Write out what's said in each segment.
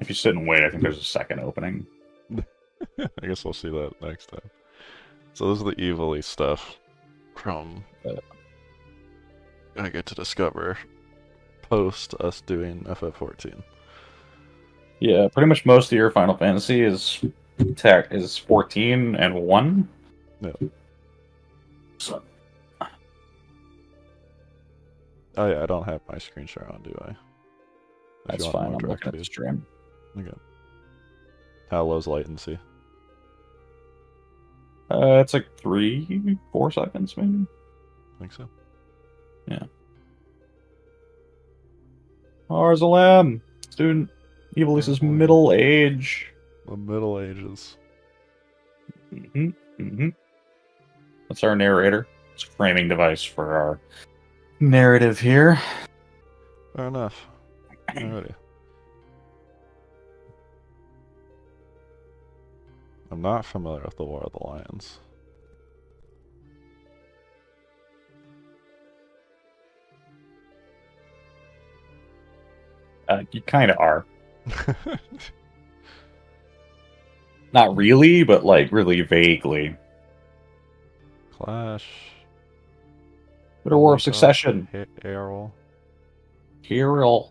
If you sit and wait, I think there's a second opening. I guess we'll see that next time. So this is the evilly stuff from I get to discover post us doing FF14. Yeah, pretty much most of your Final Fantasy is 14 and 1. Yeah. So, Oh yeah, I don't have my screen share on, do I? that's fine. I'm looking at the stream. Okay. How low's latency? It's like 3-4 seconds, maybe. I think so. Yeah. Arzalam, student. Evilise middle age. The Middle Ages. That's our narrator. It's a framing device for our narrative here. Fair enough. Alrighty. I'm not familiar with the War of the Lions. You kind of are. Not really, but like really vaguely. Clash. But a War of Succession. Errol. Hero.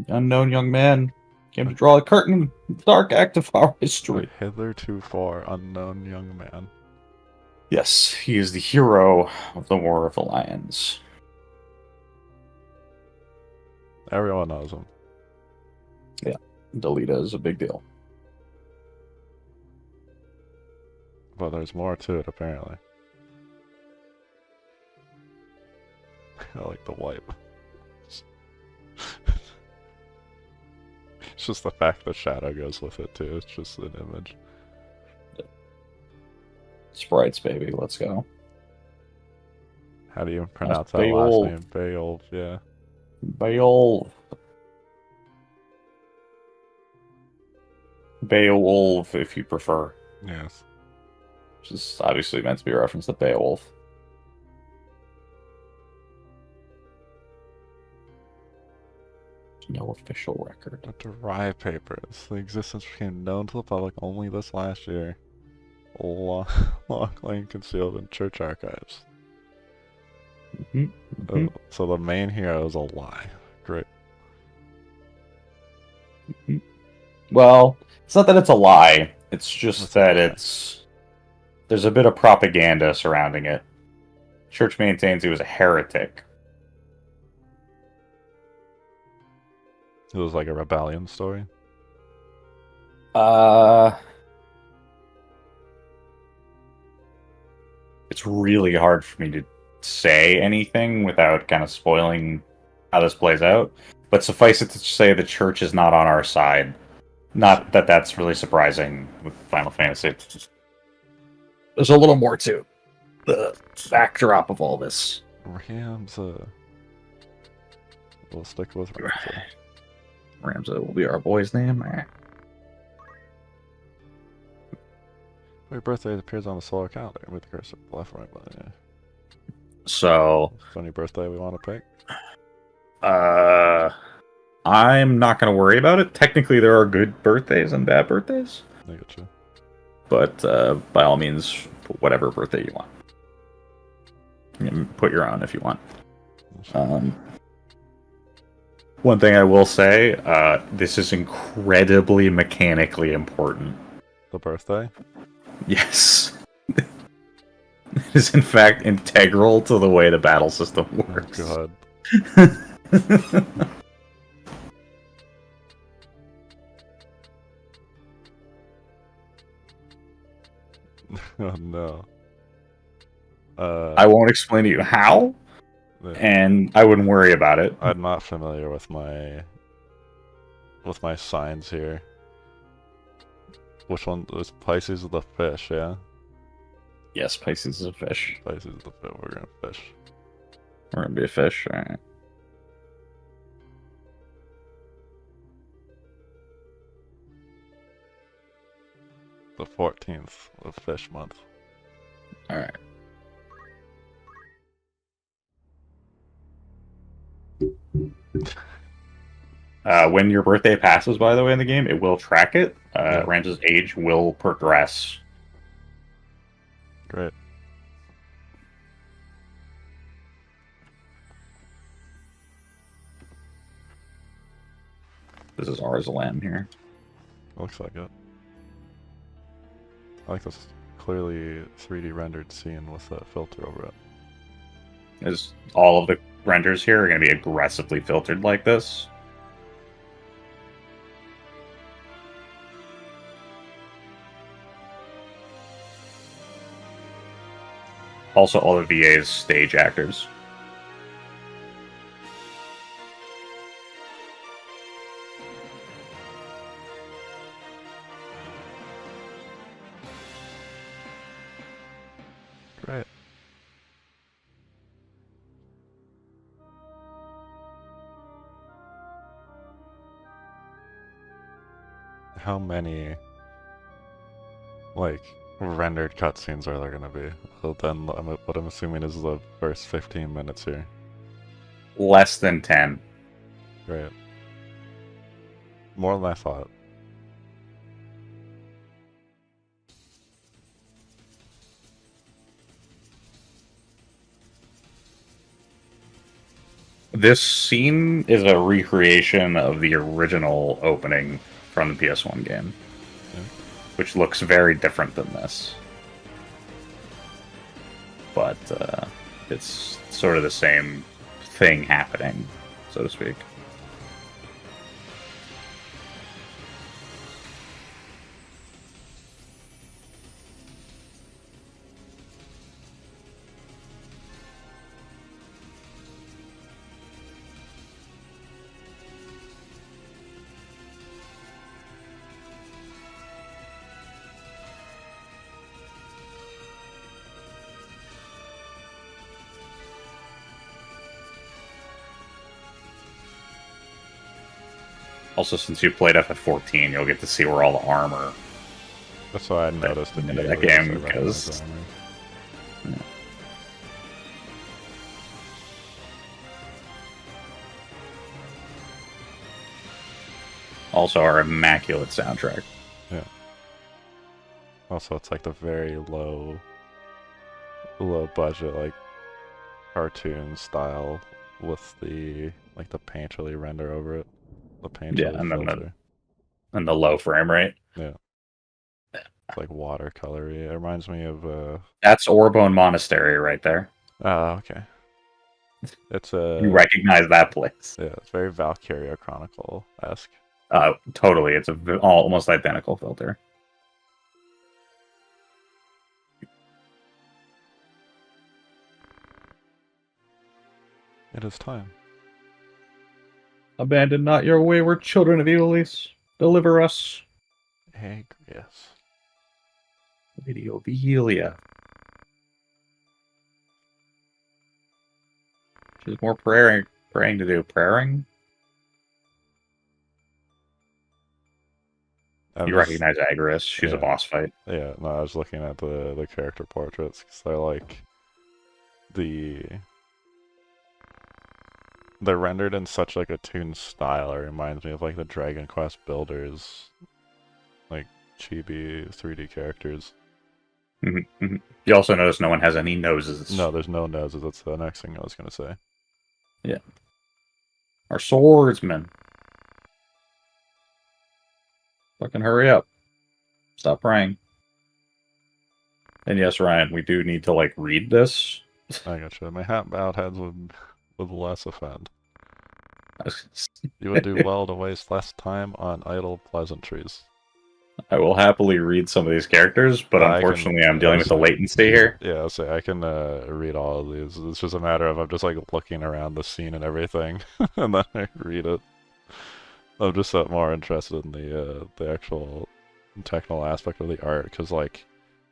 Unknown young man came to draw the curtain in the dark act of our history. A hitherto far unknown young man. Yes, he is the hero of the War of the Lions. Everyone knows him. Yeah, Delita is a big deal. But there's more to it, apparently. I like the wipe. It's just the fact that shadow goes with it, too. It's just an image. Sprites, baby. Let's go. How do you pronounce that last name? Beowulf, yeah. Beowulf. Beowulf, if you prefer. Yes. Which is obviously meant to be a reference to Beowulf. No official record. The derived papers. The existence became known to the public only this last year. Long laying concealed in church archives. So the main hero is a lie. Great. Well, it's not that it's a lie. It's just that there's a bit of propaganda surrounding it. Church maintains he was a heretic. It was like a rebellion story. It's really hard for me to say anything without kind of spoiling how this plays out. But suffice it to say the church is not on our side. Not that that's really surprising with Final Fantasy. There's a little more to the backdrop of all this. Ramza. We'll stick with Ramza. Ramza will be our boy's name. Your birthday appears on the solar calendar with the cursor left, right button. Yeah. So, funny birthday we want to pick. I'm not going to worry about it. Technically, there are good birthdays and bad birthdays. I get you. But by all means, whatever birthday you want. You can put your own if you want. One thing I will say, this is incredibly mechanically important. The birthday? Yes. It is in fact integral to the way the battle system works. Oh god. Oh no. I won't explain to you how, and I wouldn't worry about it. I'm not familiar with my signs here. Which one? Was Pisces is the fish, yeah? Yes, Pisces is a fish. Pisces is the fish. We're gonna fish. We're gonna be a fish, alright. The 14th of fish month. Alright. When your birthday passes, by the way, in the game, it will track it. Yeah. Rams's age will progress. Great. This is Arslan here. Looks like it. I like this clearly 3D rendered scene with a filter over it. Is all of the renders here are going to be aggressively filtered like this? Also, all the VAs stage actors. Great. How many, like, rendered cutscenes are there gonna be? Other than what I'm assuming is the first 15 minutes here. Less than 10. Great. More than I thought. This scene is a recreation of the original opening from the PS1 game, Yeah. which looks very different than this. But it's sort of the same thing happening, so to speak. Also, since you played FF14, you'll get to see where all the armor. That's why I noticed in immediately. that game, as I recognized because the armor. yeah. Also, our immaculate soundtrack. Yeah. Also, it's like the very low budget, like cartoon style with the like the painterly render over it, the painterly and then filter. the low frame rate. Yeah. It's like watercolory. It reminds me of That's Orbone Monastery right there. Oh, okay. It's a You recognize that place? yeah, it's very Valkyria Chronicle-esque. Totally. It's almost identical filter. It is time. Abandon not your wayward children of Evilise. Deliver us. Agrius. Video Vehelia. There's more praying to do. Praying? You recognize Agris. She's a boss fight. Yeah, no, I was looking at the character portraits because they're like they're rendered in such like a toon style. It reminds me of like the Dragon Quest builders, like chibi 3D characters. Mm-hmm. You also notice no one has any noses. No, there's no noses. That's the next thing I was gonna say. Yeah. Our swordsmen. Fucking hurry up. Stop praying. And yes, Ryan, we do need to, like, read this. I gotcha. My hat-bowed heads would less offend. You would do well to waste less time on idle pleasantries. I will happily read some of these characters, but unfortunately I'm dealing with the latency here. Yeah, I'll say I can read all of these. It's just a matter of I'm just like looking around the scene and everything, and then I read it. I'm just more interested in the actual technical aspect of the art, because like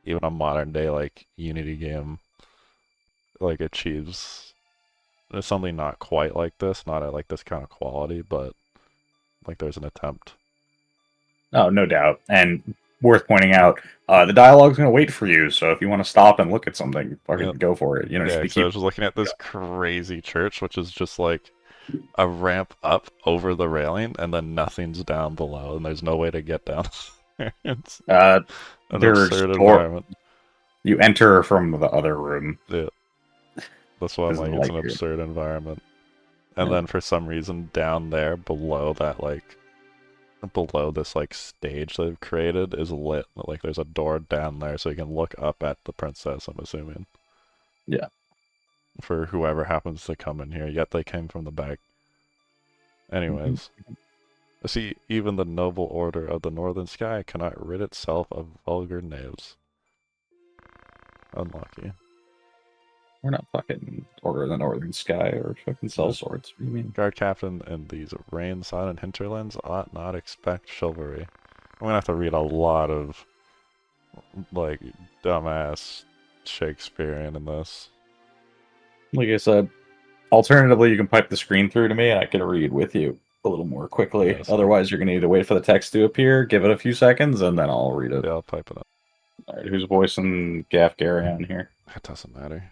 even a modern day like Unity game like achieves something not quite like this, not at like this kind of quality, but like there's an attempt. Oh, no doubt. And worth pointing out, the dialogue's going to wait for you, so if you want to stop and look at something, fucking go for it. You know, yeah, so I was just looking at this crazy church, which is just like a ramp up over the railing, and then nothing's down below, and there's no way to get down there. It's Uh, an there's absurd door. environment. You enter from the other room. Yeah, that's why I'm This is like, it's like an absurd environment. And yeah. then for some reason, down there below that, like, below this like stage they've created is lit. Like there's a door down there so you can look up at the princess, I'm assuming. Yeah. For whoever happens to come in here, yet they came from the back. Anyways. See, even the noble order of the northern sky cannot rid itself of vulgar knaves. Unlucky. We're not fucking Order of the Northern Sky or fucking Cell Swords. What do you mean? Guard captain in these rain-silent hinterlands ought not expect chivalry. I'm gonna have to read a lot of, like, dumbass Shakespearean in this. Like I said, alternatively, you can pipe the screen through to me and I can read with you a little more quickly. Yes. Otherwise, you're going to need to wait for the text to appear, give it a few seconds, and then I'll read it. Yeah, I'll pipe it up. All right, who's voicing Gaff Garyon here? It doesn't matter.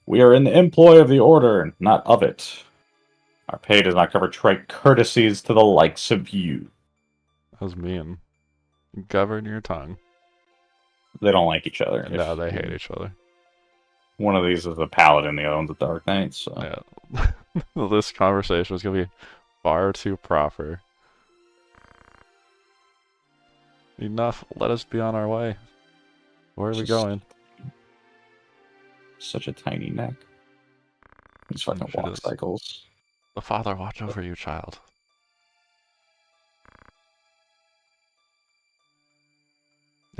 We are in the employ of the order, not of it. Our pay does not cover trite courtesies to the likes of you. That was mean. Govern your tongue. They don't like each other. No, they hate each other. One of these is a paladin, the other one's a dark knight. So yeah, this conversation is gonna be far too proper. Enough. Let us be on our way. Where are we going? Such a tiny neck. These fucking walk cycles. The father watch over you, child.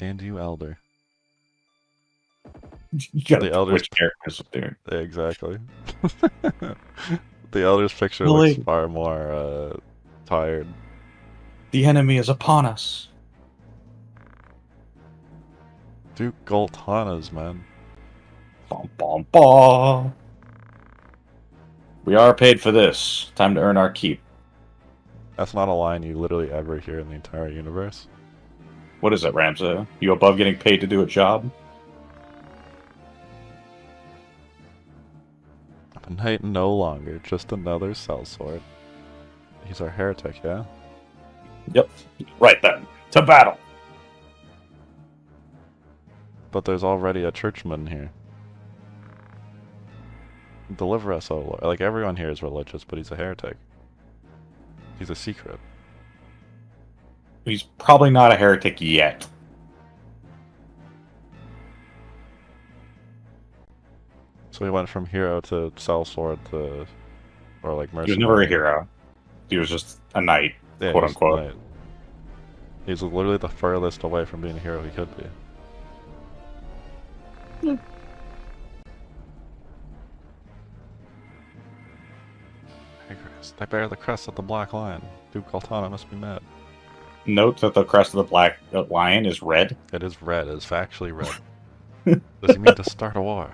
And you, elder. You gotta the elders which characters there. Yeah, exactly. The elder's picture looks far more tired. The enemy is upon us. Duke Goltana's, man. Bom, bom, bom. We are paid for this. Time to earn our keep. That's not a line you literally ever hear in the entire universe. What is it, Ramza? You above getting paid to do a job? A knight no longer, just another sellsword. He's our heretic, yeah? Yep. Right then. To battle! But there's already a churchman here. Deliver us, O Lord. Like, everyone here is religious, but he's a heretic. He's a secret. He's probably not a heretic yet. So he went from hero to sellsword to... or like mercenary. He was never a hero. He was just a knight, yeah, quote unquote. Knight. He's literally the furthest away from being a hero he could be. They bear the crest of the Black Lion. Duke Goltana must be mad. Note that the crest of the Black Lion is red. It is red. It is factually red. Does he mean to start a war?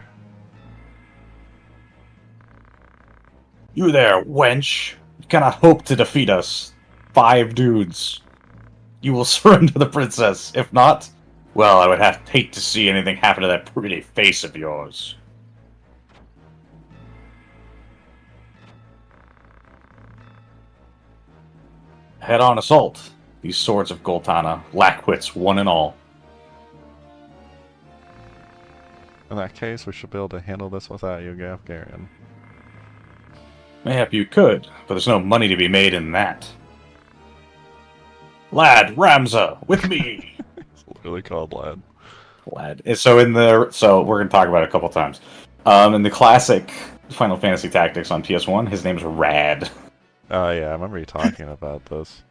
You there, wench. You cannot hope to defeat us. 5 dudes. You will surrender the princess. If not, well, I would hate to see anything happen to that pretty face of yours. Head-on assault. These swords of Goltana lack wits, one and all. In that case, we should be able to handle this without you, Gafgarian. Mayhap you could, but there's no money to be made in that. Lad, Ramza, with me! It's literally called Lad. Lad. So we're gonna talk about it a couple times. In the classic Final Fantasy Tactics on PS1, his name's Rad. Oh yeah, I remember you talking about this.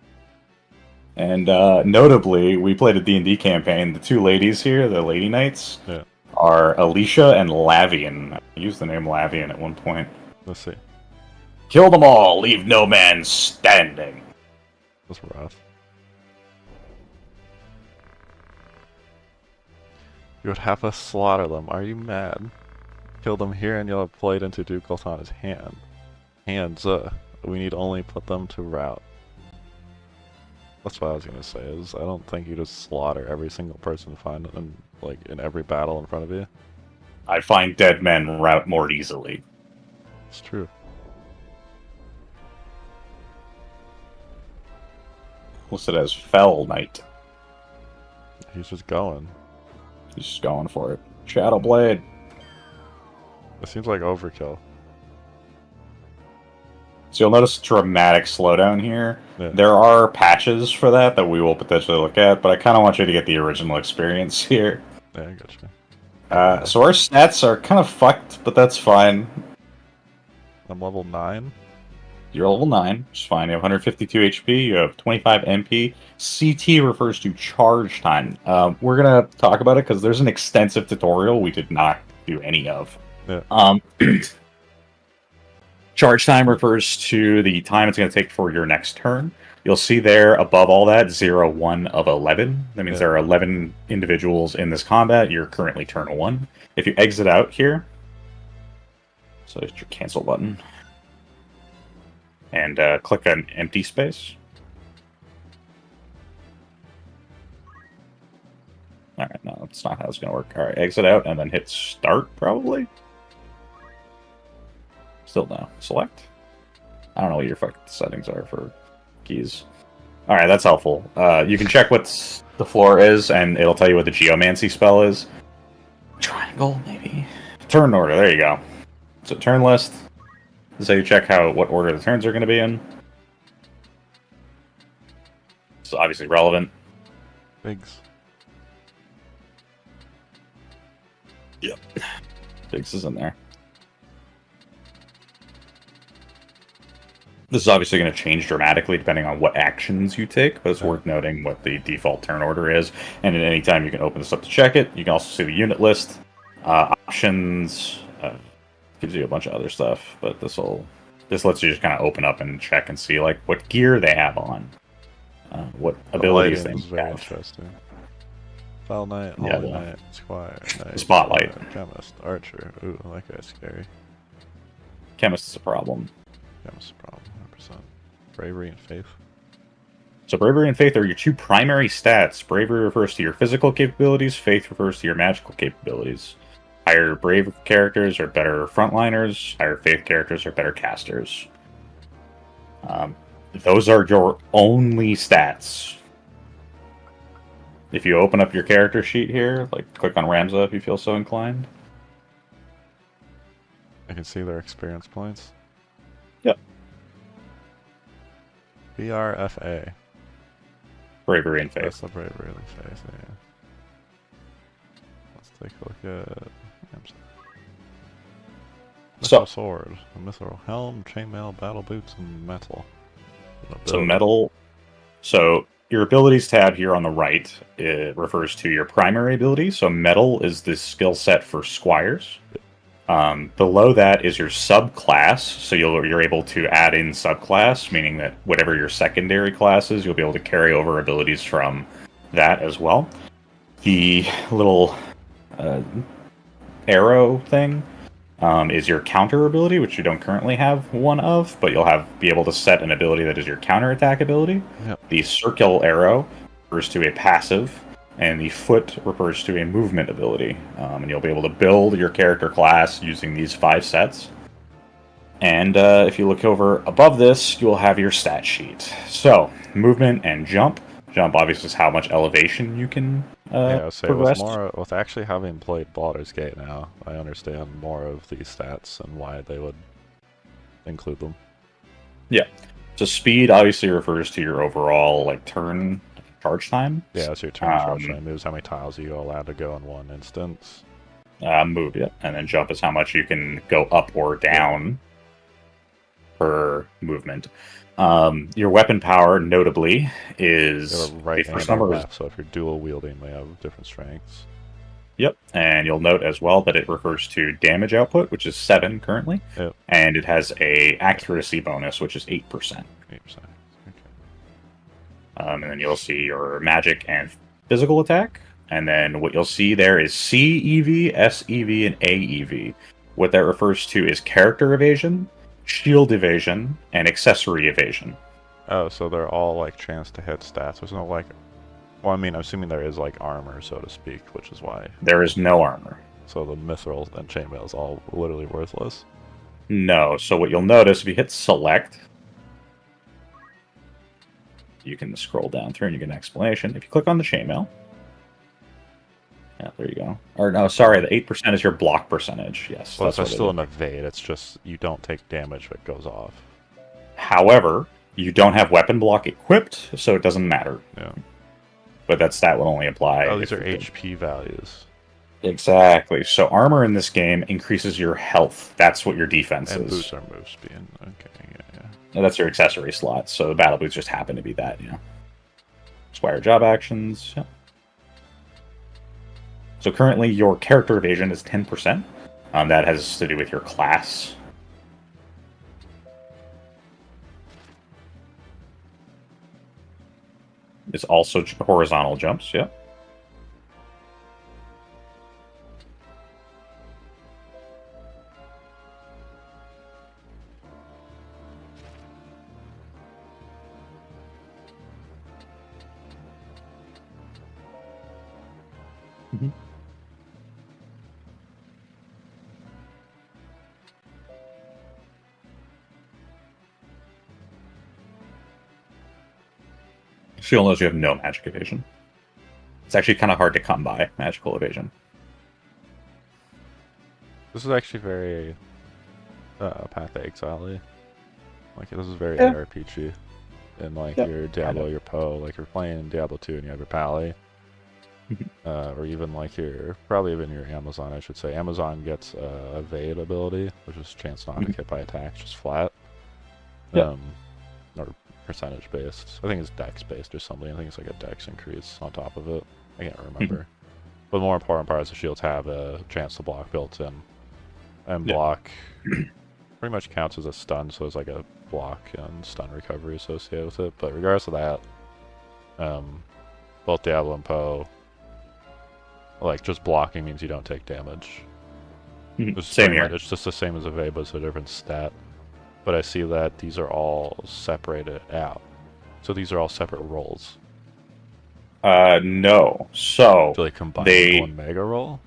And notably, we played a D&D campaign. The 2 ladies here, the Lady Knights, are Alicia and Lavian. I used the name Lavian at one point. Let's see. Kill them all, leave no man standing. That's rough. You would have us slaughter them. Are you mad? Kill them here and you'll have played into Duke Goltana's hand. Hands, we need only put them to rout. That's what I was gonna say, is I don't think you just slaughter every single person you find in every battle in front of you. I find dead men rout more easily. It's true. listed as Fell Knight. He's just going. He's just going for it. Shadow Blade. It seems like overkill. So you'll notice a dramatic slowdown here. Yeah. There are patches for that we will potentially look at, but I kind of want you to get the original experience here. Yeah, I gotcha. So our stats are kind of fucked, but that's fine. I'm level 9. You're level 9, which is fine. You have 152 HP, you have 25 MP. CT refers to charge time. We're going to talk about it because there's an extensive tutorial we did not do any of. Yeah. Charge time refers to the time it's going to take for your next turn. You'll see there above all that 0, 1 of 11. That means there are 11 individuals in this combat. You're currently turn 1. If you exit out here, so it's your cancel button, and click on empty space. Alright, no, that's not how it's going to work. Alright, exit out and then hit start, probably? Still no. Select? I don't know what your fucking settings are for keys. Alright, that's helpful. You can check what the floor is, and it'll tell you what the Geomancy spell is. Triangle, maybe? Turn order, there you go. So turn list. This is how you check what order the turns are going to be in. It's obviously relevant. Biggs. Yep. Biggs is in there. This is obviously going to change dramatically depending on what actions you take, but it's worth noting what the default turn order is. And at any time you can open this up to check it. You can also see the unit list, options, gives you a bunch of other stuff, but this lets you just kind of open up and check and see like what gear they have on, what abilities they have. Very interesting. Foul Knight, Holy Knight, Squire, Knight, Spotlight, Chemist, Archer. Ooh, that guy's scary. Chemist is a problem. Chemist is a problem, 100%. Bravery and Faith. So Bravery and Faith are your two primary stats. Bravery refers to your physical capabilities. Faith refers to your magical capabilities. Higher Brave characters are better frontliners. Higher Faith characters are better casters. Those are your only stats. If you open up your character sheet here, like click on Ramza if you feel so inclined. I can see their experience points. Yep. BRFA. Bravery and Faith. That's the Bravery and Faith, yeah. Let's take a look at... Mithril sword, a mithril helm, chainmail, battle boots, and metal. So metal. So your abilities tab here on the right, it refers to your primary ability. So metal is the skill set for squires. Below that is your subclass. So you're able to add in subclass, meaning that whatever your secondary class is, you'll be able to carry over abilities from that as well. The little arrow thing is your counter ability, which you don't currently have one of, but you'll be able to set an ability that is your counterattack ability. Yep. The circle arrow refers to a passive, and the foot refers to a movement ability. And you'll be able to build your character class using these 5 sets. And if you look over above this, you'll have your stat sheet. So, movement and jump. Jump obviously is how much elevation you can yeah, so progress. with actually having played Baldur's Gate now, I understand more of these stats and why they would include them. Yeah. So speed obviously refers to your overall like turn charge time. Yeah, that's your turn charge time. Moves how many tiles you're allowed to go in one instance. Move, yeah. And then jump is how much you can go up or down per movement. Your weapon power, notably, is right the and first number left, so if you're dual wielding, they have different strengths. Yep, and you'll note as well that it refers to damage output, which is 7 currently, yep. And it has a accuracy bonus, which is 8%. 8%. Okay. And then you'll see your magic and physical attack, and then what you'll see there is CEV, SEV, and AEV. What that refers to is character evasion, shield evasion, and accessory evasion. Oh, so they're all like chance to hit stats. There's no like... Well, I mean, I'm assuming there is like armor, so to speak, which is why... There is no armor. So the mithril and chainmail is all literally worthless? No, so what you'll notice, if you hit select... you can scroll down through and you get an explanation. If you click on the chainmail, yeah, there you go. Or no, sorry, the 8% is your block percentage. Yes, Well, that's it's what still it an is. evade. It's just you don't take damage if it goes off. However, you don't have weapon block equipped, so it doesn't matter. Yeah. But that stat will only apply. Oh, these if are you HP values. Exactly. So armor in this game increases your health. That's what your defense And is. boots are move speed. Okay, yeah. And that's your accessory slot. So the battle boots just happen to be that, Squire job actions. Yeah. So currently your character evasion is 10%. That has to do with your class. It's also horizontal jumps, yeah. Mm-hmm. She'll knows you have no magic evasion. It's actually kind of hard to come by magical evasion. This is actually very Path of Exile-y. Like, this is very Yeah. ARPG. And, like, Yeah, your Diablo, your Poe, like, you're playing Diablo 2 and you have your Pally. Or even, like, probably even your Amazon, I should say. Amazon gets Evade ability, which is chance not to get hit by attacks, just flat. Yeah. Or percentage based. I think it's dex based or something. I think it's like a dex increase on top of it. I can't remember. But the more important part is the shields have a chance to block built in. And block pretty much counts as a stun, so it's like a block and stun recovery associated with it. But regardless of that, both Diablo and Poe, like, just blocking means you don't take damage. Same here. It's just the same as Evade, but it's a different stat. But I see that these are all separated out. So these are all separate rolls. No. So Do they combine into one mega roll?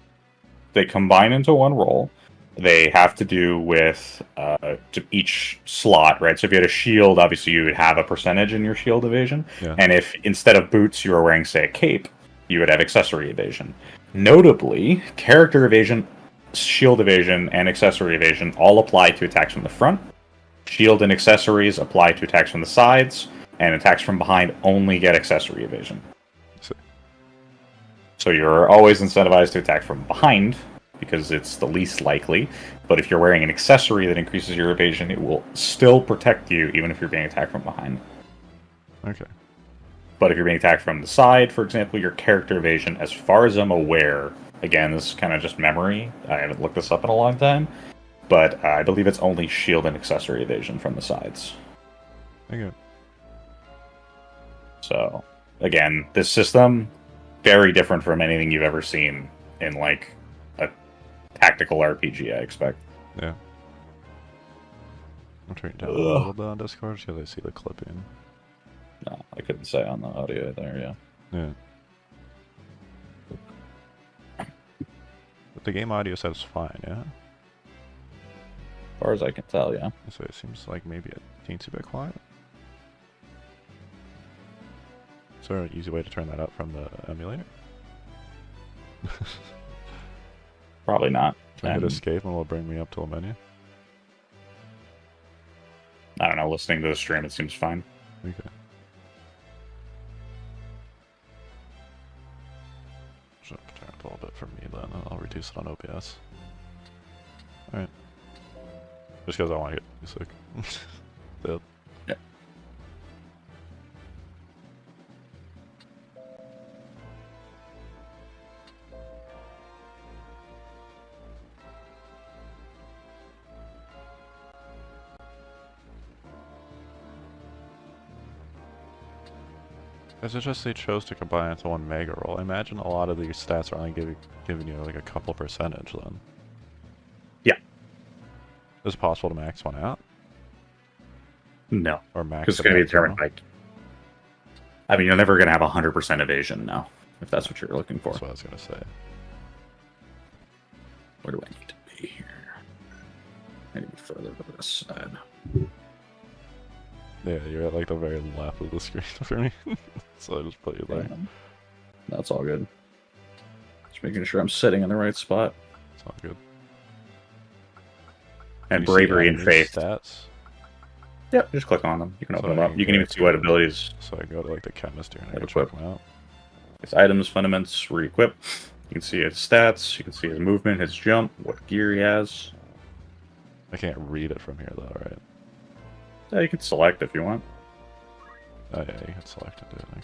They combine into one roll. They have to do with each slot, right? So if you had a shield, obviously you would have a percentage in your shield evasion. Yeah. And if instead of boots you were wearing, say, a cape, you would have accessory evasion. Notably, character evasion, shield evasion, and accessory evasion all apply to attacks from the front. Shield and accessories apply to attacks from the sides, and attacks from behind only get accessory evasion. So you're always incentivized to attack from behind, because it's the least likely. But if you're wearing an accessory that increases your evasion, it will still protect you, even if you're being attacked from behind. Okay. But if you're being attacked from the side, for example, your character evasion, as far as I'm aware, again, this is kind of just memory, I haven't looked this up in a long time, but I believe it's only shield and accessory evasion from the sides. Okay. So, again, this system, very different from anything you've ever seen in, like, a tactical RPG, I expect. Yeah. I'm turning down a little bit on Discord because I see the clipping. No, I couldn't say on the audio there, yeah. Yeah. But the game audio says fine, yeah? As far as I can tell, yeah. So it seems like maybe a teensy bit quiet. Is there an easy way to turn that up from the emulator? Probably not. Can I hit escape and it will bring me up to a menu? I don't know, listening to the stream, it seems fine. Okay. Should turn up a little bit for me then, and I'll reduce it on OBS. Alright. Just because I want to get music. Dead. Yeah. Is it just they chose to combine into one mega roll? I imagine a lot of these stats are only giving you like a couple percentage then. Yeah. Is it possible to max one out? No. Or max Because it's going to be determined by... I mean, you're never going to have 100% evasion, no. If that's what you're looking for. That's what I was going to say. Where do I need to be here? I need to be further to this side. Yeah, you're at like the very left of the screen for me. So I just put you there. That's all good. Just making sure I'm sitting in the right spot. It's all good. And bravery and faith. Stats? Yep, just click on them. You can open them I up. You can even see what abilities. So I go to like the chemist here and I can Equip. check them out. His items, fundaments, re-equip. You can see his stats. You can see his movement, his jump, what gear he has. I can't read it from here though, right? Yeah, you can select if you want. Oh yeah, you can select it, dude. Okay.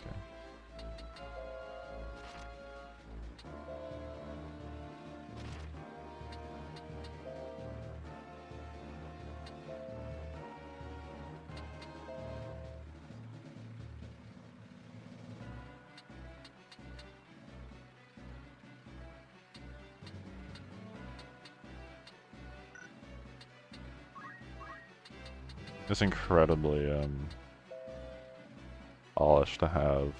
It's incredibly polished to have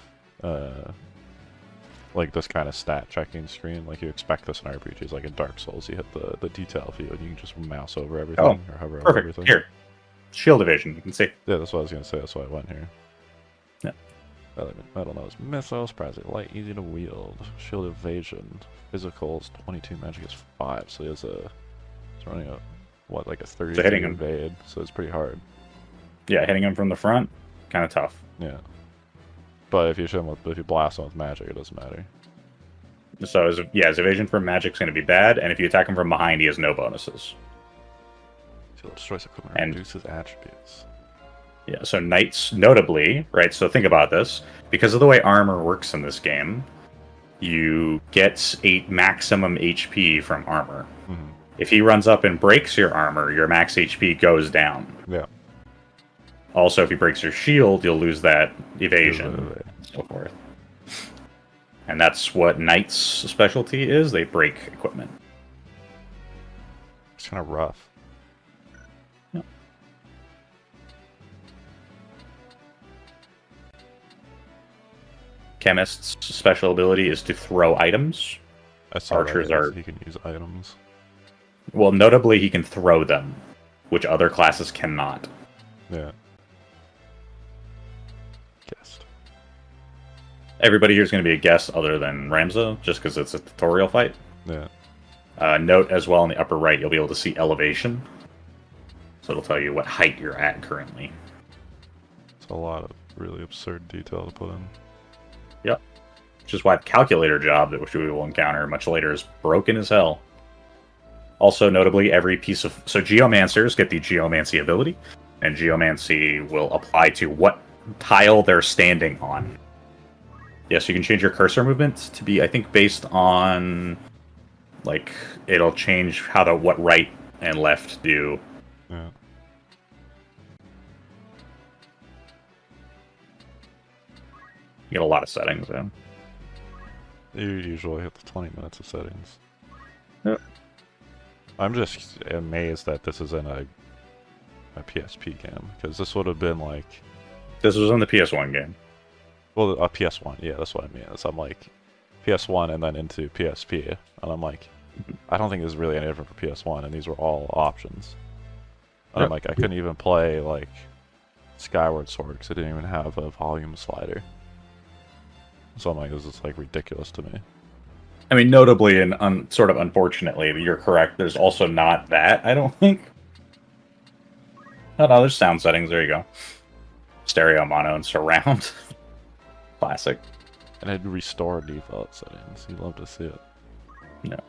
like this kind of stat checking screen. Like you expect this in RPGs, like in Dark Souls, you hit the detail field, you can just mouse over everything or hover over everything. Here, shield evasion. You can see. Yeah, that's what I was gonna say. That's why I went here. Yeah. Metal nose missile, surprisingly light, easy to wield. Shield evasion, physical is 22, magic is 5. So he has it's running a what, like a 30 to invade. So it's pretty hard. Yeah, hitting him from the front, kind of tough. Yeah. But if you blast him with magic, it doesn't matter. So his evasion from magic's going to be bad, and if you attack him from behind, he has no bonuses. So it destroys equipment and reduces attributes. Yeah, so knights, notably, right? So think about this. Because of the way armor works in this game, you get a maximum HP from armor. Mm-hmm. If he runs up and breaks your armor, your max HP goes down. Yeah. Also, if he breaks your shield, you'll lose that evasion, and so forth. And that's what knights' specialty is. They break equipment. It's kind of rough. Yeah. Chemist's special ability is to throw items. I saw Archers he can use items. Well, notably, he can throw them, which other classes cannot. Yeah. Guessed. Everybody here is going to be a guest other than Ramza, just because it's a tutorial fight. Yeah. Note as well in the upper right, you'll be able to see elevation. So it'll tell you what height you're at currently. It's a lot of really absurd detail to put in. Yep. Which is why the calculator job, which we will encounter much later, is broken as hell. Also, notably, every piece of... So Geomancers get the Geomancy ability, and Geomancy will apply to what tile they're standing on. Yes, you can change your cursor movement to be, I think, based on... Like, it'll change what right and left do. Yeah. You get a lot of settings in. You usually hit the 20 minutes of settings. Yep. I'm just amazed that this is in a PSP game, because this would have been like... This was on the PS1 game. Well, a PS1, yeah, that's what I mean. So I'm like, PS1 and then into PSP, and I'm like, I don't think this is really any different for PS1, and these were all options. And Yep. I'm like, I couldn't even play, like, Skyward Sword, because it didn't even have a volume slider. So I'm like, this is, like, ridiculous to me. I mean, notably and sort of unfortunately, you're correct. There's also not that, I don't think. Oh, no, there's sound settings. There you go. Stereo, mono, and surround. Classic. And it'd restore default settings. You'd love to see it. No.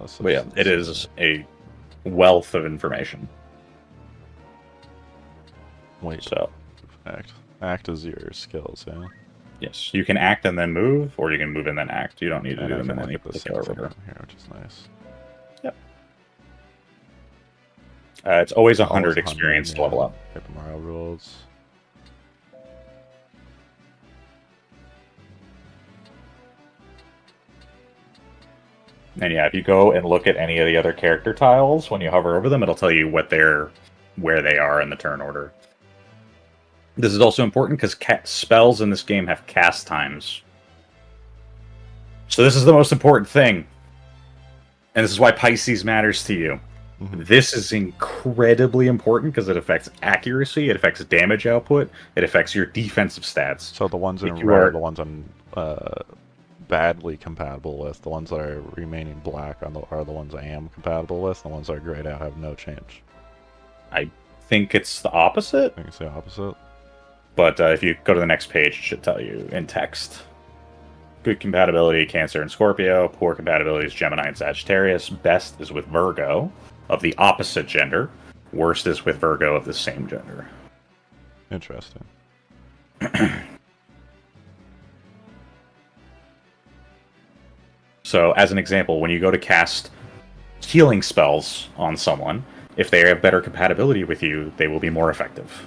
So But yeah, it is a wealth of information. Wait, So, act is your skills, yeah. yes, you can act and then move, or you can move and then act. You don't need to And do I them can in look any at the particular skills order. here, which is nice. Yep. It's always 100 Always 100, experience to yeah. level up. Paper Mario rules. And yeah, if you go and look at any of the other character tiles, when you hover over them, it'll tell you where they are in the turn order. This is also important because spells in this game have cast times. So this is the most important thing. And this is why Pisces matters to you. This is incredibly important because it affects accuracy, it affects damage output, it affects your defensive stats. So the ones in If you red are- are the ones I'm badly compatible with. The ones that are remaining black are the ones I am compatible with. The ones that are grayed out have no change. I think it's the opposite, I think it's the opposite. but if you go to the next page, it should tell you in text. Good compatibility, Cancer and Scorpio. Poor compatibility is Gemini and Sagittarius. Best is with Virgo, of the opposite gender. Worst is with Virgo of the same gender. Interesting. So, as an example, when you go to cast healing spells on someone, if they have better compatibility with you, they will be more effective.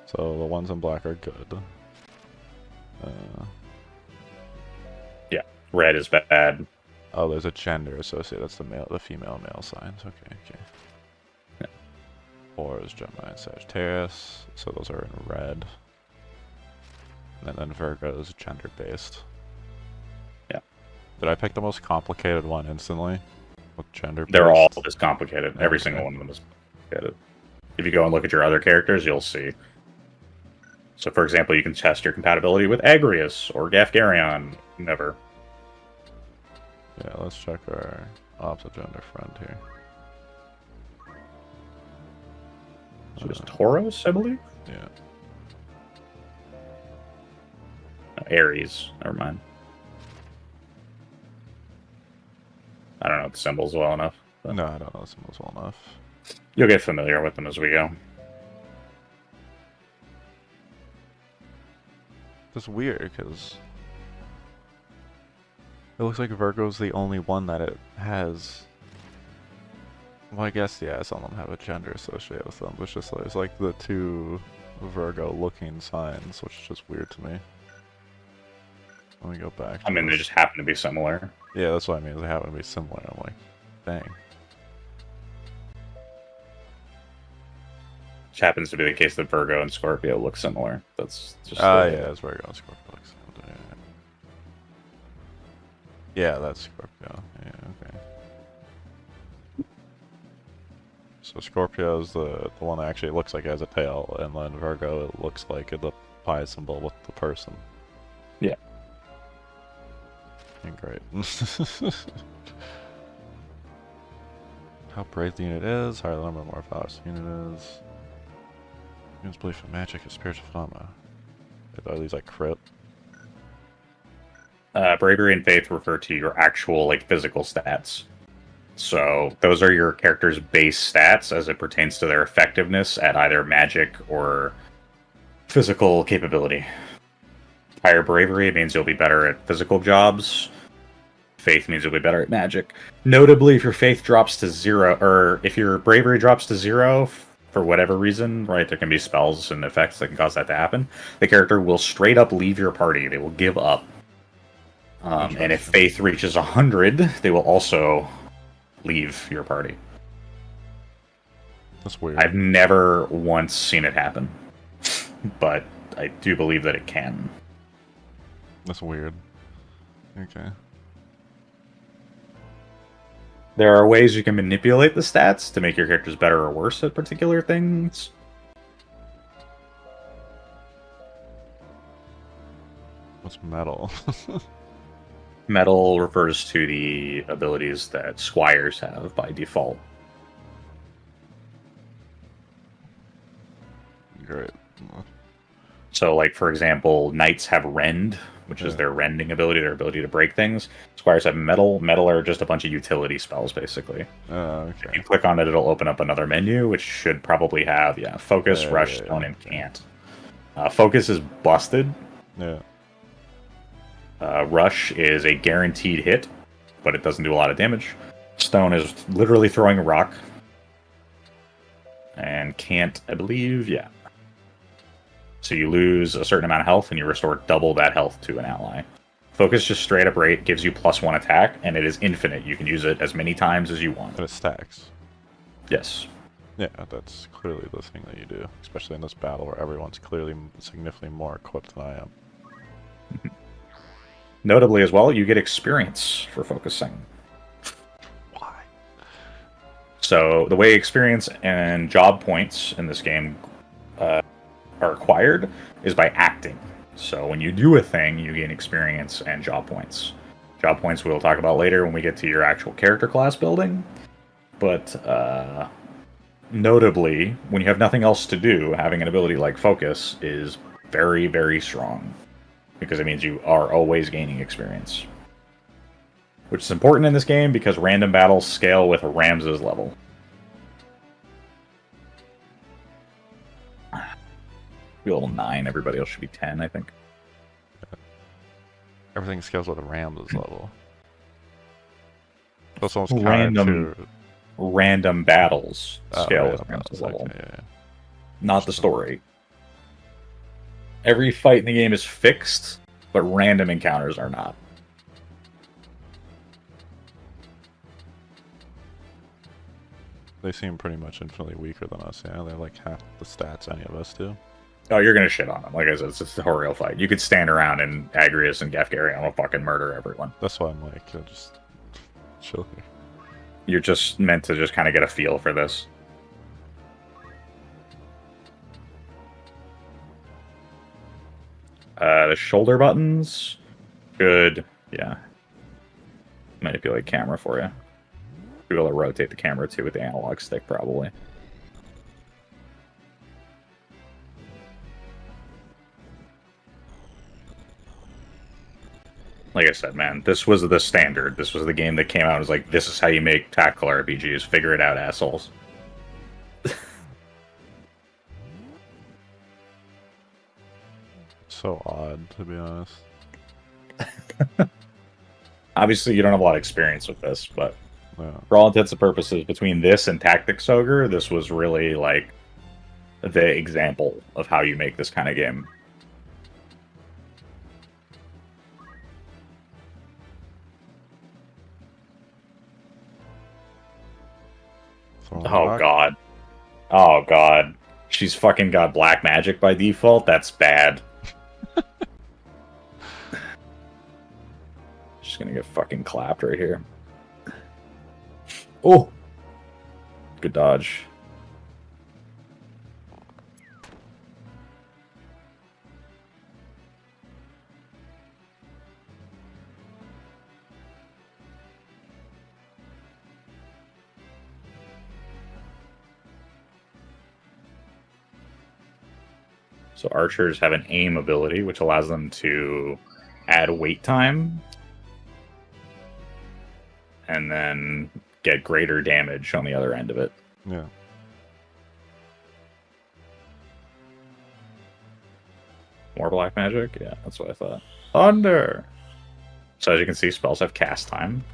So the ones in black are good. Yeah, red is bad. Oh, there's a gender associated. That's the female male signs. Okay. Yeah. 4 is Gemini and Sagittarius, so those are in red. And then Virgo is gender based. Yeah. Did I pick the most complicated one instantly? With gender based? They're all this complicated. Every Okay. single one of them is complicated. If you go and look at your other characters, you'll see. So, for example, you can test your compatibility with Agrius or Gafgarion. Never. Yeah, let's check our opposite gender friend here. So it's Tauros, I believe? Yeah. No, Aries. Never mind. I don't know the symbols well enough. But No, I don't know the symbols well enough. you'll get familiar with them as we go. It's weird because it looks like Virgo's the only one that it has. Well, I guess yeah, some of them have a gender associated with them, but it's like the two Virgo-looking signs, which is just weird to me. Let me go back. I mean, they just happen to be similar. Yeah, that's what I mean. They happen to be similar. I'm like, dang. Which happens to be the case that Virgo and Scorpio look similar. That's just. Yeah, it's Virgo and Scorpio. Yeah, that's Scorpio. Yeah, okay. So Scorpio is the one that actually looks like it has a tail, and then Virgo it looks like the pie symbol with the person. Yeah. Great. How brave the unit is, higher the number, the more valorous the unit is. Unit's belief in magic and spiritual phenomena. Are these like crit? Bravery and Faith refer to your actual physical stats. So those are your character's base stats as it pertains to their effectiveness at either magic or physical capability. Higher bravery means you'll be better at physical jobs. Faith means you'll be better at magic. Notably, if your faith drops to 0, or if your bravery drops to 0, for whatever reason, right, there can be spells and effects that can cause that to happen, the character will straight up leave your party. They will give up. And if faith reaches 100, they will also leave your party. That's weird. I've never once seen it happen, but I do believe that it can. That's weird. Okay. There are ways you can manipulate the stats to make your characters better or worse at particular things. What's metal? Metal refers to the abilities that squires have by default. Great. So, for example, knights have rend, which is their rending ability, their ability to break things. Squires have metal. Metal are just a bunch of utility spells, basically. Okay. If you click on it, it'll open up another menu, which should probably have, focus, rush, stone, and cant. Focus is busted. Yeah. Rush is a guaranteed hit, but it doesn't do a lot of damage. Stone is literally throwing a rock. And cant, I believe, yeah. So you lose a certain amount of health, and you restore double that health to an ally. Focus just straight up rate gives you +1 attack, and it is infinite. You can use it as many times as you want. And it stacks. Yes. Yeah, that's clearly the thing that you do, especially in this battle where everyone's clearly significantly more equipped than I am. Notably as well, you get experience for focusing. Why? So the way experience and job points in this game are acquired is by acting. So when you do a thing, you gain experience and job points. Job points we'll talk about later when we get to your actual character class building. But notably, when you have nothing else to do, having an ability like Focus is very, very strong. Because it means you are always gaining experience. Which is important in this game because random battles scale with Ramses level. Be level 9, everybody else should be 10, I think. Everything scales with a Ramses level. That's almost random battles scale with random Ramses battles, level. okay, yeah. Not the story. Every fight in the game is fixed, but random encounters are not. They seem pretty much infinitely weaker than us, yeah? They have like half the stats any of us do. Oh, you're gonna shit on them. Like I said, it's a tutorial fight. You could stand around and Agrius and Gafgarion will fucking murder everyone. That's why I'm like, just chill here. You're just meant to just kind of get a feel for this. The shoulder buttons. Good. Yeah. Manipulate camera for you. Be able to rotate the camera too with the analog stick, probably. Like I said, man, this was the standard. This was the game that came out and was like, this is how you make tactical RPGs. Figure it out, assholes. So odd, to be honest. Obviously, you don't have a lot of experience with this, but Yeah. for all intents and purposes, between this and Tactics Ogre, this was really like the example of how you make this kind of game. Oh god. Oh god. She's fucking got black magic by default? That's bad. She's gonna get fucking clapped right here. Oh! Good dodge. So archers have an aim ability, which allows them to add wait time and then get greater damage on the other end of it. Yeah. More black magic? Yeah, that's what I thought. Thunder! So as you can see, spells have cast time.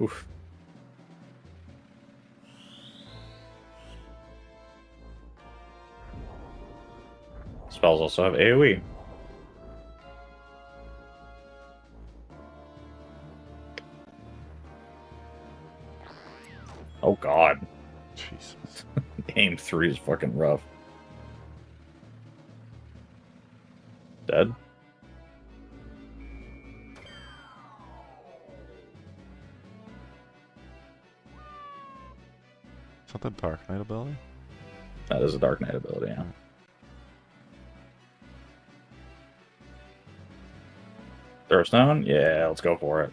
Oof. Spells also have AoE. Oh god. Jesus. Aim 3 is fucking rough. Dead? Is that the Dark Knight ability? That is a Dark Knight ability, yeah. Throw stone? Yeah, let's go for it.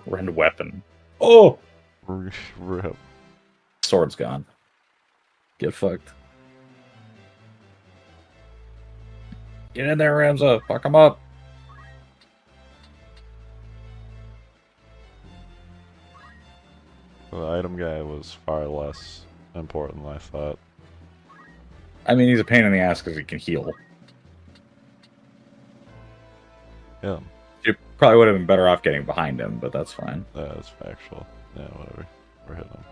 Rend weapon. Oh! Rip. Sword's gone. Get fucked. Get in there, Ramza. Fuck him up. The item guy was far less important than I thought. I mean, he's a pain in the ass because he can heal. Yeah. You probably would have been better off getting behind him, but that's fine. That's factual. Yeah, whatever. We're hitting him.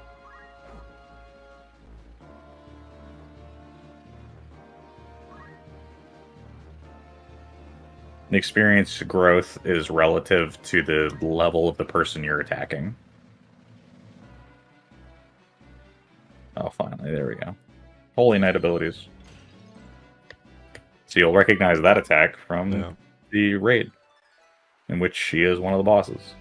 The experience growth is relative to the level of the person you're attacking. Oh, finally, there we go. Holy Knight abilities. So you'll recognize that attack from the raid, in which she is one of the bosses.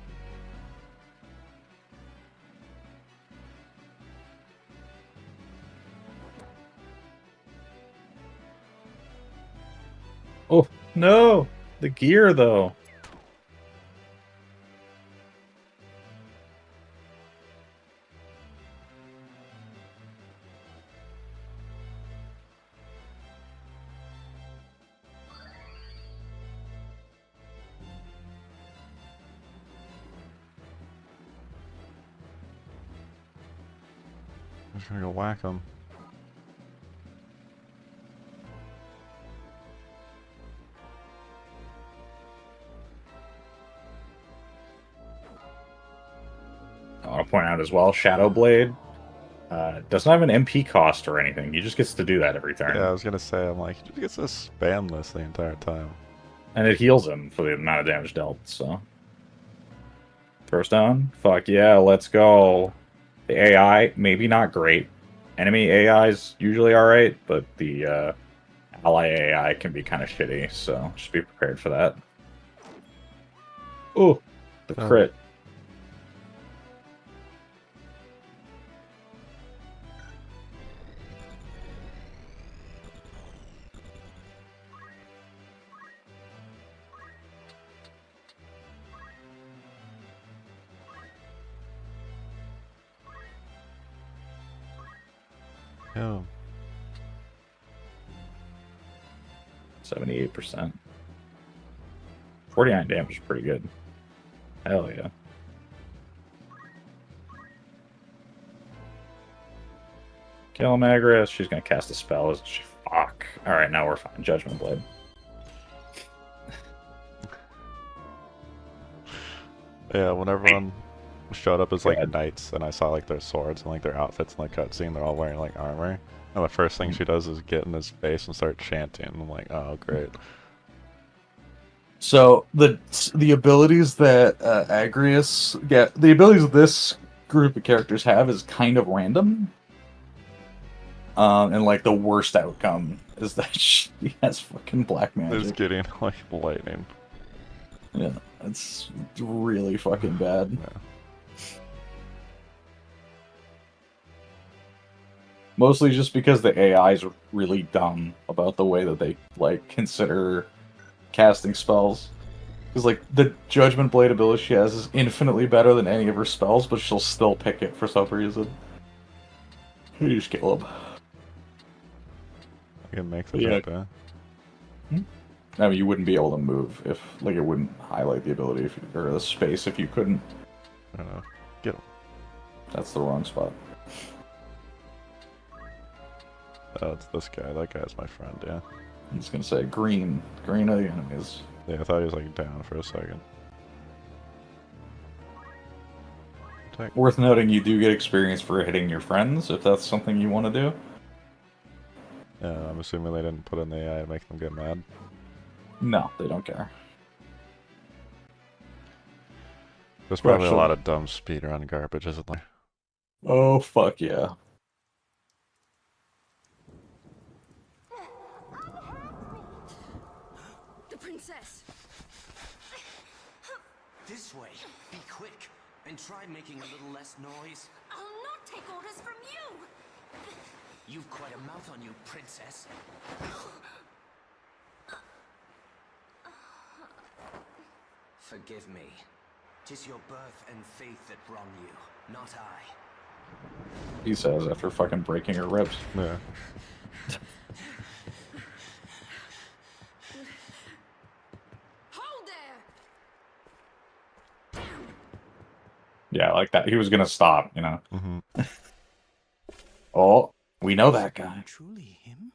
Oh, no! The gear, though. I'm just gonna go whack him. I want to point out as well, Shadow Blade doesn't have an MP cost or anything. He just gets to do that every turn. Yeah, I was gonna say, I'm like, he just gets to spam this the entire time. And it heals him for the amount of damage dealt, so. Throw stone? Fuck yeah, let's go. The AI, maybe not great. Enemy AI is usually alright, but the ally AI can be kind of shitty, so just be prepared for that. Oh, the crit. Yeah. 78%. 49 damage is pretty good. Hell yeah. Kill Magris. She's gonna cast a spell, isn't she? Fuck. Alright, now we're fine. Judgment Blade. Yeah, when everyone showed up as like knights and I saw like their swords and like their outfits in the cutscene, they're all wearing like armor. And the first thing she does is get in his face and start chanting. I'm like, oh great. So the abilities that Agrius get, the abilities this group of characters have is kind of random. And like the worst outcome is that she has fucking black magic. It's getting like lightning. Yeah, it's really fucking bad. Yeah. Mostly just because the AIs are really dumb about the way that they like consider casting spells. Because like the Judgment Blade ability she has is infinitely better than any of her spells, but she'll still pick it for some reason. You just kill him. You can make the jump, yeah. I mean, you wouldn't be able to move if, like, it wouldn't highlight the ability if you, or the space if you couldn't. I don't know. Get him. That's the wrong spot. Oh, it's this guy. That guy's my friend, yeah. I'm just gonna say green. Green are the enemies. Yeah, I thought he was like down for a second. Attack. Worth noting, you do get experience for hitting your friends if that's something you want to do. Yeah, I'm assuming they didn't put in the AI to make them get mad. No, they don't care. There's probably a lot of dumb speedrun garbage, isn't there? Oh, fuck yeah. The princess! This way. Be quick. And try making a little less noise. I'll not take orders from you! You've quite a mouth on you, princess. Forgive me. 'Tis your birth and faith that wrong you, not I. He says after fucking breaking her ribs. Yeah. Hold there! Yeah, like that. He was gonna stop, you know. Mm-hmm. Oh, we know that guy. Truly him?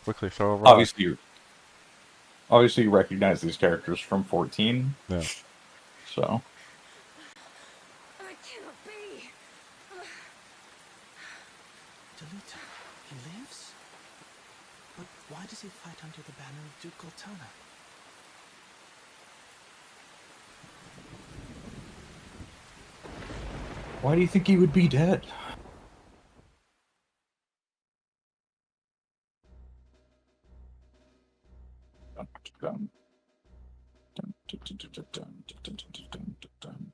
Quickly throw over. Obviously, you recognize these characters from 14. Yeah. So, That cannot be. Delita, he lives? But why does he fight under the banner of Duke Goltana? why do you think he would be dead? Dun, dun, dun, dun, dun, dun, dun, dun, dun, dun, dun, dun.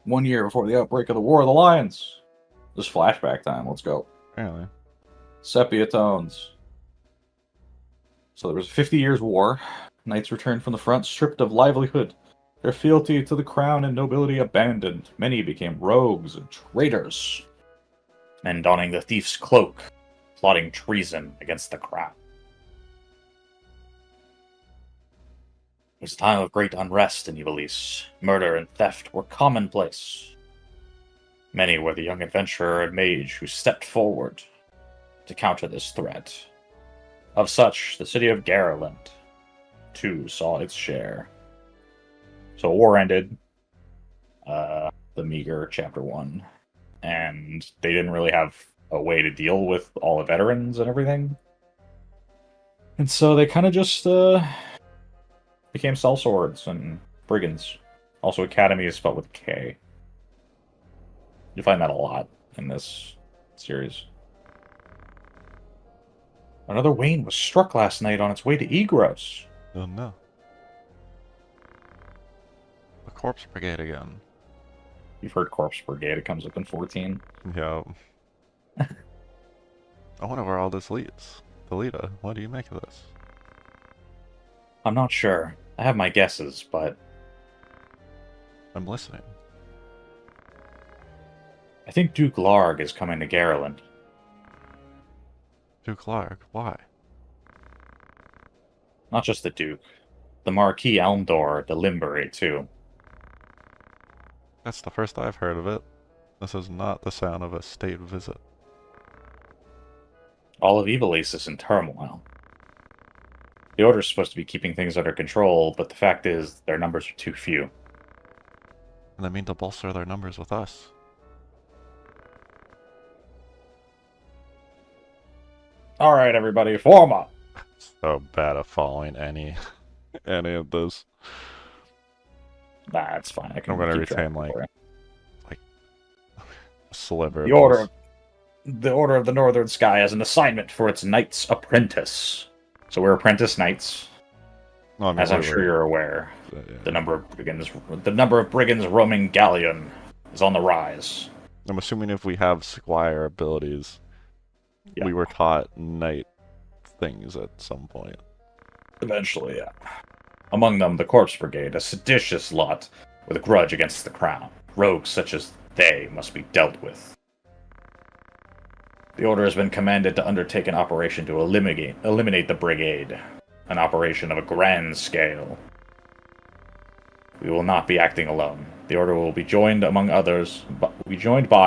1 year before the outbreak of the War of the Lions. This flashback time. Let's go. Apparently. Sepia tones. So there was a 50 years war. Knights returned from the front stripped of livelihood. Their fealty to the crown and nobility abandoned. Many became rogues and traitors. Men donning the thief's cloak, plotting treason against the crown. It was a time of great unrest in Ivalice. Murder and theft were commonplace. Many were the young adventurer and mage who stepped forward to counter this threat. Of such, the city of Garland, too, saw its share. So war ended, the meager Chapter 1, and they didn't really have a way to deal with all the veterans and everything. And so they kind of just became sellswords and brigands. Also, academy is spelled with K. You find that a lot in this series. Another Wayne was struck last night on its way to Egros. Oh no. The Corpse Brigade again. You've heard Corpse Brigade, it comes up in 14. Yeah. I wonder where all this leads. Delita, what do you make of this? I'm not sure. I have my guesses, but I'm listening. I think Duke Larg is coming to Garland. Duke Larg, why? Not just the Duke. The Marquis Elmdor, the Limbury, too. That's the first I've heard of it. This is not the sound of a state visit. All of Ivalice is in turmoil. The Order's supposed to be keeping things under control, but the fact is, their numbers are too few. And they mean to bolster their numbers with us. Alright, everybody, form up! So bad at following any of this. Nah, it's fine. I can I'm gonna keep track retain, for you. A sliver. The of Order this. of the Order of the Northern Sky has an assignment for its Knights Apprentice. So we're apprentice knights, No, I mean, as I'm we sure were- you're aware. yeah. The number of brigands roaming Galleon is on the rise. I'm assuming if we have Squire abilities, Yeah. we were taught knight things at some point. Eventually, yeah. Among them, the Corpse Brigade, a seditious lot with a grudge against the crown. Rogues such as they must be dealt with. The Order has been commanded to undertake an operation to eliminate the Brigade, an operation of a grand scale. We will not be acting alone. The Order will be joined by,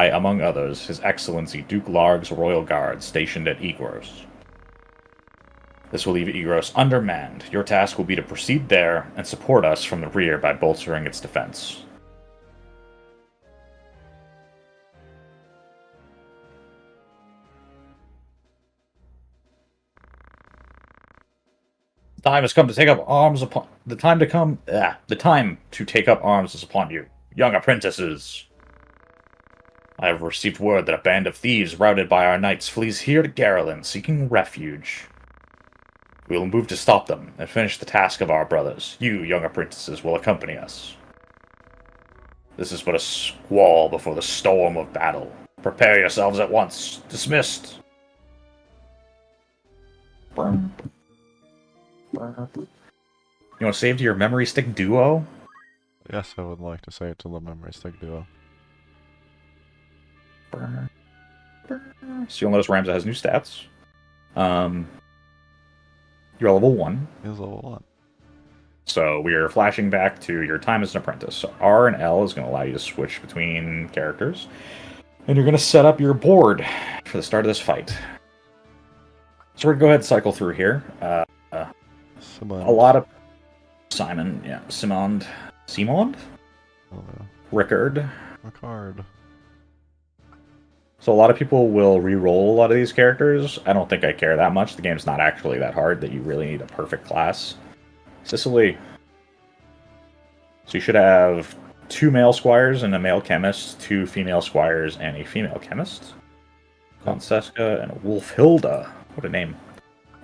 among others, His Excellency Duke Larg's Royal Guard, stationed at Egros. This will leave Egros undermanned. Your task will be to proceed there and support us from the rear by bolstering its defense. The time has come to take up arms upon the time to take up arms is upon you, young apprentices. I have received word that a band of thieves routed by our knights flees here to Garland, seeking refuge. We will move to stop them and finish the task of our brothers. You, young apprentices, will accompany us. This is but a squall before the storm of battle. Prepare yourselves at once. Dismissed. You want to save to your memory stick duo? Yes, I would like to say it to the memory stick duo. So you'll notice Ramza has new stats. You're level 1. He is level 1. So we are flashing back to your time as an apprentice. So R and L is going to allow you to switch between characters. And you're going to set up your board for the start of this fight. So we're going to go ahead and cycle through here. A lot of Simon, yeah, Simond, Oh, yeah. Rickard. A card. So a lot of people will re-roll a lot of these characters. I don't think I care that much. The game's not actually that hard that you really need a perfect class. Sicily. So you should have 2 male squires and a male chemist, 2 female squires and a female chemist. Conceska and Wolfhilda. What a name.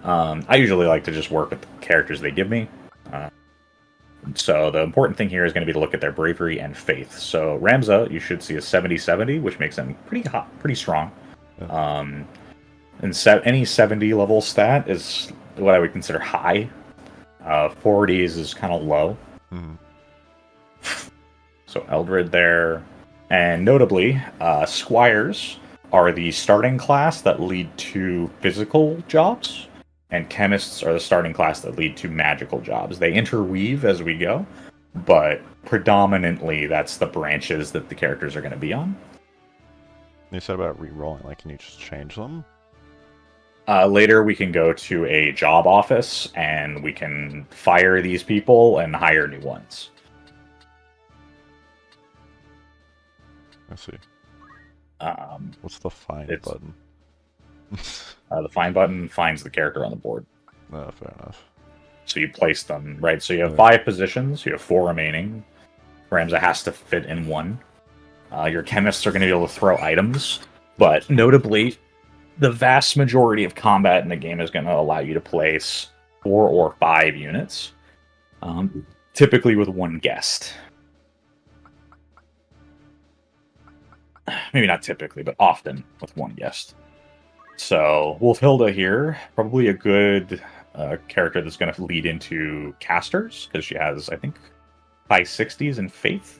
I usually like to just work with the characters they give me. So the important thing here is going to be to look at their bravery and faith. So Ramza, you should see a 70-70, which makes them pretty hot, pretty strong. Yeah. And any 70 level stat is what I would consider high. 40s is kind of low. Mhm. So Eldred there. And notably, Squires are the starting class that lead to physical jobs, and Chemists are the starting class that lead to magical jobs. They interweave as we go, but predominantly that's the branches that the characters are going to be on. You said about re-rolling, like, can you just change them? Later, we can go to a job office, and we can fire these people and hire new ones. I see. Um, What's the find It's- button? the find button finds the character on the board. No, fair enough. So you place them, right? So you have Yeah. 5 positions, you have 4 remaining. Ramza has to fit in 1. Your chemists are going to be able to throw items, but notably, the vast majority of combat in the game is going to allow you to place 4 or 5 units, typically with 1 guest. Maybe not typically, but often with 1 guest. So Wolfhilda here, probably a good character that's going to lead into casters, because she has, I think, high 60s in faith.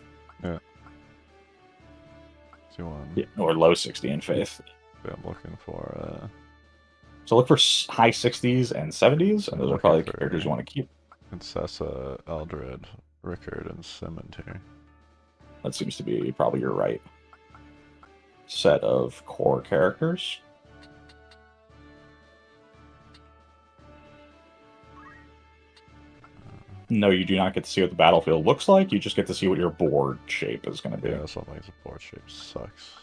See one. Yeah, or low 60 in faith. I'm looking for. So look for high 60s and 70s, and those are Looking probably the for- characters you want to keep. Princessa, Eldred, Rickard, and Simond here. That seems to be probably your right set of core characters. No, you do not get to see what the battlefield looks like. You just get to see what your board shape is going to be. Yeah, something like the board shape sucks.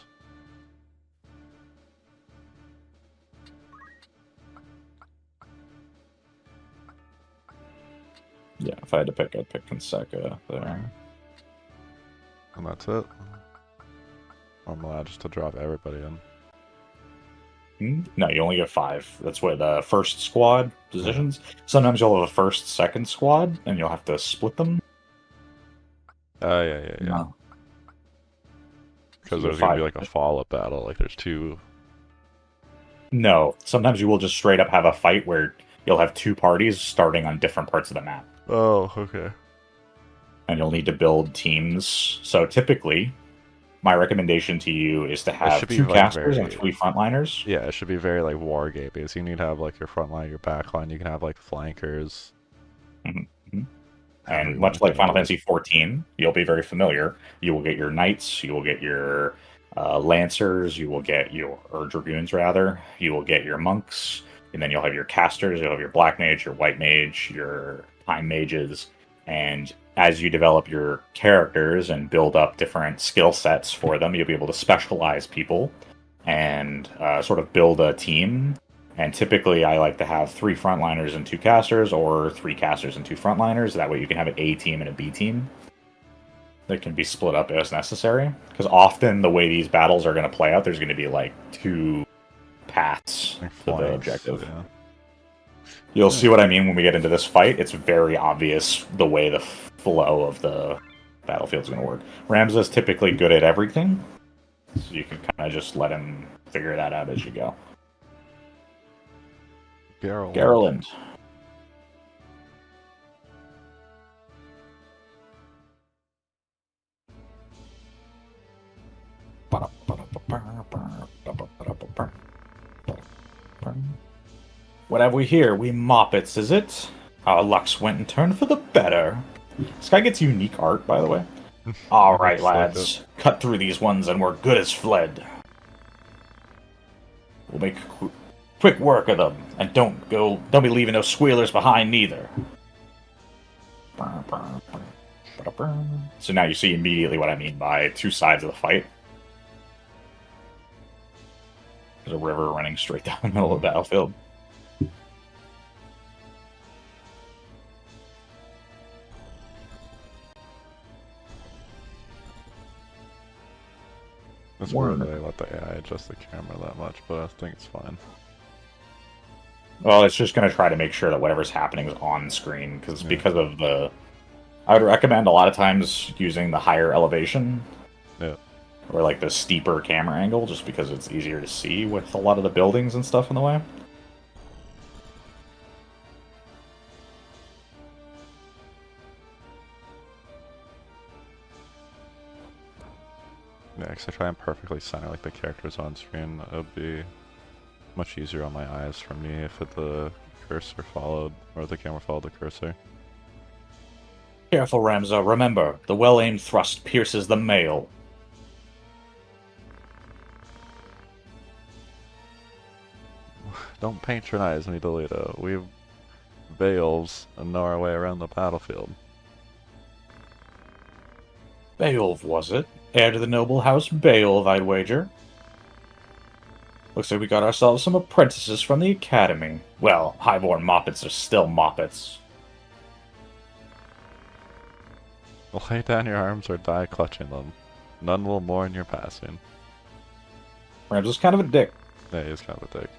Yeah, if I had to pick, I'd pick Conseka there. And that's it. I'm allowed just to drop everybody in. No, you only get 5. That's what the first squad positions. Sometimes you'll have a first, second squad, and you'll have to split them. Oh, yeah. No. Because So there's gonna be 5. like a follow-up battle. Like there's 2. No, sometimes you will just straight up have a fight where you'll have 2 parties starting on different parts of the map. Oh, okay. And you'll need to build teams. So typically, my recommendation to you is to have should be, 2 like, casters very- and 3 frontliners. Yeah, it should be very like war game based. You need to have like your front line, your back line. You can have like flankers. Mhm, mhm. However And you much wanna like Final do it. Fantasy XIV, you'll be very familiar. You will get your knights, you will get your lancers, you will get your or dragoons rather. You will get your monks, and then you'll have your casters. You'll have your black mage, your white mage, your time mages, and as you develop your characters and build up different skill sets for them, you'll be able to specialize people and sort of build a team. And typically, I like to have 3 frontliners and 2 casters, or 3 casters and 2 frontliners. That way, you can have an A team and a B team that can be split up as necessary. Because often, the way these battles are going to play out, there's going to be like 2 paths Like to the flanks, objective. Yeah. You'll see what I mean when we get into this fight. It's very obvious the way the flow of the battlefield's going to work. Ramza's typically good at everything, so you can kind of just let him figure that out as you go. Garland. What have we here? We moppets, is it? Our lucks went and turned for the better. This guy gets unique art, by the way. All right, Looks like lads. Cut through these ones and we're good as fled. We'll make quick work of them, and don't be leaving no squealers behind neither. So now you see immediately what I mean by two sides of the fight. There's a river running straight down the middle of the battlefield. It's weird that they let the AI adjust the camera that much, but I think it's fine. Well, it's just going to try to make sure that whatever's happening is on screen, because of the... I would recommend a lot of times using the higher elevation. Yeah. Or like the steeper camera angle, just because it's easier to see with a lot of the buildings and stuff in the way. Yeah, because I try and perfectly center like the characters on screen. It would be much easier on my eyes for me if the cursor followed, or the camera followed the cursor. Careful, Ramza. Remember, the well-aimed thrust pierces the mail. Don't patronize me, Delito. We've Veils and know our way around the battlefield. Beowulf, was it? Heir to the noble house Beowulf, I'd wager. Looks like we got ourselves some apprentices from the academy. Well, highborn moppets are still moppets. Lay down your arms or die clutching them. None will mourn your passing. Ramza's kind of a dick. Yeah, he's kind of a dick.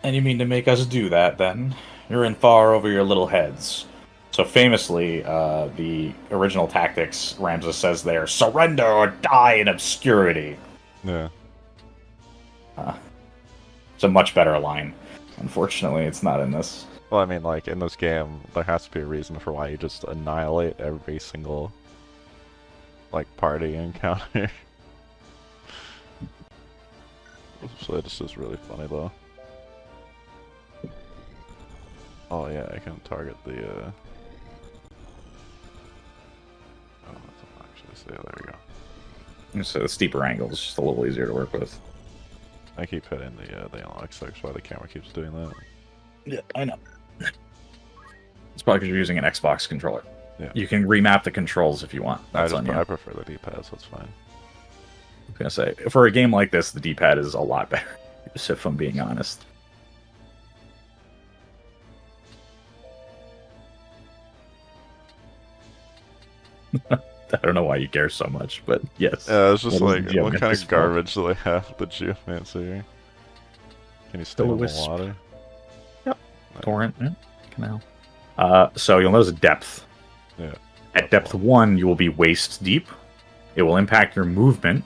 And you mean to make us do that, then? You're in far over your little heads. So famously, the original tactics, Ramza says there, surrender or die in obscurity. Yeah. It's a much better line. Unfortunately, it's not in this. Well, I mean, like, in this game, there has to be a reason for why you just annihilate every single, like, party encounter. So this is really funny, though. Oh, yeah, I can target the, oh, that's actually say, there we go. So the steeper angle is just a little easier to work with. I keep hitting the analog sticks while the camera keeps doing that. Yeah, I know. It's probably because you're using an Xbox controller. Yeah. You can remap the controls if you want. That's on you. I prefer the D-pad, so it's fine. I was gonna say, for a game like this, the D-pad is a lot better, if I'm being honest. I don't know why you care so much, but yes. Yeah, it's just What like, is what kind Geomancer's of garbage do they have with the Geomancer? Can you stay The in the wisp. water? Yep. Torrent, yeah. Canal. So you'll notice depth. Yeah. At depth 1, you will be waist deep. It will impact your movement,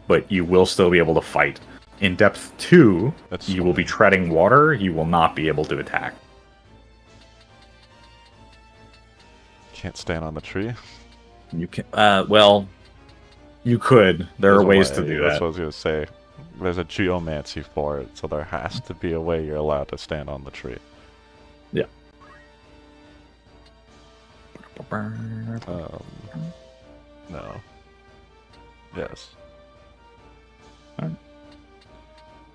but you will still be able to fight. In depth 2, you will be treading water. You will not be able to attack. Can't stand on the tree. You can, well, you could. There There's are a ways way. to do That's that. what I was gonna say. There's a geomancy for it, so there has to be a way you're allowed to stand on the tree. Yeah. No. Yes.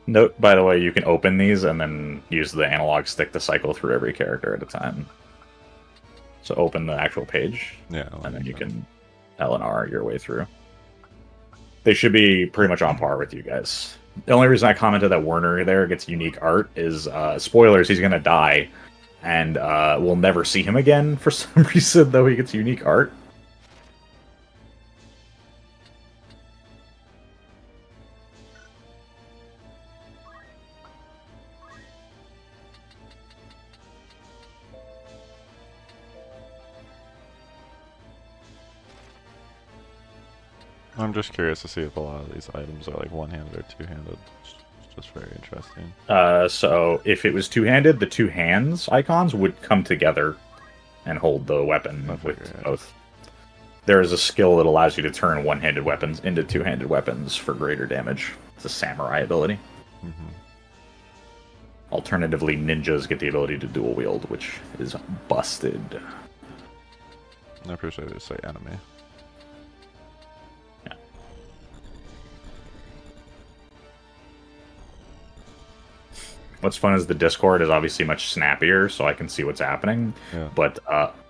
Note, by the way, you can open these and then use the analog stick to cycle through every character at a time. So open the actual page, Yeah. and then you can L and R your way through. They should be pretty much on par with you guys. The only reason I commented that Werner there gets unique art is, spoilers, he's going to die, and we'll never see him again for some reason, though he gets unique art. I'm just curious to see if a lot of these items are like one-handed or two-handed. It's just very interesting. So if it was two-handed, the two hands icons would come together and hold the weapon with both. There is a skill that allows you to turn one-handed weapons into two-handed weapons for greater damage. It's a samurai ability. Mm-hmm. Alternatively, ninjas get the ability to dual wield, which is busted. I appreciate they say enemy. What's fun is the Discord is obviously much snappier, so I can see what's happening. Yeah. But,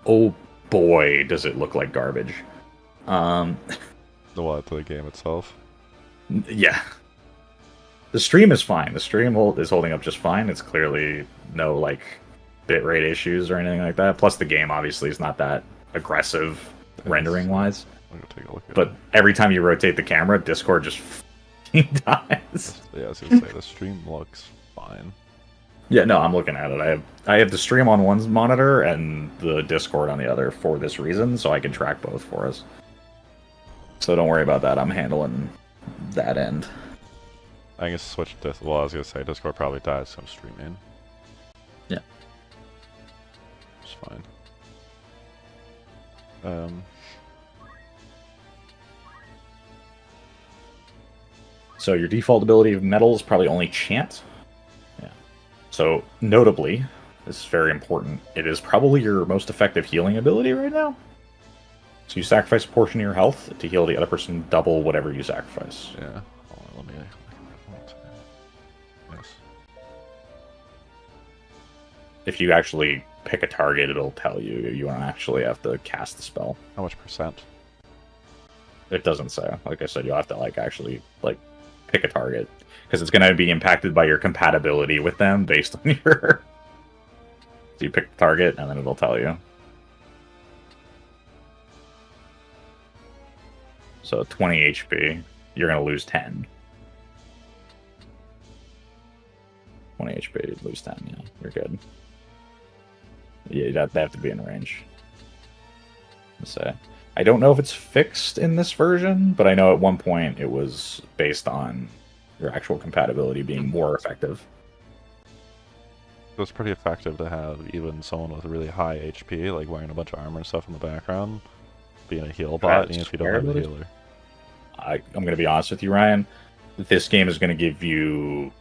oh boy, does it look like garbage. Um, The what? The game itself? yeah. The stream is fine. The stream is holding up just fine. It's clearly no like bitrate issues or anything like that. Plus, the game obviously is not that aggressive rendering wise. I'm gonna take a look at But it. every time you rotate the camera, Discord just dies. Yeah, I was gonna say the stream looks fine. Yeah, no, I'm looking at it. I have the stream on one monitor and the Discord on the other for this reason, so I can track both for us. So don't worry about that. I'm handling that end. I can switch this. Well, I was gonna say Discord probably dies, so I'm streaming. Yeah. It's fine. So your default ability of metal is probably only chant. Yeah. So notably, this is very important. It is probably your most effective healing ability right now. So you sacrifice a portion of your health to heal the other person double whatever you sacrifice. Yeah. Hold on, let me. Yes. If you actually pick a target, it'll tell you. You don't actually have to cast the spell. How much percent? It doesn't say. Like I said, you'll have to actually pick a target because it's going to be impacted by your compatibility with them based on your. So you pick the target and then it'll tell you. So 20 HP, you're going to lose 10. 20 HP, lose 10. Yeah, you're good. Yeah, they have to be in range. Say. I don't know if it's fixed in this version, but I know at one point it was based on your actual compatibility being more effective. It was pretty effective to have even someone with really high HP, like wearing a bunch of armor and stuff in the background, being a heal bot, even if you don't have a healer. I'm going to be honest with you, Ryan. This game is going to give you...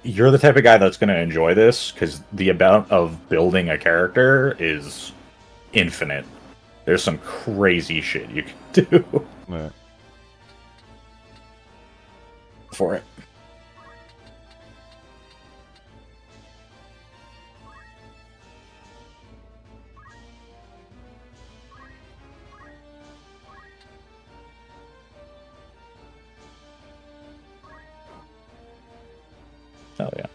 You're the type of guy that's going to enjoy this, because the amount of building a character is infinite. There's some crazy shit you can do Yeah. for it. Hell yeah.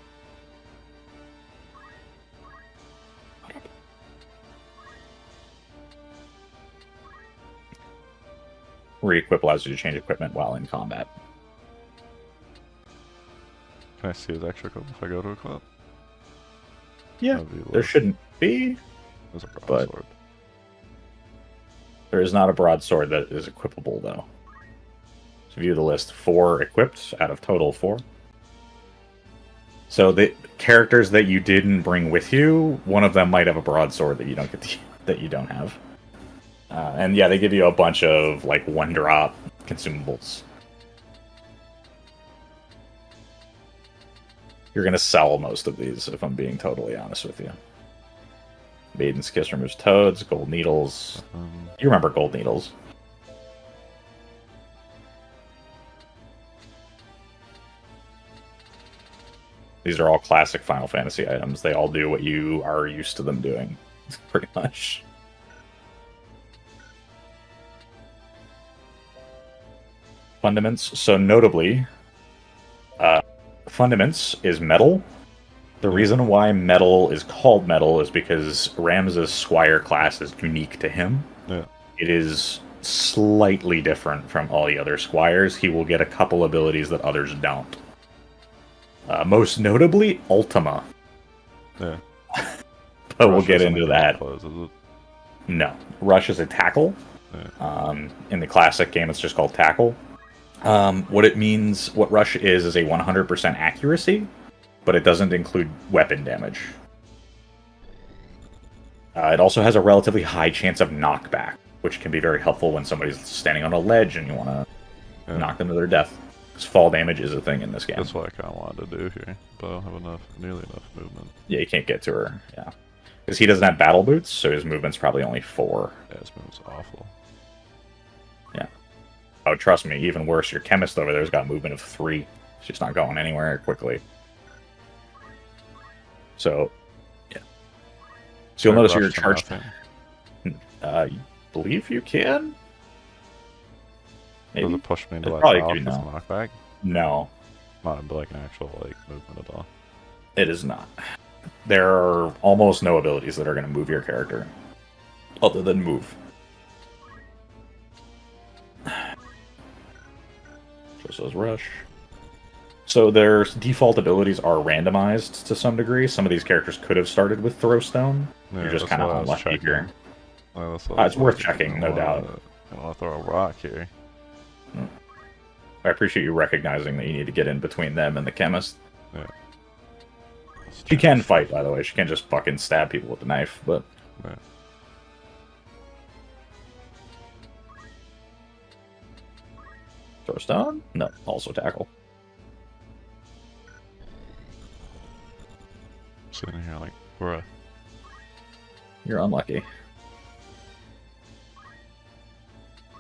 Re-equip allows you to change equipment while in combat. Can I see his extra equip if I go to equip? Yeah, there shouldn't be. There's a but- broadsword. There is not a broadsword that is equipable, though. So view the list. 4 equipped out of total 4. So the characters that you didn't bring with you, one of them might have a broadsword that you don't get that you don't have. And yeah, they give you a bunch of one-drop consumables. You're gonna sell most of these, if I'm being totally honest with you. Maiden's Kiss removes toads, gold needles. You remember gold needles? These are all classic Final Fantasy items. They all do what you are used to them doing, pretty much. Fundaments. So notably, Fundaments is metal. The reason why metal is called metal is because Ram's Squire class is unique to him. Yeah. It is slightly different from all the other Squires. He will get a couple abilities that others don't. Most notably, Ultima. Yeah. But we'll get into that. Close, is it? No. Rush is a tackle. Yeah. In the classic game, it's just called tackle. What it means, what Rush is a 100% accuracy, but it doesn't include weapon damage. It also has a relatively high chance of knockback, which can be very helpful when somebody's standing on a ledge and you want to knock them to their death. Because fall damage is a thing in this game. That's what I kind of wanted to do here, but I don't have nearly enough movement. Yeah, you can't get to her, yeah. Because he doesn't have battle boots, so his movement's probably only 4. Yeah, this movement's awful. Yeah. Oh, trust me, even worse, your chemist over there's got movement of 3. She's not going anywhere quickly. So, yeah. So you'll notice your charge... I believe you can. Does Maybe. it push me into It'd that probably tile give with you the no. knockback? No, Not like an actual like movement at all. it is not. There are almost no abilities that are going to move your character, other than move. Just says rush. So their default abilities are randomized to some degree. Some of these characters could have started with throw stone. Yeah, You're just that's kind what I of was unlucky checking. here. That's what I was It's worth looking. checking, no doubt. I want to throw a rock here. I appreciate you recognizing that you need to get in between them and the chemist. Yeah. She can fight, by the way. She can just fucking stab people with the knife, but... Yeah. Throw stone? No, also tackle. Sitting here like, bruh. You're unlucky.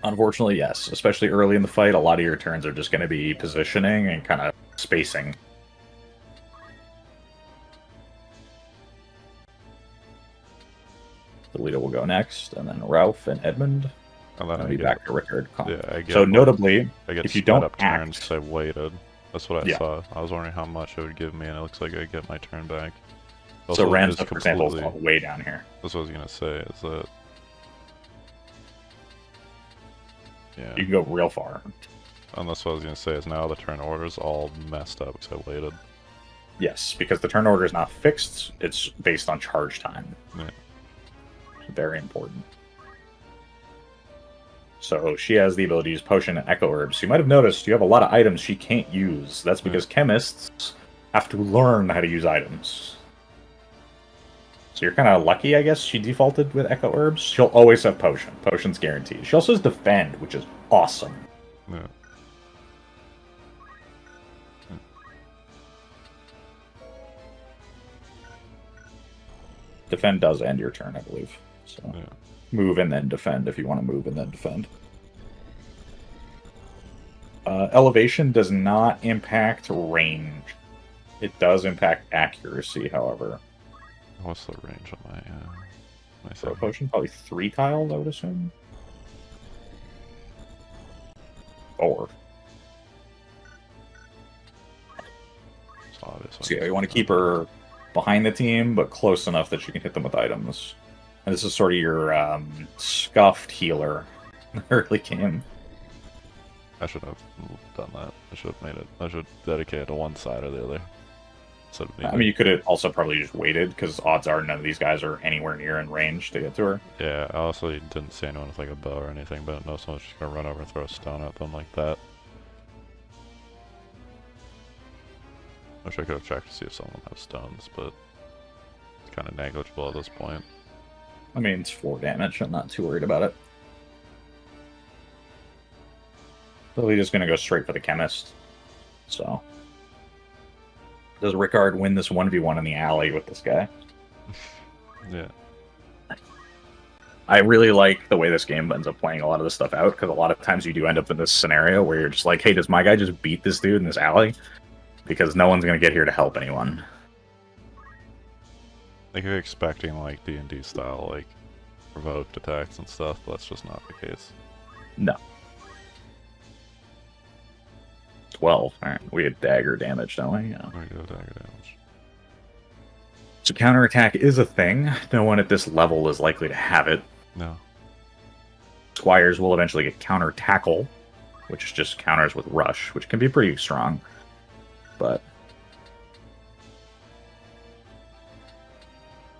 Unfortunately, yes. Especially early in the fight, a lot of your turns are just going to be positioning and kind of spacing. Delita will go next, and then Ralph and Edmund. And then I'll I be get, back to Rickard. yeah, I get So like, notably, I get if you sped don't up turns act- 'cause I waited. That's what I Yeah. saw. I was wondering how much it would give me, and it looks like I get my turn back. so Also, Ram's, it's for example, is completely- way down here. That's what I was gonna say. Is that yeah? You can go real far. And that's what I was gonna say. Is now the turn order's all messed up because I waited. Yes, because the turn order is not fixed. It's based on charge time. Yeah. Very important. So she has the ability to use potion and echo herbs. You might have noticed you have a lot of items she can't use. That's because chemists have to learn how to use items. So you're kind of lucky, I guess. She defaulted with echo herbs. She'll always have potion. Potion's guaranteed. She also has defend, which is awesome. Yeah. Defend does end your turn, I believe. So Yeah. move and then defend if you want to move and then defend. Elevation does not impact range. It does impact accuracy, however. What's the range on my So thing? potion, probably 3 tiles, I would assume. 4. It's obvious. So yeah, you want to keep her behind the team, but close enough that you can hit them with items. And this is sort of your scuffed healer early game. I should have done that. I should have made it. I should dedicate it to one side or the other. Instead of being I mean, you could have also probably just waited, because odds are none of these guys are anywhere near in range to get to her. yeah, I also didn't see anyone with like a bow or anything, but no someone's just gonna run over and throw a stone at them like that. Wish I could have checked to see if some of them have stones, but it's kind of negligible at this point. I mean, it's 4 damage. I'm not too worried about it. Probably just going to go straight for the chemist. So, does Rickard win this 1v1 in the alley with this guy? Yeah. I really like the way this game ends up playing a lot of this stuff out, because a lot of times you do end up in this scenario where you're just like, hey, does my guy just beat this dude in this alley? Because no one's going to get here to help anyone. Like you're expecting like D&D style like provoked attacks and stuff, but that's just not the case. No. 12. Alright, we had dagger damage, don't we? Yeah. There we go, dagger damage. So counterattack is a thing. No one at this level is likely to have it. No. Squires will eventually get counter tackle, which just counters with rush, which can be pretty strong. But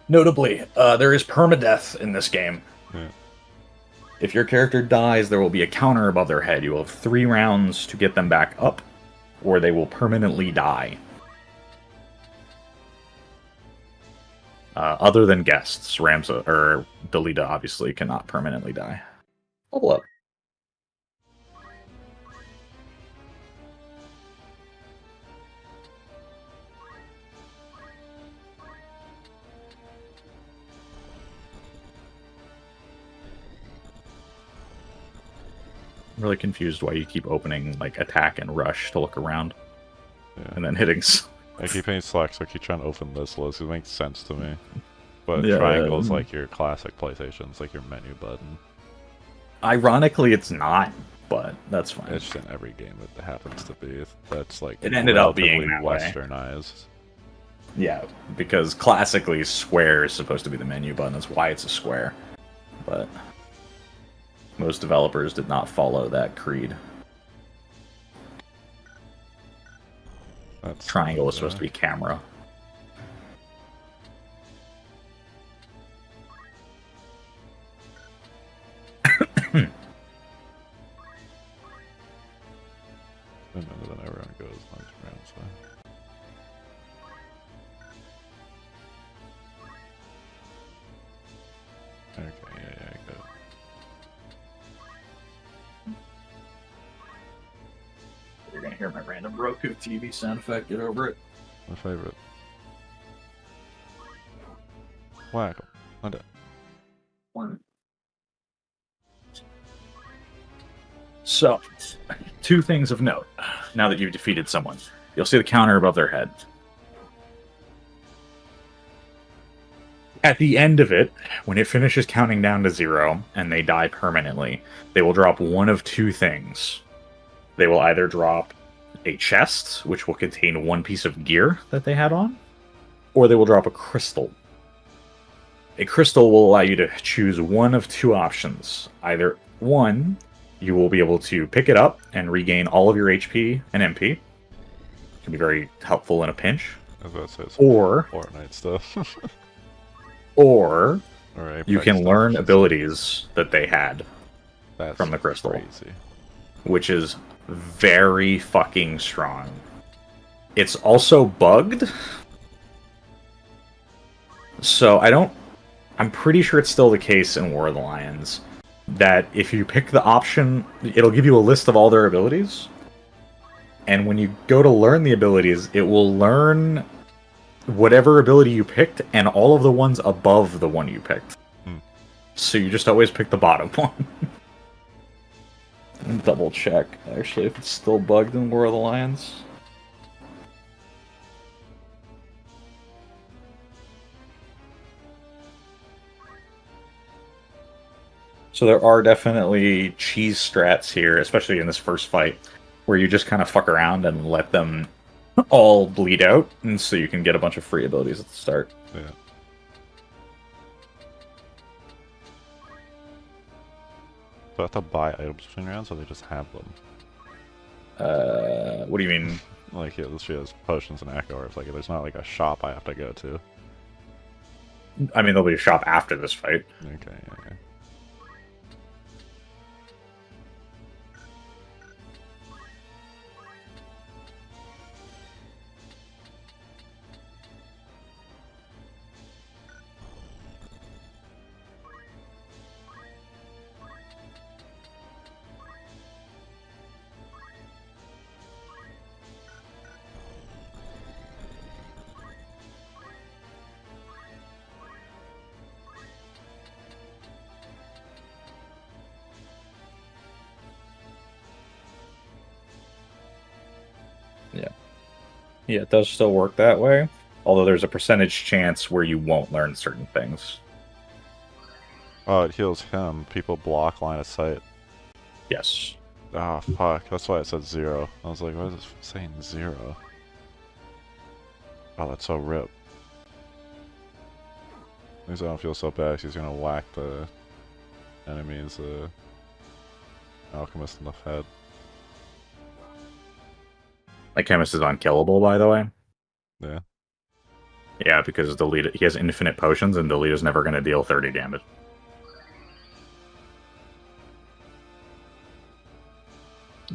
notably, there is permadeath in this game. Yeah. If your character dies, there will be a counter above their head. You will have 3 rounds to get them back up, or they will permanently die. Other than guests, Ramsa or Delita obviously cannot permanently die. Level up. I'm really confused why you keep opening like attack and rush to look around, Yeah. and then hitting. I keep paying slack, so I keep trying to open this list. It makes sense to me. But Yeah, triangle's like your classic PlayStation's like your menu button. Ironically, it's not, but that's fine. It's just in every game it happens to be. That's like It ended up being relatively that way. westernized. Yeah, because classically, square is supposed to be the menu button. That's why it's a square. But most developers did not follow that creed. That's Triangle was supposed to be camera. And then everyone goes lunch around, so. Okay, yeah, go. You're gonna hear my random Roku TV sound effect. Get over it. My favorite. Whack 'em. Undo. So, two things of note. Now that you've defeated someone, you'll see the counter above their head. At the end of it, when it finishes counting down to 0 and they die permanently, they will drop one of two things. They will either drop a chest, which will contain one piece of gear that they had on, or they will drop a crystal. A crystal will allow you to choose one of two options. Either one, you will be able to pick it up and regain all of your HP and MP. It can be very helpful in a pinch. I was about to say it's Or, Fortnite stuff. or Or you Apex can stuff, learn I should say. abilities that they had, That's from the crystal. Crazy. which is very fucking strong. It's also bugged. So I'm pretty sure it's still the case in War of the Lions that if you pick the option, it'll give you a list of all their abilities. And when you go to learn the abilities, it will learn whatever ability you picked and all of the ones above the one you picked. So you just always pick the bottom one. Double check, actually, if it's still bugged in War of the Lions. So there are definitely cheese strats here, especially in this first fight, where you just kind of fuck around and let them all bleed out, and so you can get a bunch of free abilities at the start. Yeah. Do I have to buy items between rounds, or they just have them? What do you mean? Like, yeah, this shit has potions and echo, or it's like there's not like a shop I have to go to. I mean, there'll be a shop after this fight. Okay, okay. Yeah, it does still work that way. Although there's a percentage chance where you won't learn certain things. Oh, it heals him. People block line of sight. Yes. Ah, fuck. That's why it said 0. I was like, why is it saying 0? Oh, that's so rip. At least I don't feel so bad. She's gonna whack the enemy's alchemist in the head. Like, Chemist is unkillable, by the way. Yeah. Yeah, because he has infinite potions, and Delete is never going to deal 30 damage.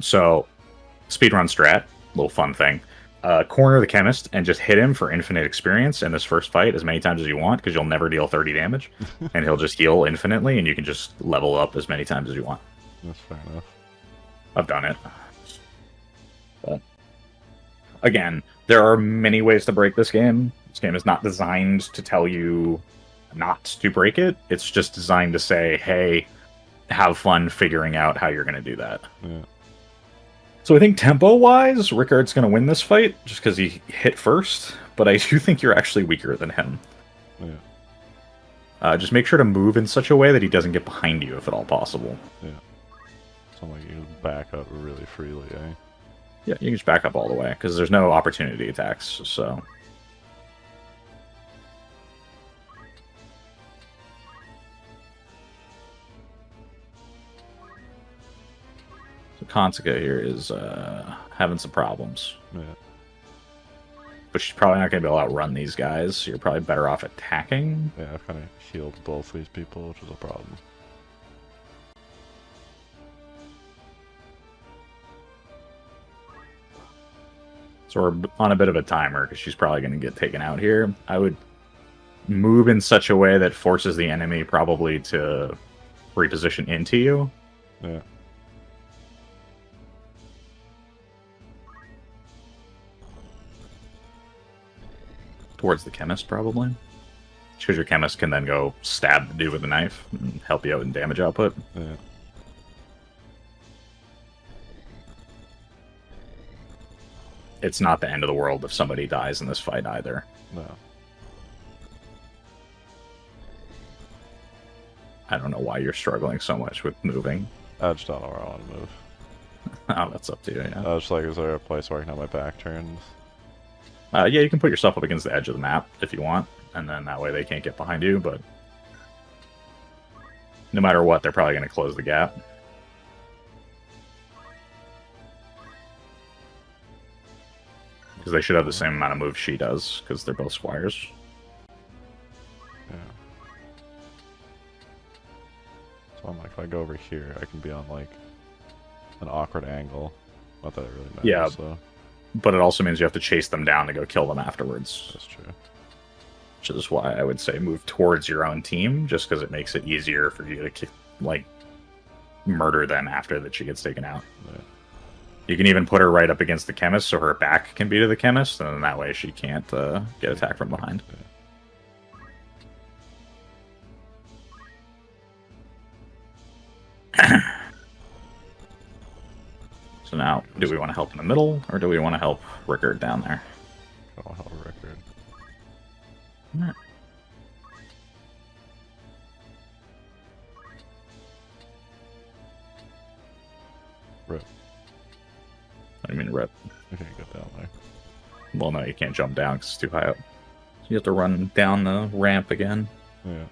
So, speedrun strat, little fun thing. Corner the Chemist and just hit him for infinite experience in this first fight as many times as you want, because you'll never deal 30 damage. And he'll just heal infinitely, and you can just level up as many times as you want. That's fair enough. I've done it. But again, there are many ways to break this game. This game is not designed to tell you not to break it. It's just designed to say, hey, have fun figuring out how you're going to do that. Yeah. So I think tempo-wise, Rickard's going to win this fight, just because he hit first, but I do think you're actually weaker than him. Yeah. Just make sure to move in such a way that he doesn't get behind you, if at all possible. Yeah. So like you back up really freely, eh? Yeah, you can just back up all the way, because there's no opportunity attacks, so... So Kansuka here is having some problems. Yeah. But she's probably not going to be able to outrun these guys, so you're probably better off attacking. Yeah, I've kind of healed both these people, which is a problem. So we're on a bit of a timer, because she's probably going to get taken out here. I would move in such a way that forces the enemy probably to reposition into you. Yeah. Towards the chemist, probably. Because your chemist can then go stab the dude with a knife and help you out in damage output. Yeah. It's not the end of the world if somebody dies in this fight either. No. I don't know why you're struggling so much with moving. I just don't know where I want to move. Oh, that's up to you, yeah. I was just like, is there a place where I can have my back turned? Yeah, you can put yourself up against the edge of the map if you want, and then that way they can't get behind you, but no matter what, they're probably going to close the gap. Because they should have the same amount of moves she does, because they're both squires. Yeah. So I'm like, if I go over here, I can be on like an awkward angle. Not that it really matters. Yeah. So. But it also means you have to chase them down to go kill them afterwards. That's true. Which is why I would say move towards your own team, just because it makes it easier for you to, like, murder them after that she gets taken out. Yeah. You can even put her right up against the chemist, so her back can be to the chemist, and then that way she can't get attacked from behind. Yeah. So now, do we want to help in the middle, or do we want to help Rickard down there? I don't have a record. Alright. Rip. What do you mean rip? I can't get down there. Well, no, you can't jump down because it's too high up. So you have to run down the ramp again. Yeah.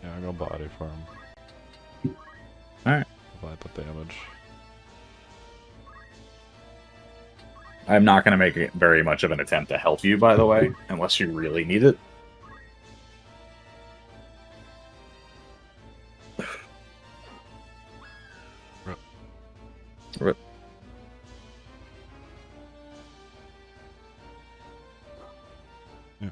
Yeah, I go body for him. Alright. Apply the damage. I'm not going to make it very much of an attempt to help you, by the way, unless you really need it. Rip. Rip. Yeah.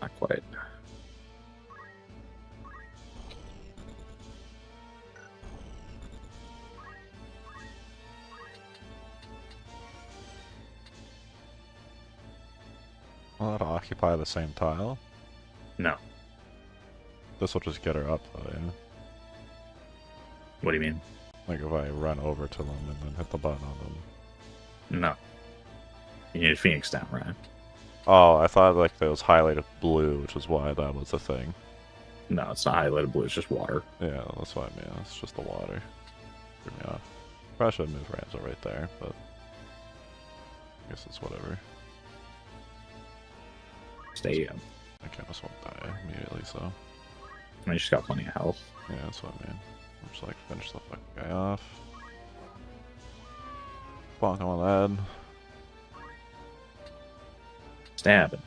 Not quite. Will that occupy the same tile? No. This will just get her up though, yeah? What do you mean? Like if I run over to them and then hit the button on them. No. You need a Phoenix down, right? Oh, I thought like it was highlighted blue, which is why that was the thing. No, it's not highlighted blue, it's just water. Yeah, that's what I mean. It's just the water. Threw me off. Probably should have moved Ramsel right there, but I guess it's whatever. Stay up. I kind of won't die immediately, so I mean, she's got plenty of health. yeah, that's what I mean. I'm just like finish the fucking guy off. Bonk him on the head. Stab it.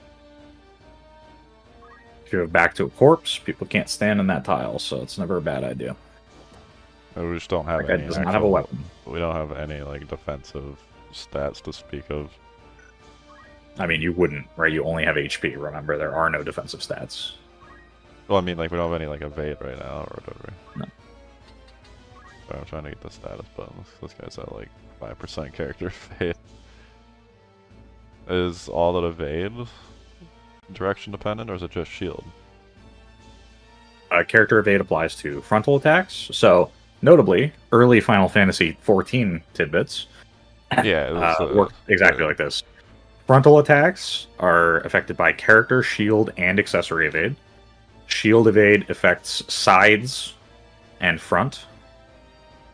If you have back to a corpse, people can't stand in that tile, so it's never a bad idea. And we just don't have That guy any. does not have a weapon. We don't have any like defensive stats to speak of. I mean, you wouldn't, right? You only have HP, remember? There are no defensive stats. Well, I mean, like, we don't have any, like, evade right now or whatever. No. Sorry, I'm trying to get the status buttons. This guy's at, like, 5% character fade. Is all that evade direction dependent, or is it just shield? Character evade applies to frontal attacks. So, notably, early Final Fantasy XIV tidbits Yeah, it was, work exactly like this. Frontal attacks are affected by character, shield, and accessory evade. Shield evade affects sides and front,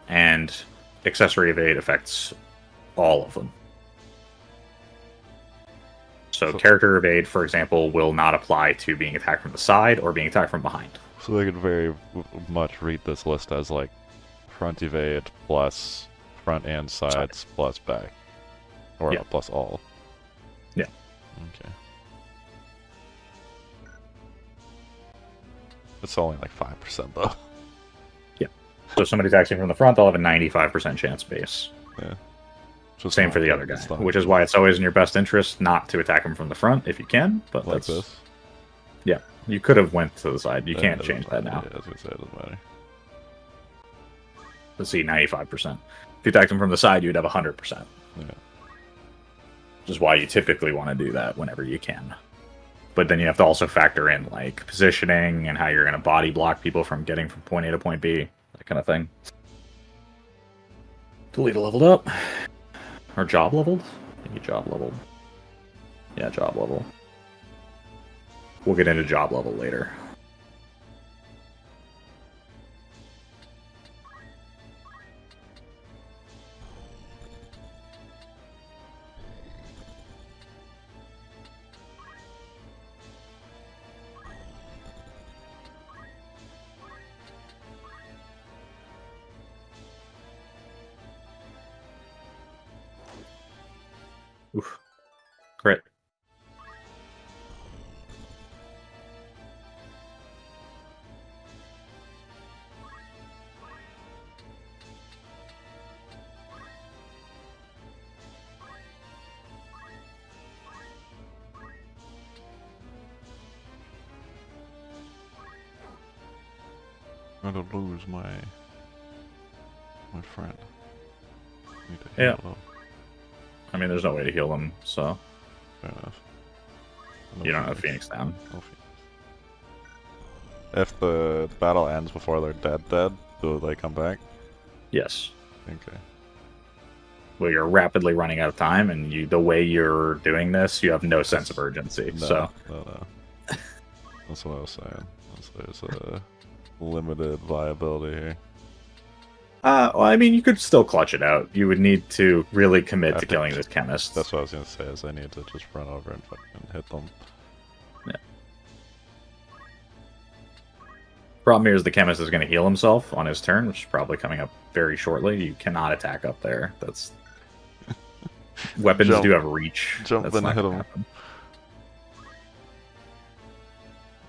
and accessory evade affects all of them. So character evade, for example, will not apply to being attacked from the side or being attacked from behind. So they could very much read this list as, like, front evade plus front and sides plus back. Or Yeah. plus all. Yeah. Okay. It's only like 5% though. So if somebody attacks me from the front, they'll have a 95% chance base. Yeah. Just Same not for the good. other guy, It's not which is good. why it's always in your best interest not to attack him from the front if you can. But Like that's this. yeah, you could have went to the side. You Yeah, can't it change doesn't that matter. now. Yeah, I was gonna say it doesn't matter. Let's see, 95%. If you attacked him from the side, you'd have 100%. Yeah. Which is why you typically want to do that whenever you can. But then you have to also factor in like positioning and how you're going to body block people from getting from point A to point B, that kind of thing. Toledo leveled up. Or job leveled? I think he job leveled. Yeah, job level. We'll get into job level later. Oof. Crit. I'm gonna lose my friend. Need to Yeah. heal I mean, there's no way to heal them, so up. Fair enough. No you don't have Phoenix down. No Phoenix. If the battle ends before they're dead, do they come back? Yes. Okay. Well, you're rapidly running out of time, and the way you're doing this, you have no sense of urgency. No, So no. That's what I was saying. There's a limited viability here. well, I mean, you could still clutch it out. You would need to really commit to think killing this chemist. That's what I was gonna say. Is I need to just run over and fucking hit them. Problem here is the chemist is going to heal himself on his turn, which is probably coming up very shortly. You cannot attack up there. That's weapons Jump. do have reach. Jump That's and not hit gonna him. happen.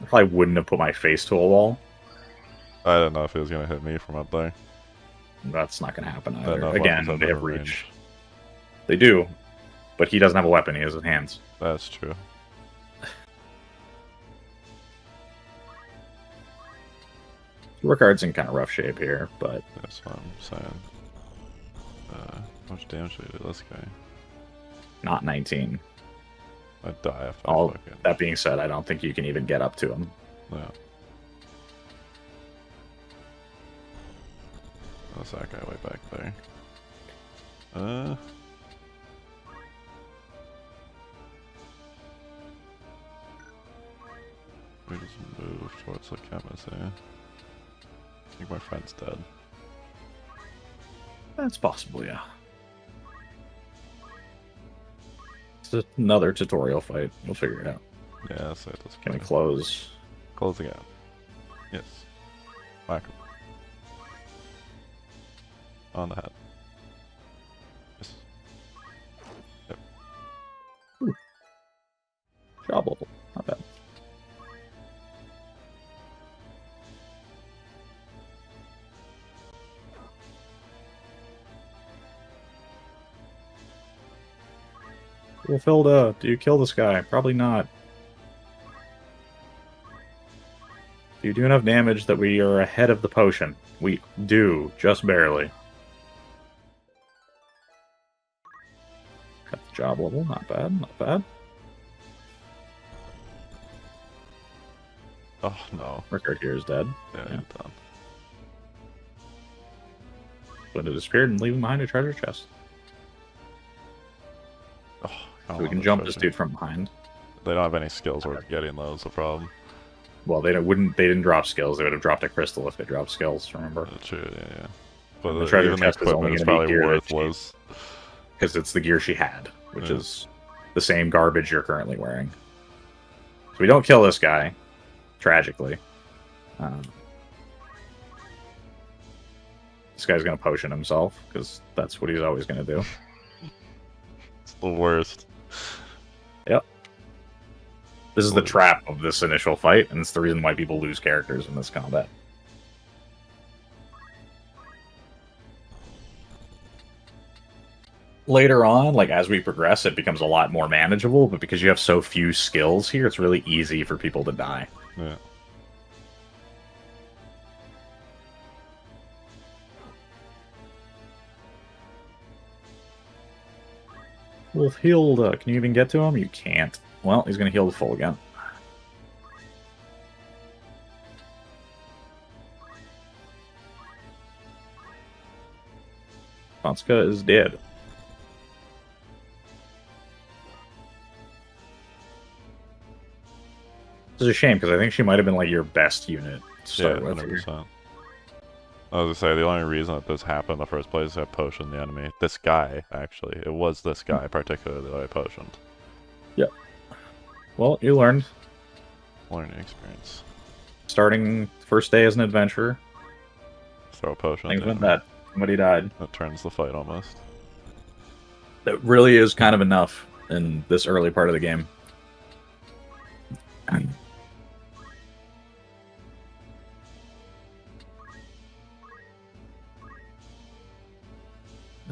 I probably wouldn't have put my face to a wall. I didn't know if he was gonna hit me from up there. That's not going to happen I don't either. know if Again, weapons have they have better reach. range. They do, but he doesn't have a weapon. He has his hands. That's true. Ricard's in kind of rough shape here, but That's what I'm saying. How much damage do I do this guy? not 19. I die if I All fucking... that being said, I don't think you can even get up to him. Yeah. That's that guy way back there. We just move towards the chemist here. I think my friend's dead. That's possible, yeah. It's another tutorial fight. We'll figure it out. Yeah, so it does Can we close? close the gap? Yes. Whack him. On the head. Yes. Yep. Job level. Not bad. Wolfilda, do you kill this guy? Probably not. You do enough damage that we are ahead of the potion. We do, just barely. Got the job level, not bad, not bad. Oh no. Rickard here is dead. Yeah, Yeah. you're done. But it disappeared and leaving behind a treasure chest. Oh, So we can jump this dude from behind. They don't have any skills worth getting though, is the problem. Well, they didn't drop skills. They would have dropped a crystal if they dropped skills. Remember? True, yeah. But The treasure even the chest is only equipment is gonna be probably gear that she- worthless. Because it's the gear she had, which Yeah. is the same garbage you're currently wearing. So we don't kill this guy, tragically. This guy's gonna potion himself because that's what he's always gonna do. It's the worst. Yep. This is the trap of this initial fight, and it's the reason why people lose characters in this combat. Later on, like as we progress, it becomes a lot more manageable, but because you have so few skills here, it's really easy for people to die. Yeah. With Hilda, can you even get to him? You can't. Well, he's gonna heal the full again. Konska is dead. This is a shame because I think she might have been like your best unit to start with. 100%. I was gonna say, the only reason that this happened in the first place is I potioned the enemy. This guy, actually. It was this guy, particularly, that I potioned. Yep. Well, you learned. Learning experience. Starting first day as an adventurer, Throw a potion. things at the went enemy. bad. Somebody died. That turns the fight almost. That really is kind of enough in this early part of the game. And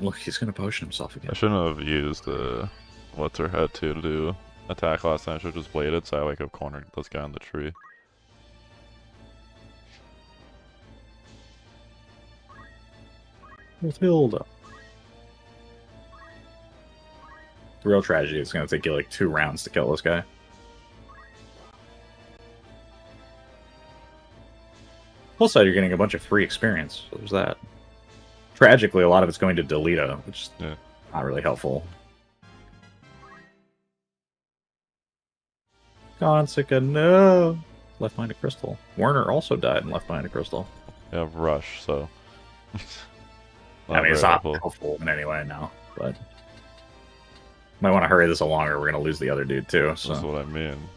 look, he's gonna potion himself again. I shouldn't have used what's her head to do attack last time. I should have just waited, so I like have cornered this guy in the tree. With Hilda. The real tragedy is gonna take you like 2 rounds to kill this guy. Plus side, you're getting a bunch of free experience. So there's that. Tragically, a lot of it's going to Delita, which is Yeah. not really helpful. Consika, no! Left Behind a Crystal. Warner also died and left behind a crystal. You have rush, so. I mean, it's very not helpful. helpful in any way now, but might want to hurry this along, or we're gonna lose the other dude too. That's So what I mean.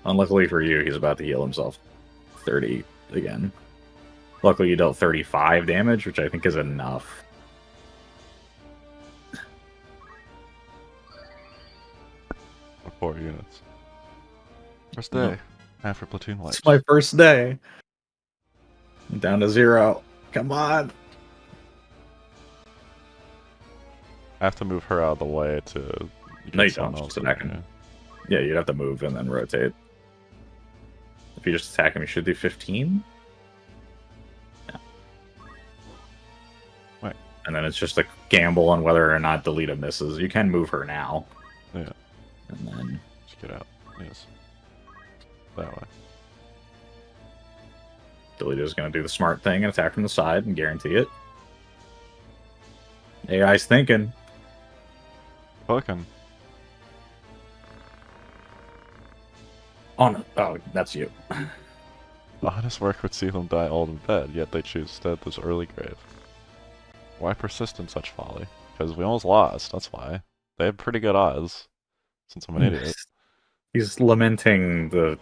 unluckily for you, he's about to heal himself 30 again. Luckily, you dealt 35 damage, which I think is enough. For 4 units. First No. day. After platoon wipes. It's my first day. I'm down to 0. Come on. I have to move her out of the way to. No, you get someone don't, else just in attack him. there. Yeah, you'd have to move and then rotate. If you just attack him, you should do 15. Yeah. Right. And then it's just a gamble on whether or not Delita misses. You can move her now. Yeah. And then Just get out. Yes. That way. Delita's going to do the smart thing and attack from the side and guarantee it. AI's thinking. Fucking. Oh, no. Oh, that's you. Honest work would see them die old and dead, yet they choose instead this early grave. Why persist in such folly? Because we almost lost, that's why. They have pretty good odds. Since I'm an idiot. He's lamenting the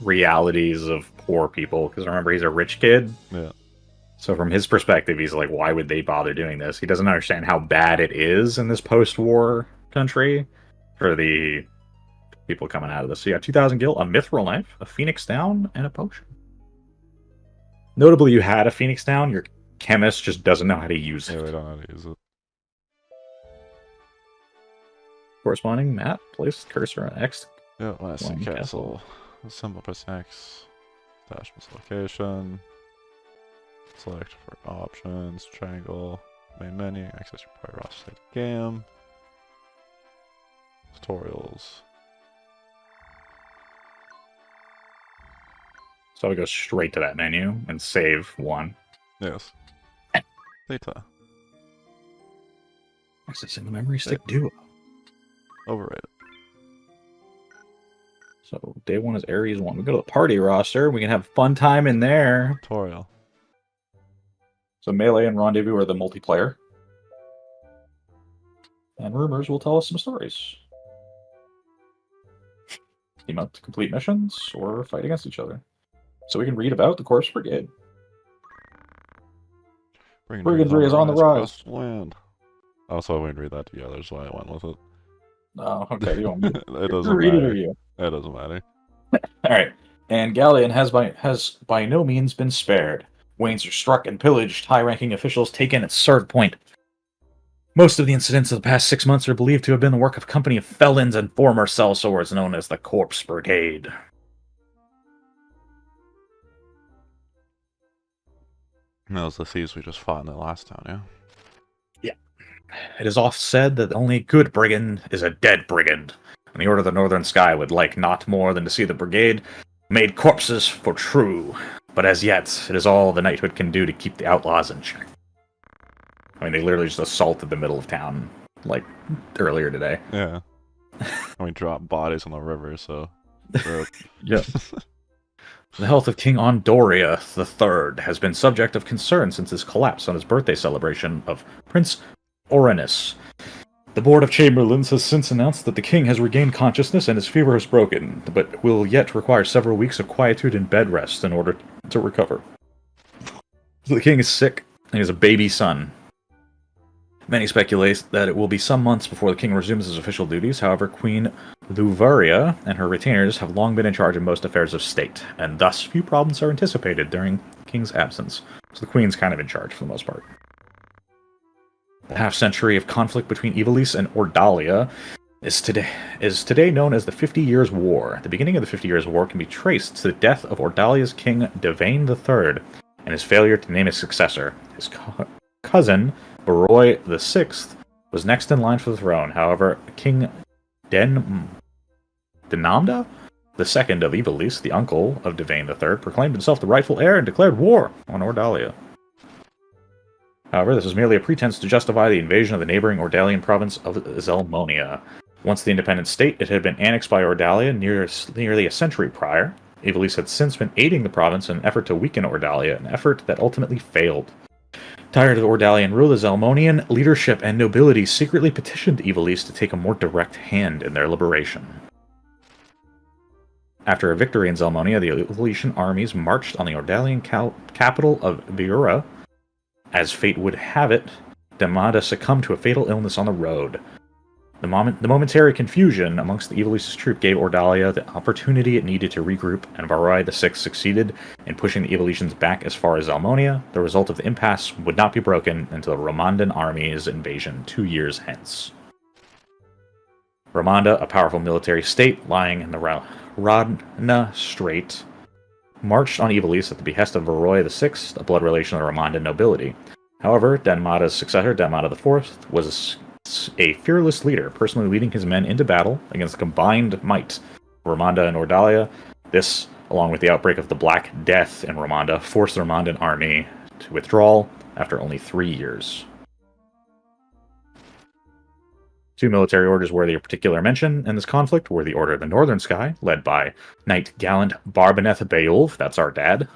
realities of poor people, because remember, he's a rich kid. Yeah. So from his perspective, he's like, why would they bother doing this? He doesn't understand how bad it is in this post-war country for the people coming out of this. So you got 2,000 gil, a mithril knife, a phoenix down, and a potion. Notably, you had a phoenix down. Your chemist just doesn't know how to use Yeah, it. we don't know how to use it. Corresponding map, place cursor on X. Yeah, Lasting One Castle. Symbol press X. Attachments location. Select for options. Triangle. Main menu. Access your prior roster game. Tutorials. So we go straight to that menu and save one. Yes. Data. Accessing the memory stick duo. Override it. So day 1 is Ares 1. We go to the party roster. We can have fun time in there. Tutorial. So Melee and Rendezvous are the multiplayer. And Rumors will tell us some stories. Team up to complete missions or fight against each other. So we can read about the Corpse Brigade. Brigandry is on the rise. Land. Also, we can read that together, so I went with it. Oh, okay. You want me It to doesn't read it or matter. you? It doesn't matter. Alright. And Galleon has by no means been spared. Wains are struck and pillaged, high-ranking officials taken at sword point. Most of the incidents of the past 6 months are believed to have been the work of a company of felons and former sellswords known as the Corpse Brigade. And that was the thieves we just fought in the last town, yeah? It is oft said that only good brigand is a dead brigand, and the Order of the Northern Sky would like not more than to see the brigade made corpses for true. But as yet, it is all the knighthood can do to keep the outlaws in check. I mean, they literally just assaulted the middle of town, like, earlier today. Yeah. And we dropped bodies on the river, so... Yeah. The health of King Ondoria III has been subject of concern since his collapse on his birthday celebration of Prince Oranus. The Board of Chamberlains has since announced that the king has regained consciousness and his fever has broken, but will yet require several weeks of quietude and bed rest in order to recover. So the king is sick, and he has a baby son. Many speculate that it will be some months before the king resumes his official duties. However, Queen Luvaria and her retainers have long been in charge of most affairs of state, and thus few problems are anticipated during the king's absence. So the queen's kind of in charge for the most part. The half-century of conflict between Ivalice and Ordalia is today known as the 50 Years' War. The beginning of the 50 Years' War can be traced to the death of Ordalia's king Devane III and his failure to name his successor. His cousin, Baroi VI, was next in line for the throne. However, King Denamda, the second of Ivalice, the uncle of Devane III, proclaimed himself the rightful heir and declared war on Ordalia. However, this was merely a pretense to justify the invasion of the neighboring Ordalian province of Zelmonia. Once the independent state, it had been annexed by Ordalia nearly a century prior. Ivalice had since been aiding the province in an effort to weaken Ordalia, an effort that ultimately failed. Tired of Ordalian rule, the Zelmonian leadership and nobility secretly petitioned Ivalice to take a more direct hand in their liberation. After a victory in Zelmonia, the Ivalician armies marched on the Ordalian capital of Viura. As fate would have it, Demada succumbed to a fatal illness on the road. The momentary confusion amongst the Ivalice's troop gave Ordalia the opportunity it needed to regroup, and Baroi VI succeeded in pushing the Ivalicians back as far as Zelmonia. The result of the impasse would not be broken until the Romandan army's invasion 2 years hence. Romanda, a powerful military state lying in the Radna Strait, marched on Ivalice at the behest of Baroi VI, a blood relation of the Romandan nobility. However, Denmada's successor, Denmada IV, was a fearless leader, personally leading his men into battle against the combined might of Romanda and Ordalia. This, along with the outbreak of the Black Death in Romanda, forced the Romandan army to withdraw after only 3 years. Two military orders worthy of particular mention in this conflict were the Order of the Northern Sky, led by Knight Gallant Barbaneth Beowulf, that's our dad.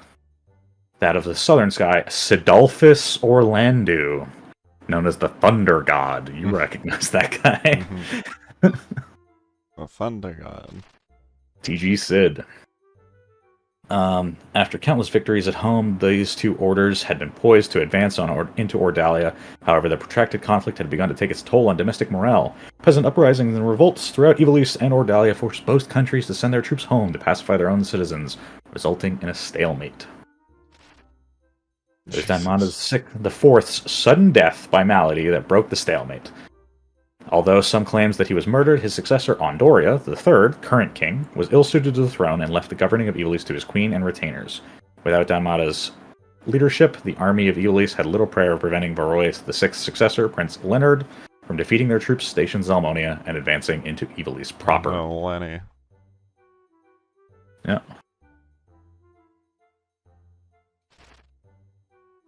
That of the Southern Sky, Sidolphus Orlandu, known as the Thunder God. You recognize that guy. The Thunder God. TG Sid. After countless victories at home, these two orders had been poised to advance into Ordalia. However, the protracted conflict had begun to take its toll on domestic morale. Peasant uprisings and revolts throughout Ivalice and Ordalia forced both countries to send their troops home to pacify their own citizens, resulting in a stalemate. It was Denmada the Fourth's sudden death by malady that broke the stalemate. Although some claims that he was murdered, his successor Ondoria, the third, current king, was ill-suited to the throne and left the governing of Ivalice to his queen and retainers. Without Dalmata's leadership, the army of Ivalice had little prayer of preventing Barois, the sixth successor, Prince Leonard, from defeating their troops stationed in Zalmonia and advancing into Ivalice proper. Oh, Lenny. Yeah.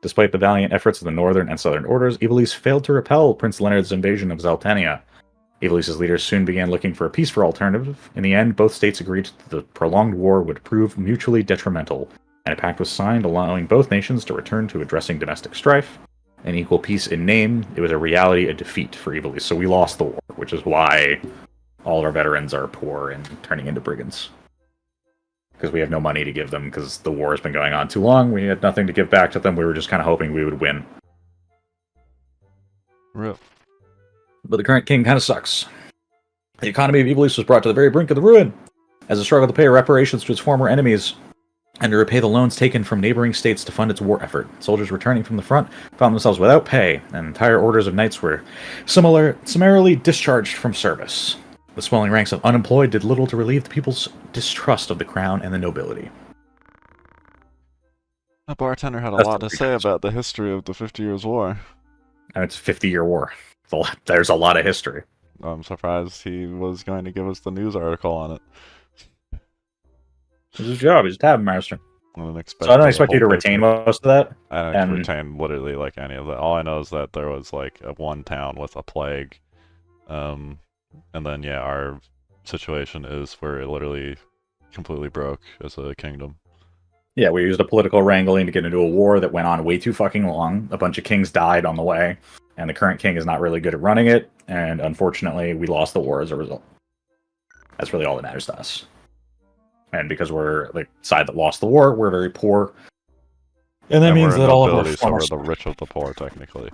Despite the valiant efforts of the northern and southern orders, Ivalice failed to repel Prince Leonard's invasion of Zaltania. Ivalice's leaders soon began looking for a peaceful alternative. In the end, both states agreed that the prolonged war would prove mutually detrimental, and a pact was signed allowing both nations to return to addressing domestic strife. An equal peace in name, it was a reality, a defeat for Ivalice. So we lost the war, which is why all our veterans are poor and turning into brigands. Because we have no money to give them, because the war has been going on too long. We had nothing to give back to them. We were just kind of hoping we would win. Rip. But the current king kind of sucks. The economy of Ivalice was brought to the very brink of the ruin, as it struggled to pay reparations to its former enemies, and to repay the loans taken from neighboring states to fund its war effort. Soldiers returning from the front found themselves without pay, and entire orders of knights were summarily discharged from service. The swelling ranks of unemployed did little to relieve the people's distrust of the crown and the nobility. The bartender had a That's lot the to say about the history of the 50 Years' War. And it's a 50-year war. There's a lot of history. I'm surprised he was going to give us the news article on it. It's his job. He's a tab master. I didn't expect So I don't the expect you whole to retain paper. most of that. I and- don't retain literally like any of that. All I know is that there was like one town with a plague. And then yeah, our situation is we're literally completely broke as a kingdom. Yeah, we used a political wrangling to get into a war that went on way too fucking long. A bunch of kings died on the way, and the current king is not really good at running it, and unfortunately, we lost the war as a result. That's really all that matters to us. And because we're the side that lost the war, we're very poor. And that And means we're a that all of our nobility, so former... we're the rich of the poor, technically.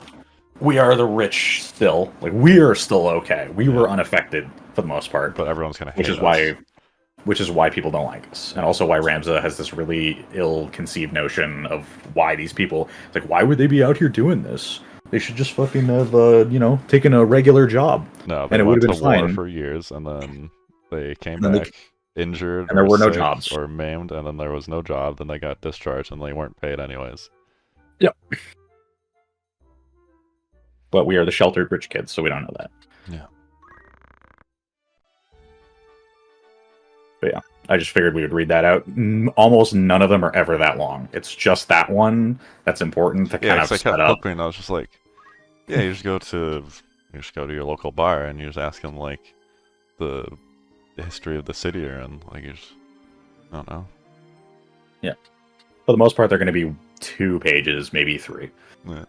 We are the rich still. Like, we are still okay. We were unaffected for the most part. But everyone's gonna hate Which is us. why people don't like us, and also why Ramza has this really ill-conceived notion of why these people, like, why would they be out here doing this? They should just fucking have, taken a regular job. No, they and it went would to have been war fine. for years, and then they came And then back injured, and there or were no sick, jobs. or maimed, and then there was no job. Then they got discharged, and they weren't paid anyways. Yep. But we are the sheltered rich kids, so we don't know that. Yeah. But yeah, I just figured we would read that out. Almost none of them are ever that long. It's just that one that's important to kind Yeah, of 'cause I kept set up. flipping. I was just like, yeah, you just go to your local bar and you just ask them like the history of the city you're in. Like you just, I don't know. Yeah. For the most part, they're going to be 2 pages, maybe 3. Yeah.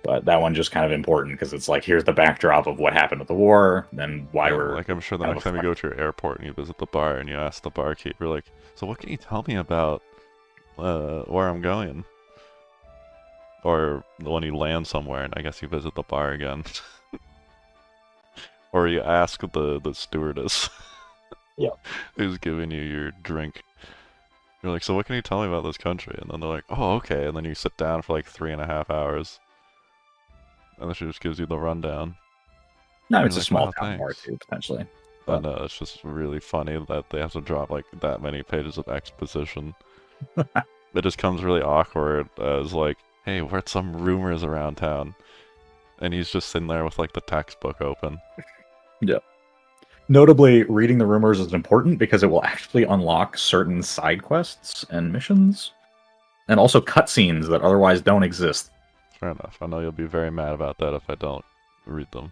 But that one just kind of important because it's like, here's the backdrop of what happened with the war, then why Yeah, we're... like I'm sure the kind next of time you go to your airport and you visit the bar and you ask the barkeeper like, so what can you tell me about where I'm going? Or when you land somewhere and I guess you visit the bar again. Or you ask the stewardess. Yeah. Who's giving you your drink. You're like, so what can you tell me about this country? And then they're like, oh, okay. And then you sit down for like 3.5 hours. And then she just gives you the rundown. No, You're it's a like, small wow, town bar thanks. too, potentially. I know, it's just really funny that they have to drop like that many pages of exposition. It just comes really awkward as like, hey, where's some rumors around town? And he's just sitting there with like the textbook open. Notably, reading the rumors is important because it will actually unlock certain side quests and missions, and also cutscenes that otherwise don't exist. Fair enough. I know you'll be very mad about that if I don't read them.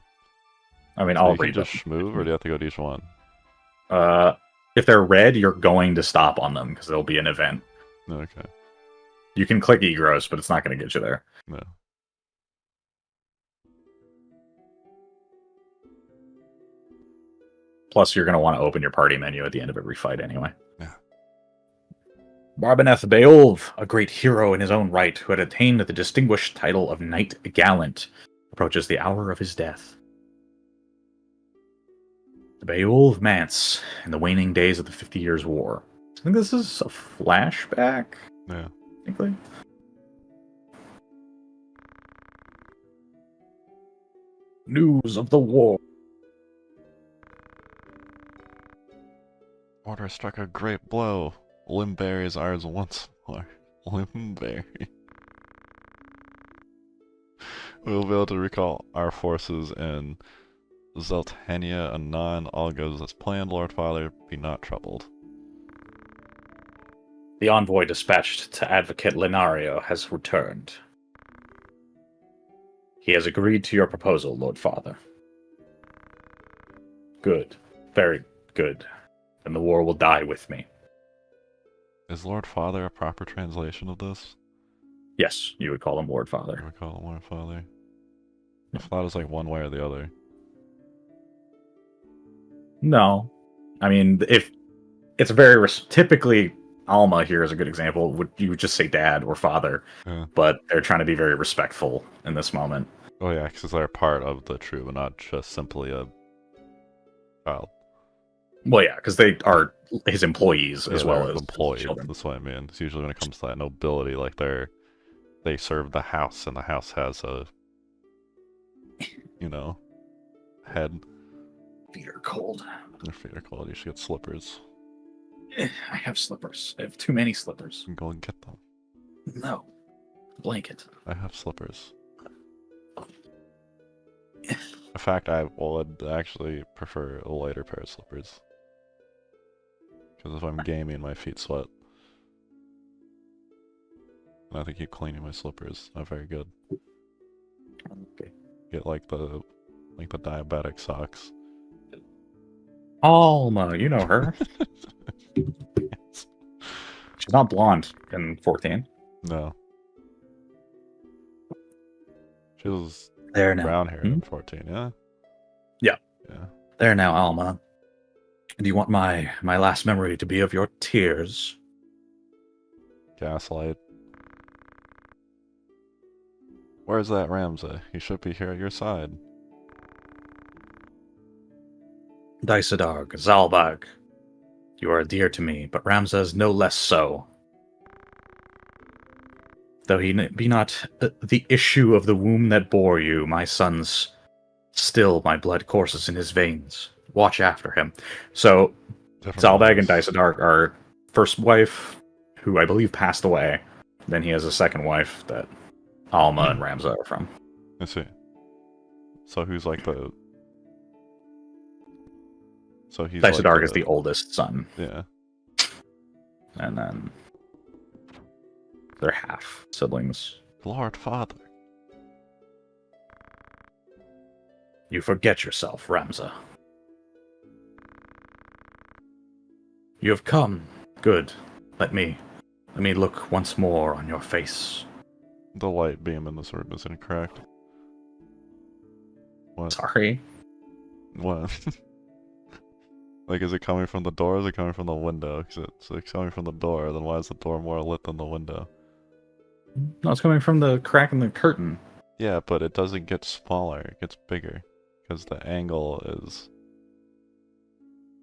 I mean, So I'll you can read them. just schmooze, or do you have to go to each one? If they're red, you're going to stop on them because there'll be an event. Okay. You can click Egros, but it's not going to get you there. No. Plus, you're going to want to open your party menu at the end of every fight anyway. Yeah. Barbaneth Beowulf, a great hero in his own right, who had attained the distinguished title of Knight Gallant, approaches the hour of his death. The Beowulf Mance in the waning days of the 50 Years' War. I think this is a flashback. Yeah. Technically. News of the war. Order struck a great blow. Limberry is ours once more. Limberry. We will be able to recall our forces in Zeltania anon. All goes as planned, Lord Father. Be not troubled. The envoy dispatched to Advocate Lenario has returned. He has agreed to your proposal, Lord Father. Good. Very good. And the war will die with me. Is Lord Father a proper translation of this? Yes, you would call him Lord I Father. would call him Lord Father. I thought it was like one way or the other. No. I mean, if it's very typically Alma here is a good example. You would just say dad or father, Yeah. but they're trying to be very respectful in this moment. Oh yeah, because they're part of the troop and not just simply a child. Well, yeah, because they are his employees as well they're as employed. children. That's what I mean. It's usually when it comes to that nobility, like they serve the house, and the house has a, you know, head. Feet are cold. Their feet are cold. You should get slippers. I have slippers. I have too many slippers. You can go and get them. No. Blanket. I have slippers. In fact, I would actually prefer a lighter pair of slippers. Because if I'm gaming, my feet sweat. And I think you cleaning my slippers not very good. Okay. Get like the diabetic socks. Alma, you know her. Yes. She's not blonde in 14. No. She was There now. brown hair in 14, yeah? Yeah. Yeah. There now, Alma. Do you want my last memory to be of your tears? Gaslight. Where's that Ramsay? He should be here at your side. Daisadarg, Zalbag. You are dear to me, but Ramza is no less so. Though he be not the issue of the womb that bore you, my son's still my blood courses in his veins. Watch after him. So, Zalbag and Daisadarg are first wife, who I believe passed away. Then he has a second wife that Alma and Ramza are from. I see. So who's like the... So he's Daisadarg like is the oldest son. Yeah. And then they're half siblings. Lord Father. You forget yourself, Ramza. You have come. Good. Let me look once more on your face. The light beam in this room is incorrect. What? Sorry. What? Like, is it coming from the door or is it coming from the window? Because it's coming from the door, then why is the door more lit than the window? No, it's coming from the crack in the curtain. Yeah, but it doesn't get smaller, it gets bigger. Because the angle is...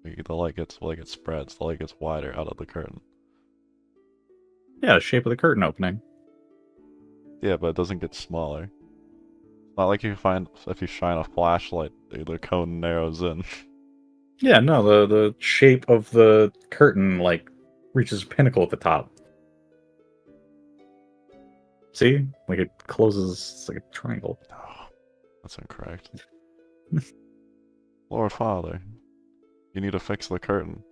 The light gets, like it spreads, the light gets wider out of the curtain. Yeah, the shape of the curtain opening. Yeah, but it doesn't get smaller. It's not like if you shine a flashlight, the cone narrows in. Yeah, no, the shape of the curtain, like, reaches a pinnacle at the top. See? Like, it closes, it's like a triangle. Oh, that's incorrect. Lord Father, you need to fix the curtain.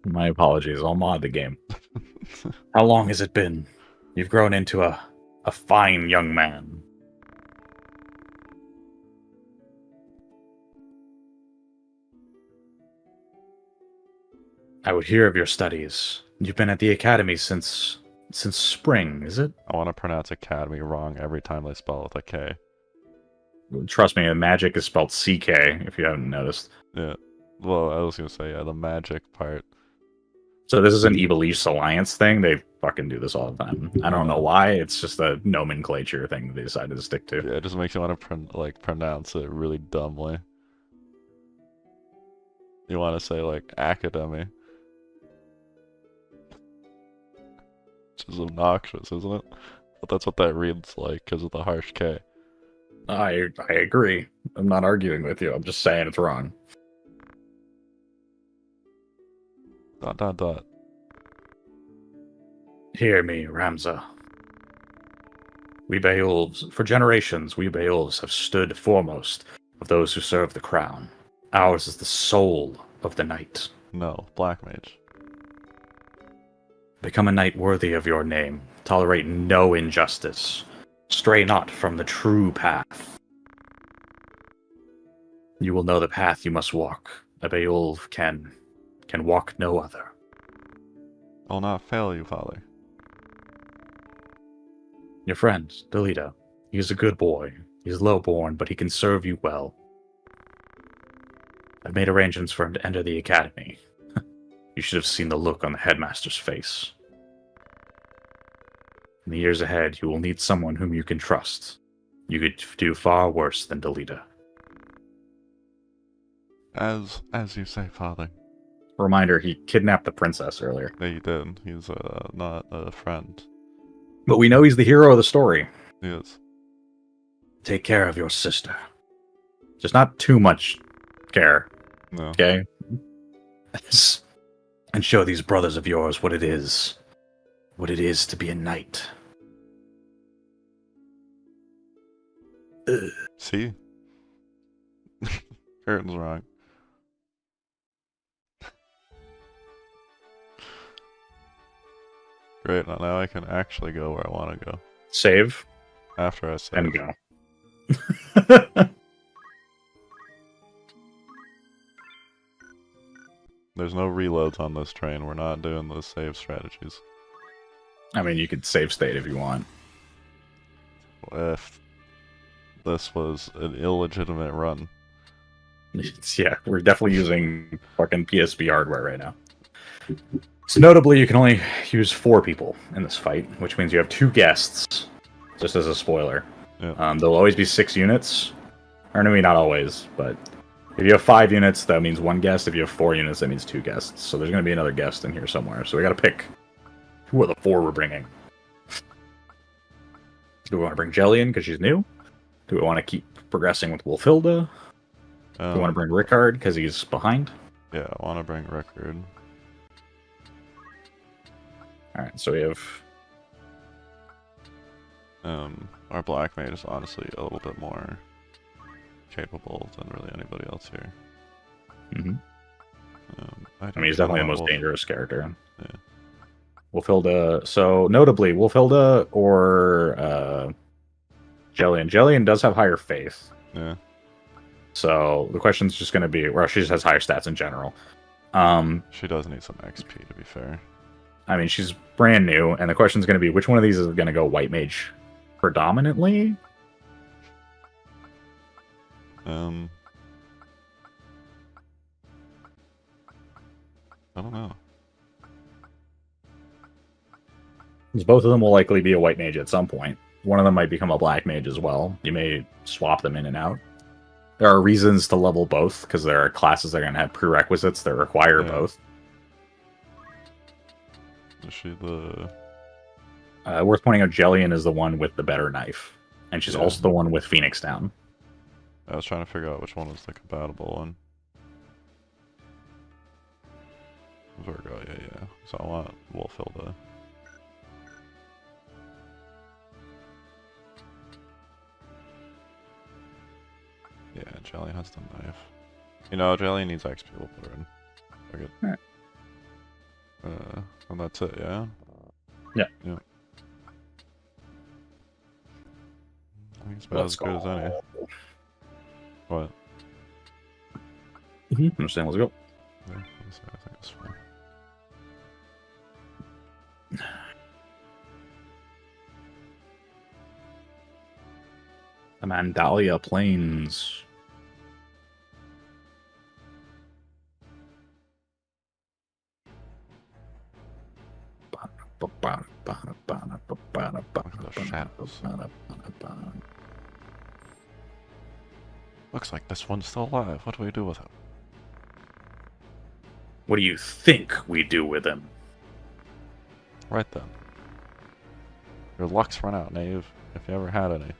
My apologies, I'll mod the game. How long has it been? You've grown into a fine young man. I would hear of your studies. You've been at the academy since spring, is it? I want to pronounce academy wrong every time they spell it with a K. Trust me, magic is spelled CK, if you haven't noticed. Yeah. Well, I was going to say, yeah, the magic part. So this is an Evilise Alliance thing. They fucking do this all the time. I don't know why. It's just a nomenclature thing that they decided to stick to. Yeah, it just makes you want to pronounce it really dumbly. You want to say, like, academy. Which is obnoxious, isn't it? But that's what that reads like, because of the harsh K. I agree. I'm not arguing with you. I'm just saying it's wrong. ... Hear me, Ramza. We Beowulfs, for generations, we Beowulfs have stood foremost of those who serve the crown. Ours is the soul of the knight. No, Black Mage. Become a knight worthy of your name. Tolerate no injustice. Stray not from the true path. You will know the path you must walk. A Beowulf can walk no other. I'll not fail you, father. Your friend, Delita, he is a good boy. He's low-born, but he can serve you well. I've made arrangements for him to enter the academy. You should have seen the look on the headmaster's face. In the years ahead, you will need someone whom you can trust. You could do far worse than Delita. As you say, father. Reminder, he kidnapped the princess earlier. Yeah, he did. He's not a friend. But we know he's the hero of the story. He is. Take care of your sister. Just not too much care, No. okay? And show these brothers of yours what it is. What it is to be a knight. Ugh. See? Curtain's wrong. Great, now I can actually go where I want to go. Save After I save. and go. There's no reloads on this train. We're not doing those save strategies. I mean, you could save state if you want. If this was an illegitimate run. Yeah, we're definitely using fucking PSP hardware right now. So notably, you can only use 4 people in this fight, which means you have 2 guests, just as a spoiler. Yeah. There'll always be 6 units. Or maybe not always, but if you have 5 units, that means 1 guest. If you have 4 units, that means 2 guests. So there's going to be another guest in here somewhere. So we got to pick who are the 4 we're bringing. Do we want to bring Jelly in because she's new? Do we want to keep progressing with Wolfhilda? Do we want to bring Rickard because he's behind? Yeah, I want to bring Rickard. Alright, so we have... Our Black Mage is honestly a little bit more capable than really anybody else here. Mm-hmm. I I mean, he's definitely the most Wolf. dangerous character. Yeah. Wolfhilda... So, notably, Wolfhilda or Jellian. Jellian does have higher faith. Yeah. So, the question's just going to be... Well, she just has higher stats in general. She does need some XP, to be fair. I mean, she's brand new, and the question's going to be, which one of these is going to go White Mage predominantly? I don't know. Because both of them will likely be a White Mage at some point. One of them might become a Black Mage as well. You may swap them in and out. There are reasons to level both, because there are classes that are going to have prerequisites that require both. Is she the... Worth pointing out, Jellian is the one with the better knife. And she's also the one with Phoenix down. I was trying to figure out which one was the compatible one. Virgo, yeah. So I want Wolfhilda. Yeah, Jelly has the knife. You know, Jelly needs XP, we'll put her in. Okay. Alright. And that's it, yeah? Yeah. Yeah. I think it's about as good as any. What? Understand, let's go. Yeah, I think it's fine. The Mandalia Plains. Looks like this one's still alive. What do we do with him? What do you think we do with him? Right then. Your luck's run out, Knave, if you ever had any.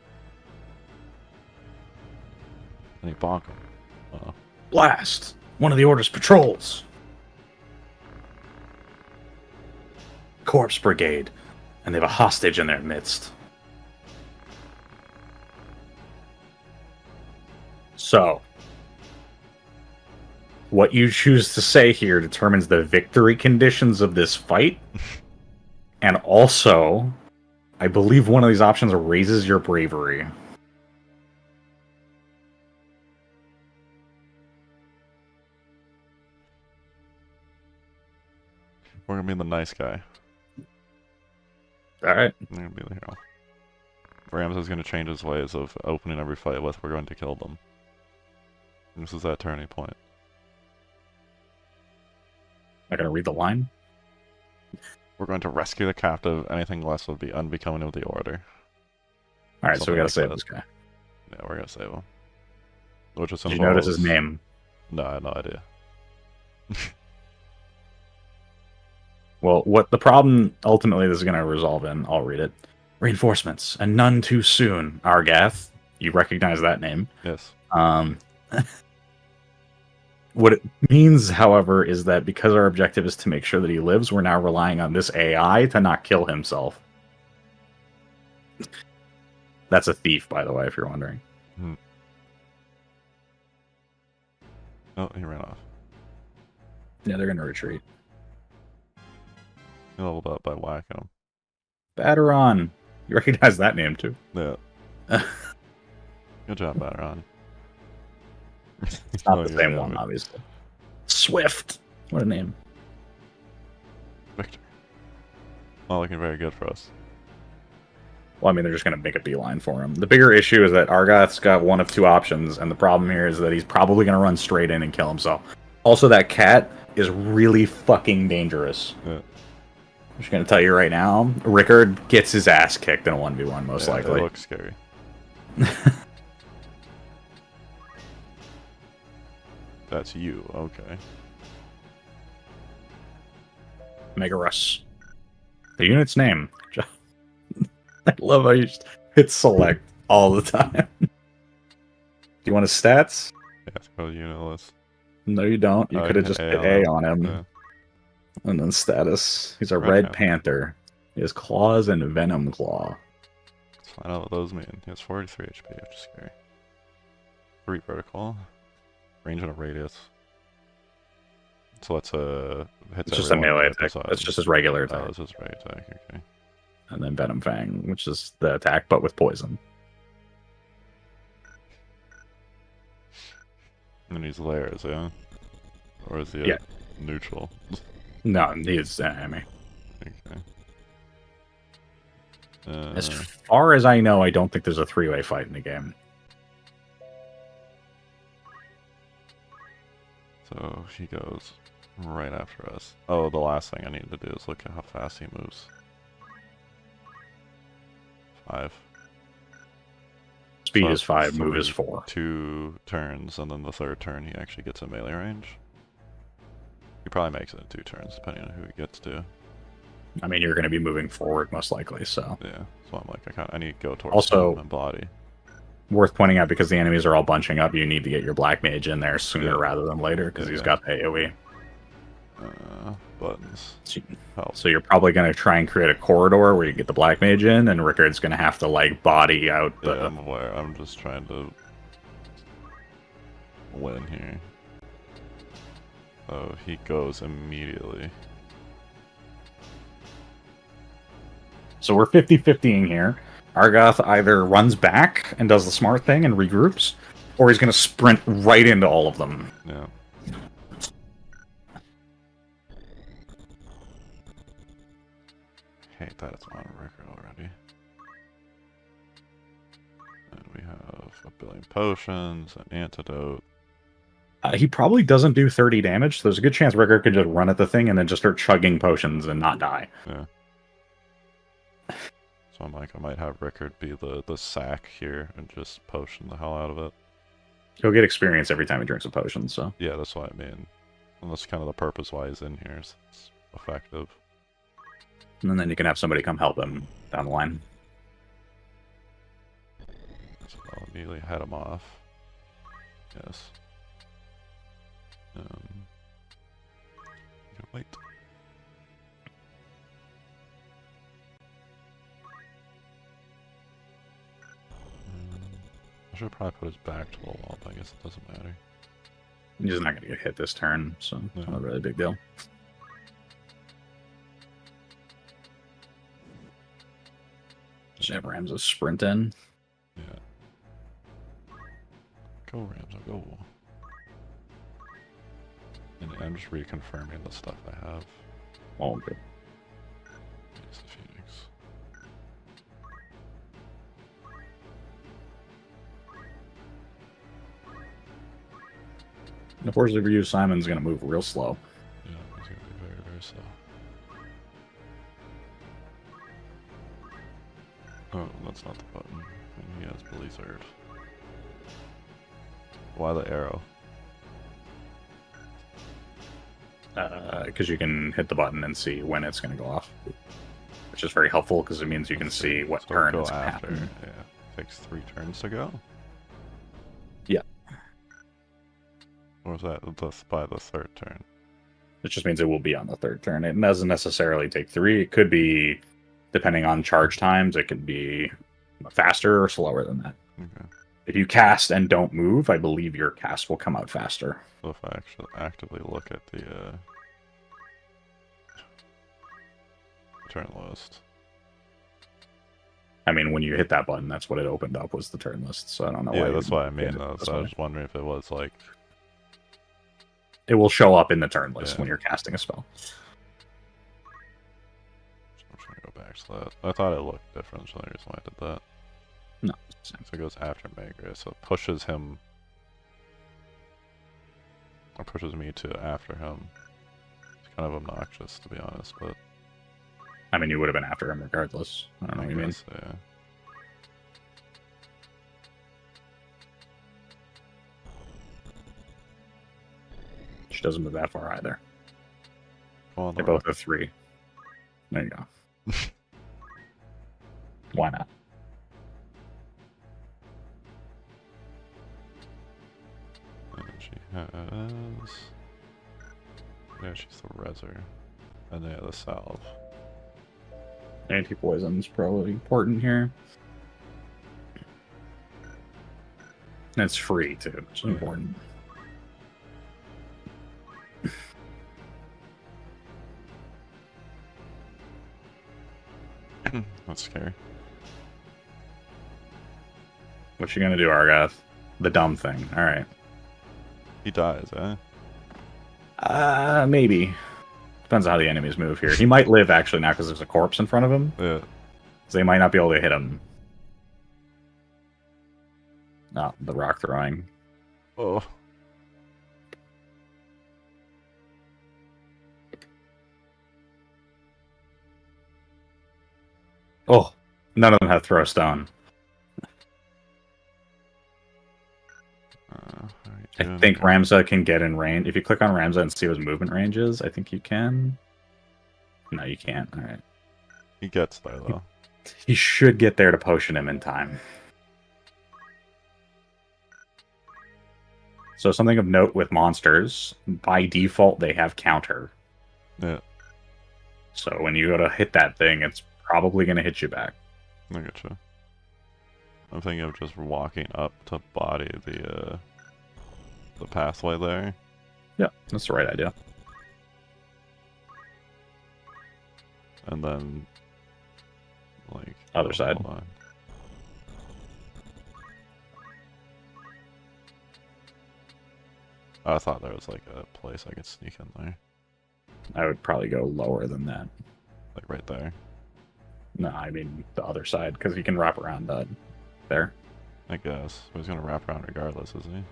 And he bonk him. Oh. Blast! One of the Order's patrols! Corpse Brigade. And they have a hostage in their midst. So, what you choose to say here determines the victory conditions of this fight. And also, I believe one of these options raises your bravery. We're gonna be the nice guy. Alright. We're gonna be the hero. Rams is gonna change his ways of opening every fight with "we're going to kill them." This is that turning point. Am I going to read the line? We're going to rescue the captive. Anything less would be unbecoming of the Order. Alright, so we Something gotta like save that. this guy. Yeah, we're gonna save him. Which is Did you notice his name? No, I had no idea. Well, what the problem ultimately this is going to resolve in, I'll read it. Reinforcements, and none too soon, Argath. You recognize that name. Yes. What it means, however, is that because our objective is to make sure that he lives, we're now relying on this AI to not kill himself. That's a thief, by the way, if you're wondering. Oh, he ran off. Yeah, they're going to retreat. He leveled up by whacking him. Batteron. You recognize that name, too. Yeah. Good job, Batteron. It's not the same one, obviously. Swift. What a name. Victor. Not looking very good for us. Well, I mean, they're just going to make a beeline for him. The bigger issue is that Argath's got one of two options, and the problem here is that he's probably going to run straight in and kill himself. Also, that cat is really fucking dangerous. Yeah. I'm just going to tell you right now, Rickard gets his ass kicked in a 1v1, most likely. It looks scary. That's you, okay. Mega Russ. The unit's name. I love how you just hit select all the time. Do you want his stats? Yeah, let's go to the unit list. No, you don't. You Oh, could have you just hit hit A A on him. Yeah. And then status. He's a Red Red Panther. He has claws and Venom Claw. Let's find out what those mean. He has 43 HP, which is scary. 3 vertical. Range and a radius. So let's hits It's just a everyone melee with this attack. item. That's just his regular Oh, attack. this is right attack, okay. And then Venom Fang, which is the attack, but with poison. And he's layers, yeah? Or is he Yeah. neutral? No, he's enemy. Okay. As far as I know, I don't think there's a three-way fight in the game. So he goes right after us. Oh, the last thing I need to do is look at how fast he moves. 5. Speed So is 5, that's move is 3, 4. 2 turns, and then the third turn he actually gets in melee range. He probably makes it in 2 turns, depending on who he gets to. I mean, you're going to be moving forward, most likely, so. Yeah, so I'm like, I need to go towards Also- him and body. Worth pointing out, because the enemies are all bunching up, you need to get your Black Mage in there sooner Yeah. rather than later, because he's Yeah. got the AoE. Buttons. So, Help. so you're probably going to try and create a corridor where you get the Black Mage in, and Rickard's going to have to, like, body out the... Yeah, I'm aware. I'm just trying to win here. Oh, he goes immediately. So we're 50-50ing here. Argath either runs back and does the smart thing and regroups, or he's going to sprint right into all of them. Yeah. Hate that it's on record already. And we have a billion potions, an antidote. He probably doesn't do 30 damage, so there's a good chance Rickard could just run at the thing and then just start chugging potions and not die. Yeah. So I'm like, I might have Rickard be the sack here and just potion the hell out of it. He'll get experience every time he drinks a potion, so... Yeah, that's what I mean. And that's kind of the purpose why he's in here. Is it's effective. And then you can have somebody come help him down the line. So I'll immediately head him off. Yes. Wait. I should probably put his back to the wall, but I guess it doesn't matter. He's not gonna get hit this turn, so it's not a really big deal. Just have Ramza sprint in. Yeah. Go, Rams, go. And I'm just reconfirming the stuff I have. Oh, good. It's the Phoenix. Unfortunately for you, Simon's gonna move real slow. Yeah, it's gonna be very, very slow. Oh, that's not the button. And he has Blizzard. Why the arrow? Because you can hit the button and see when it's going to go off, which is very helpful because it means you can see what So turn go it's going to after. happen. Yeah, takes 3 turns to go. Yeah. Or is that by the 3rd turn? It just means it will be on the 3rd turn. It doesn't necessarily take 3. It could be, depending on charge times, it could be faster or slower than that. Okay. If you cast and don't move, I believe your cast will come out faster. So if I actually actively look at the turn list. I mean, when you hit that button, that's what it opened up, was the turn list. So I don't know why. Yeah, you that's would what I mean get it though. this So I way. was just wondering if it was like... It will show up in the turn list Yeah. when you're casting a spell. I'm trying to go back to that. I thought it looked different, so the reason why I did that. No. So it goes after Magus, so it pushes him... Or pushes me to after him. It's kind of obnoxious, to be honest, but... I mean, you would have been after him regardless. I don't know what you mean. guess, yeah. She doesn't move that far either. Go on They the both have 3. There you go. Why not? And she has... Yeah, she's the Reser. And they have the Salve. Anti-poison's probably important here. And it's free too, which is important. That's scary. What you gonna do, Argoth? The dumb thing. Alright. He dies, eh? Maybe. Depends on how the enemies move here. He might live actually now because there's a corpse in front of him. Yeah. So they might not be able to hit him. Not the rock throwing. Oh. Oh, none of them have throw stone. I think Ramza can get in range. If you click on Ramza and see what his movement range is, I think you can. No, you can't. All right. He gets there, though. He should get there to potion him in time. So something of note with monsters, by default, they have counter. Yeah, So when you go to hit that thing, it's probably going to hit you back. I getcha. I'm thinking of just walking up to body the pathway there. Yeah, that's the right idea. And then, like... Other side. Hold on. I thought there was, like, a place I could sneak in there. I would probably go lower than that. Like, right there. No, I mean the other side, because you can wrap around there. I guess. But he's gonna wrap around regardless, isn't he?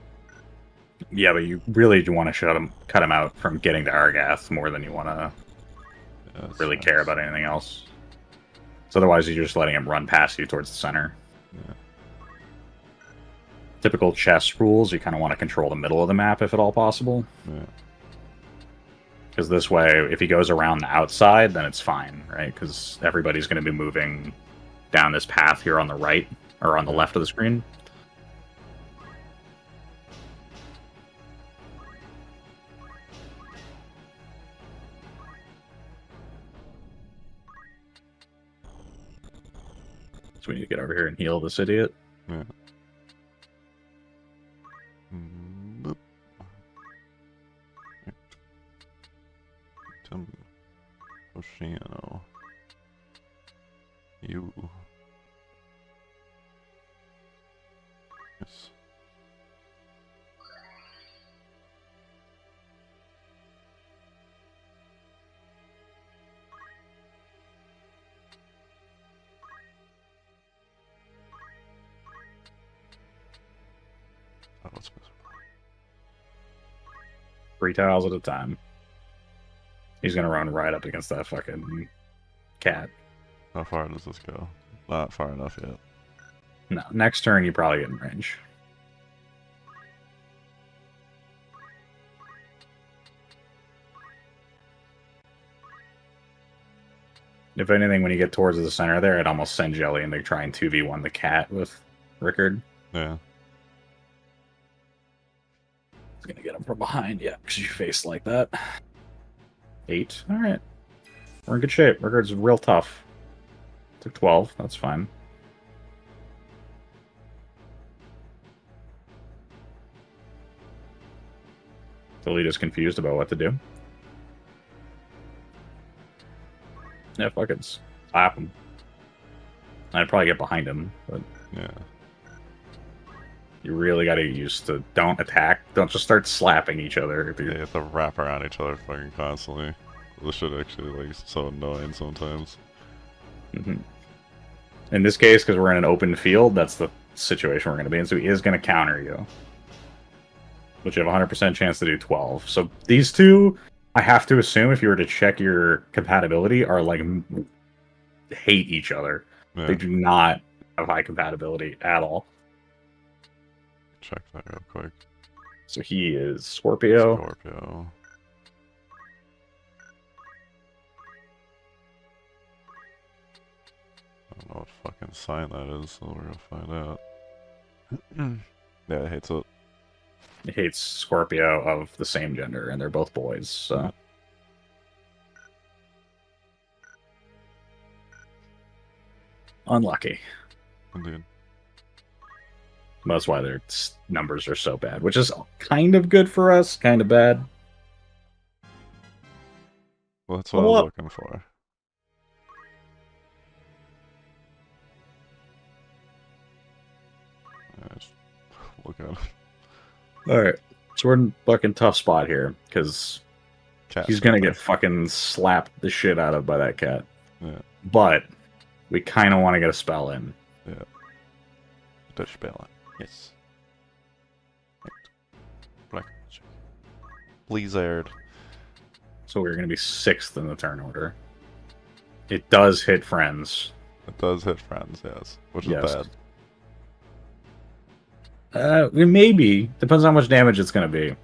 Yeah, but you really do want to cut him out from getting to Argath more than you want to Yeah, that's really nice. care about anything else. So otherwise, you're just letting him run past you towards the center. Yeah. Typical chess rules, you kind of want to control the middle of the map if at all possible. Yeah. Because this way, if he goes around the outside, then it's fine, right? Because everybody's going to be moving down this path here on the right, or on the left of the screen. So we need to get over here and heal this idiot. Yeah. Boop. Tim Oceano. You. Yes. That was miserable. 3 tiles at a time. He's gonna run right up against that fucking cat. How far does this go? Not far enough yet. No, next turn you probably get in range. If anything, when you get towards the center there, I'd almost send Jelly and they try and 2v1 the cat with Rickard. Yeah. It's gonna get him from behind, yeah, because you face like that. 8. Alright. We're in good shape. Rickard's real tough. Took 12, that's fine. Toledo's confused about what to do. Yeah, fuck it. Slap him. I'd probably get behind him, but Yeah. you really gotta get used to don't attack. Don't just start slapping each other. They have to wrap around each other fucking constantly. This shit actually like so annoying sometimes. Mm-hmm. In this case, because we're in an open field, that's the situation we're going to be in. So he is going to counter you. But you have a 100% chance to do 12. So these two, I have to assume, if you were to check your compatibility, are like hate each other. Yeah. They do not have high compatibility at all. Check that real quick. So he is Scorpio. Scorpio. I don't know what fucking sign that is, so we're gonna find out. Yeah, it hates it. He hates Scorpio of the same gender, and they're both boys. So. Unlucky. Indeed. That's why their numbers are so bad, which is kind of good for us, kind of bad. Well, that's what I was looking for. Yeah, just look at it. Alright, so we're in a fucking tough spot here, because he's gonna get fucking slapped the shit out of by that cat. Yeah. But we kind of want to get a spell in. Yeah. The spell. Yes. Black magic. Blizzard. So we're gonna be 6th in the turn order. It does hit friends. It does hit friends, yes. Which is Yes. bad. Maybe. Depends on how much damage it's gonna be.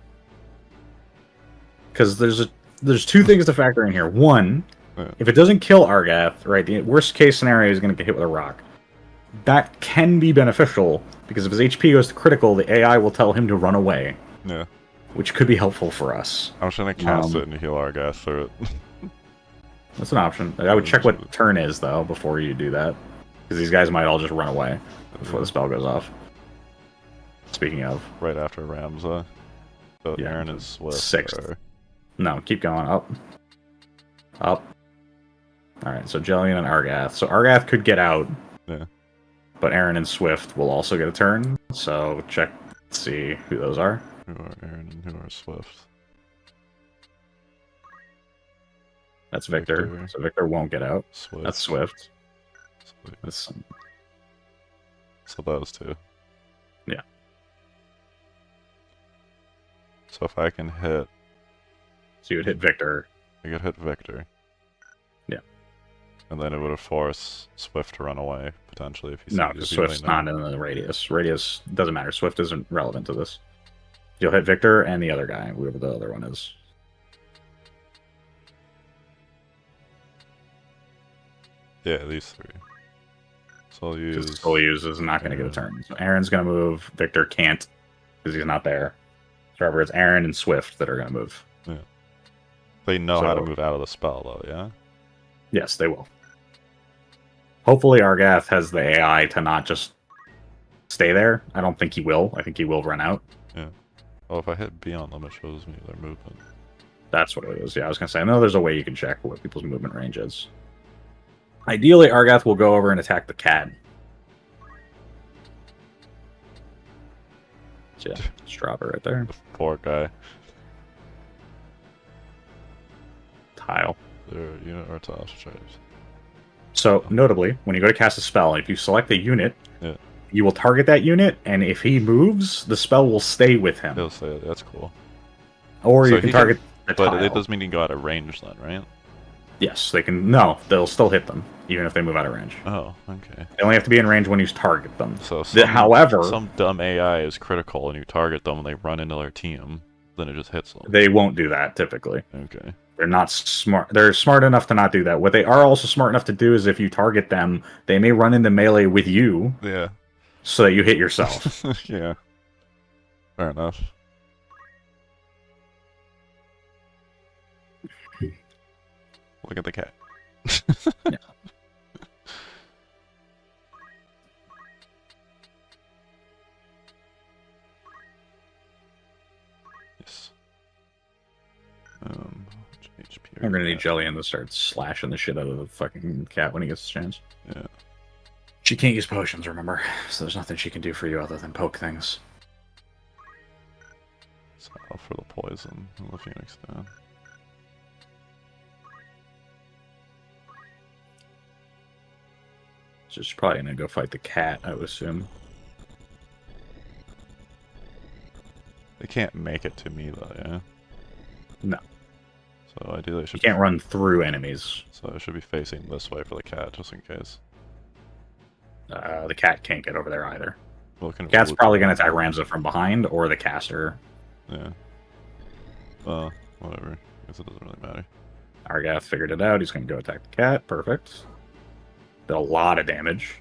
Because there's two things to factor in here. One, Yeah. if it doesn't kill Argath, right, the worst case scenario is going to get hit with a rock. That can be beneficial, because if his HP goes to critical, the AI will tell him to run away. Yeah. Which could be helpful for us. I'm just gonna cast it and heal Argath through it. That's an option. I would check what turn is, though, before you do that. Because these guys might all just run away before the spell goes off. Speaking of. Right after Ramza. So Yeah, Aaron is Swift. 6th. No, keep going. Up. Up. Alright, so Jellian and Argath. So Argath could get out. Yeah. But Aaron and Swift will also get a turn. So check, see who those are. Who are Aaron and who are Swift? That's Victor. Victor. So Victor won't get out. Swift. That's Swift. Swift. That's, So those two. Yeah. So if I can hit, so you would hit Victor. I could hit Victor. Yeah. And then it would force Swift to run away, potentially, if he's No, because Swift's not in the radius. Radius doesn't matter. Swift isn't relevant to this. You'll hit Victor and the other guy, whoever the other one is. Yeah, these three. So I'll use... Soul is not going to get a turn. So Aaron's going to move. Victor can't, because he's not there. So remember, it's Aaron and Swift that are going to move. Yeah. They know how to So- move out of the spell, though, yeah? Yes, they will. Hopefully Argath has the AI to not just stay there. I don't think he will. I think he will run out. Yeah. Oh, if I hit B on them, it shows me their movement. That's what it is. Yeah, I was going to say, I know there's a way you can check what people's movement range is. Ideally, Argath will go over and attack the cat. So, yeah, just drop it right there. The poor guy. Tile. Their unit or tile stripes. So, notably, when you go to cast a spell, if you select a unit, Yeah. you will target that unit, and if he moves, the spell will stay with him. He'll say that's cool. Or So you can he target the But tile. it does mean you can go out of range then, right? Yes, they can. No, they'll still hit them, even if they move out of range. Oh, okay. They only have to be in range when you target them. So However, some dumb AI is critical and you target them and they run into their team, then it just hits them. they won't do that typically. Okay. They're not smart. They're smart enough to not do that. What they are also smart enough to do is if you target them, they may run into melee with you Yeah. so that you hit yourself. Yeah. Fair enough. Look at the cat. Yeah. Yes. HP. We're gonna need Jillian to start slashing the shit out of the fucking cat when he gets a chance. Yeah. She can't use potions, remember? So there's nothing she can do for you other than poke things. So for the poison and the Phoenix down. So she's probably gonna go fight the cat, I would assume. They can't make it to me though, yeah? No. So ideally it You should can't run through enemies. So I should be facing this way for the cat, just in case. The cat can't get over there either. Well, can Cat's probably gonna attack Ramza from behind or the caster. Yeah. Whatever. I guess it doesn't really matter. Argath figured it out. He's gonna go attack the cat. Perfect. Did a lot of damage.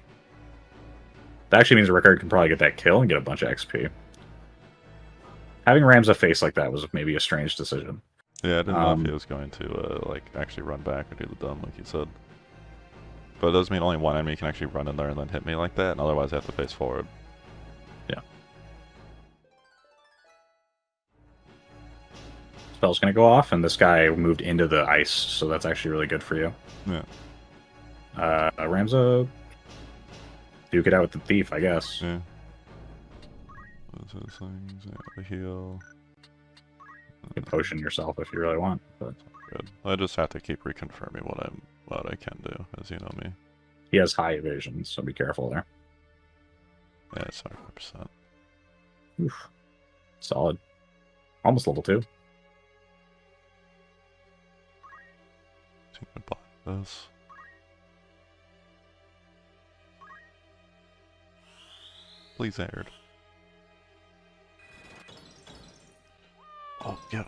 That actually means Rickard can probably get that kill and get a bunch of XP. Having Ramza face like that was maybe a strange decision. Yeah, I didn't know if he was going to like actually run back or do the dumb like you said. But it does mean only one enemy can actually run in there and then hit me like that, and otherwise I have to face forward. Yeah. Spell's gonna go off, and this guy moved into the ice, so that's actually really good for you. Yeah. Ramza, duke it out with the thief, I guess. Yeah. Those things, yeah, the heal. You can potion yourself if you really want, but Good. I just have to keep reconfirming what I can do, as you know me. he has high evasion, so be careful there. Yeah, it's 100%. Oof. Solid. Almost level 2. I think I bought this. Please aired. Oh, yeah.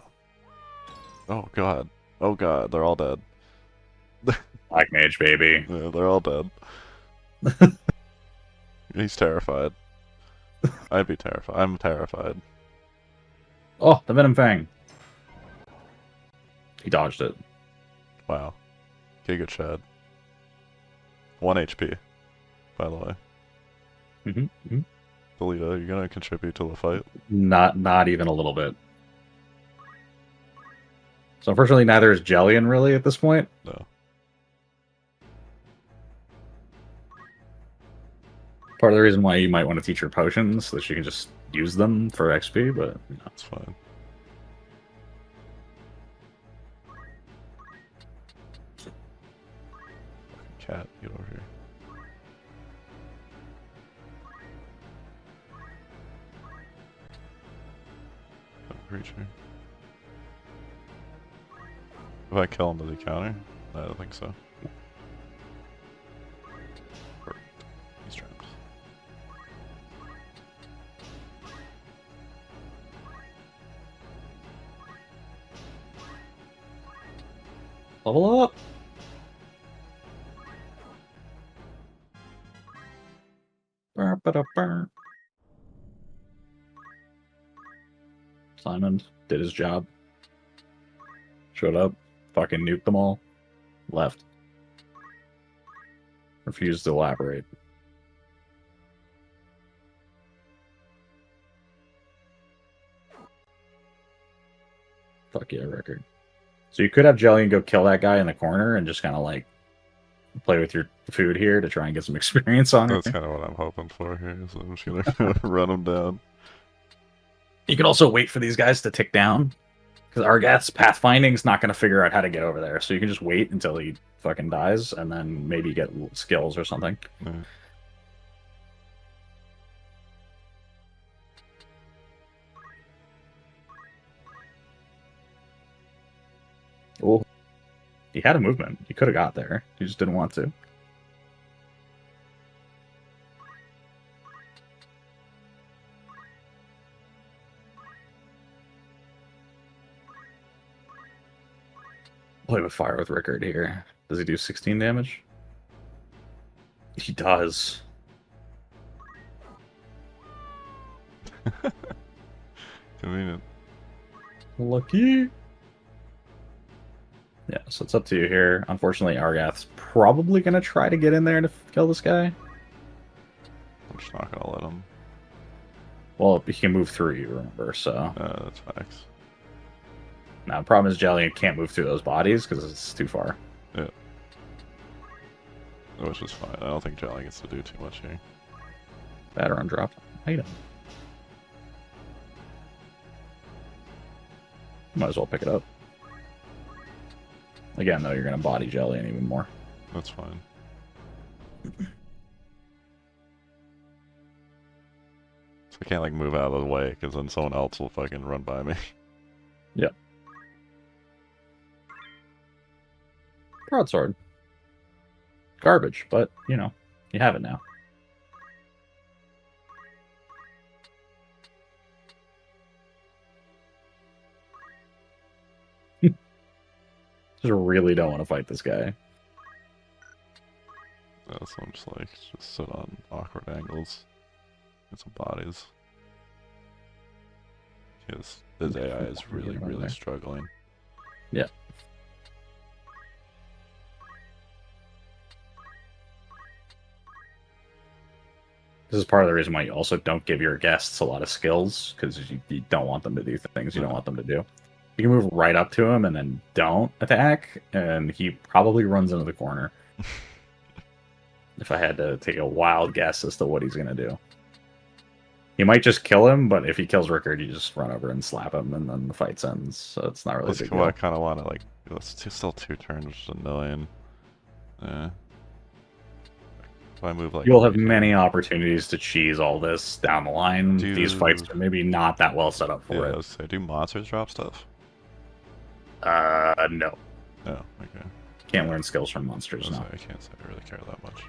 Oh, God. Oh, God. They're all dead. Black Mage, baby. Yeah, they're all dead. He's terrified. I'd be terrified. I'm terrified. Oh, the Venom Fang. He dodged it. Wow. Okay, good Chad. 1 HP, by the way. Mm-hmm. Belita, you gonna contribute to the fight? Not even a little bit. So unfortunately, neither is Jellian really at this point. No. Part of the reason why you might want to teach her potions, so that she can just use them for XP, but you know. That's fine. Cat, get over here. Creature. If I kill him, does he counter? I don't think so. Perfect. He's trapped. Level up. Simon did his job. Showed up, fucking nuked them all, left. Refuse to elaborate. Fuck yeah, record. So you could have Jelly and go kill that guy in the corner and just kind of like play with your food here to try and get some experience on That's it. kind of what I'm hoping for here. So I'm just gonna run him down. You could also wait for these guys to tick down. Because Argath's pathfinding's not going to figure out how to get over there. So you can just wait until he fucking dies and then maybe get skills or something. Yeah. Oh, he had a movement. He could have got there. He just didn't want to. Play with fire with Rickard here. Does he do 16 damage? He does. Convenient. Lucky. Yeah, so it's up to you here. Unfortunately, Argath's probably going to try to get in there to kill this guy. I'm just not gonna let him. Well, he can move through you, remember, so... That's facts. Now, the problem is Jelly can't move through those bodies because it's too far. Yeah. Which is fine. I don't think Jelly gets to do too much here. Batter on drop item. Might as well pick it up. Again, though, you're going to body Jelly and even more. That's fine. So I can't like move out of the way because then someone else will fucking run by me. Yep. Broadsword. Garbage, but, you know, you have it now. Just really don't want to fight this guy. Yeah, so I'm just like, just sit on awkward angles. Get some bodies. His AI is really, really struggling. Yeah. This is part of the reason why you also don't give your guests a lot of skills, because you don't want them to do things you don't want them to do. You can move right up to him and then don't attack, and he probably runs into the corner. If I had to take a wild guess as to what he's going to do. He might just kill him, but if he kills Rickard, you just run over and slap him, and then the fight ends. So it's not really a That's big what deal. I kind of want to like. It's still 2 turns, which is annoying. Yeah. If I move like. You'll have many opportunities to cheese all this down the line. These fights are maybe not that well set up for Yeah, I it. was saying, do monsters drop stuff? No. No, okay. Can't learn skills from monsters, no. I can't say I really care that much.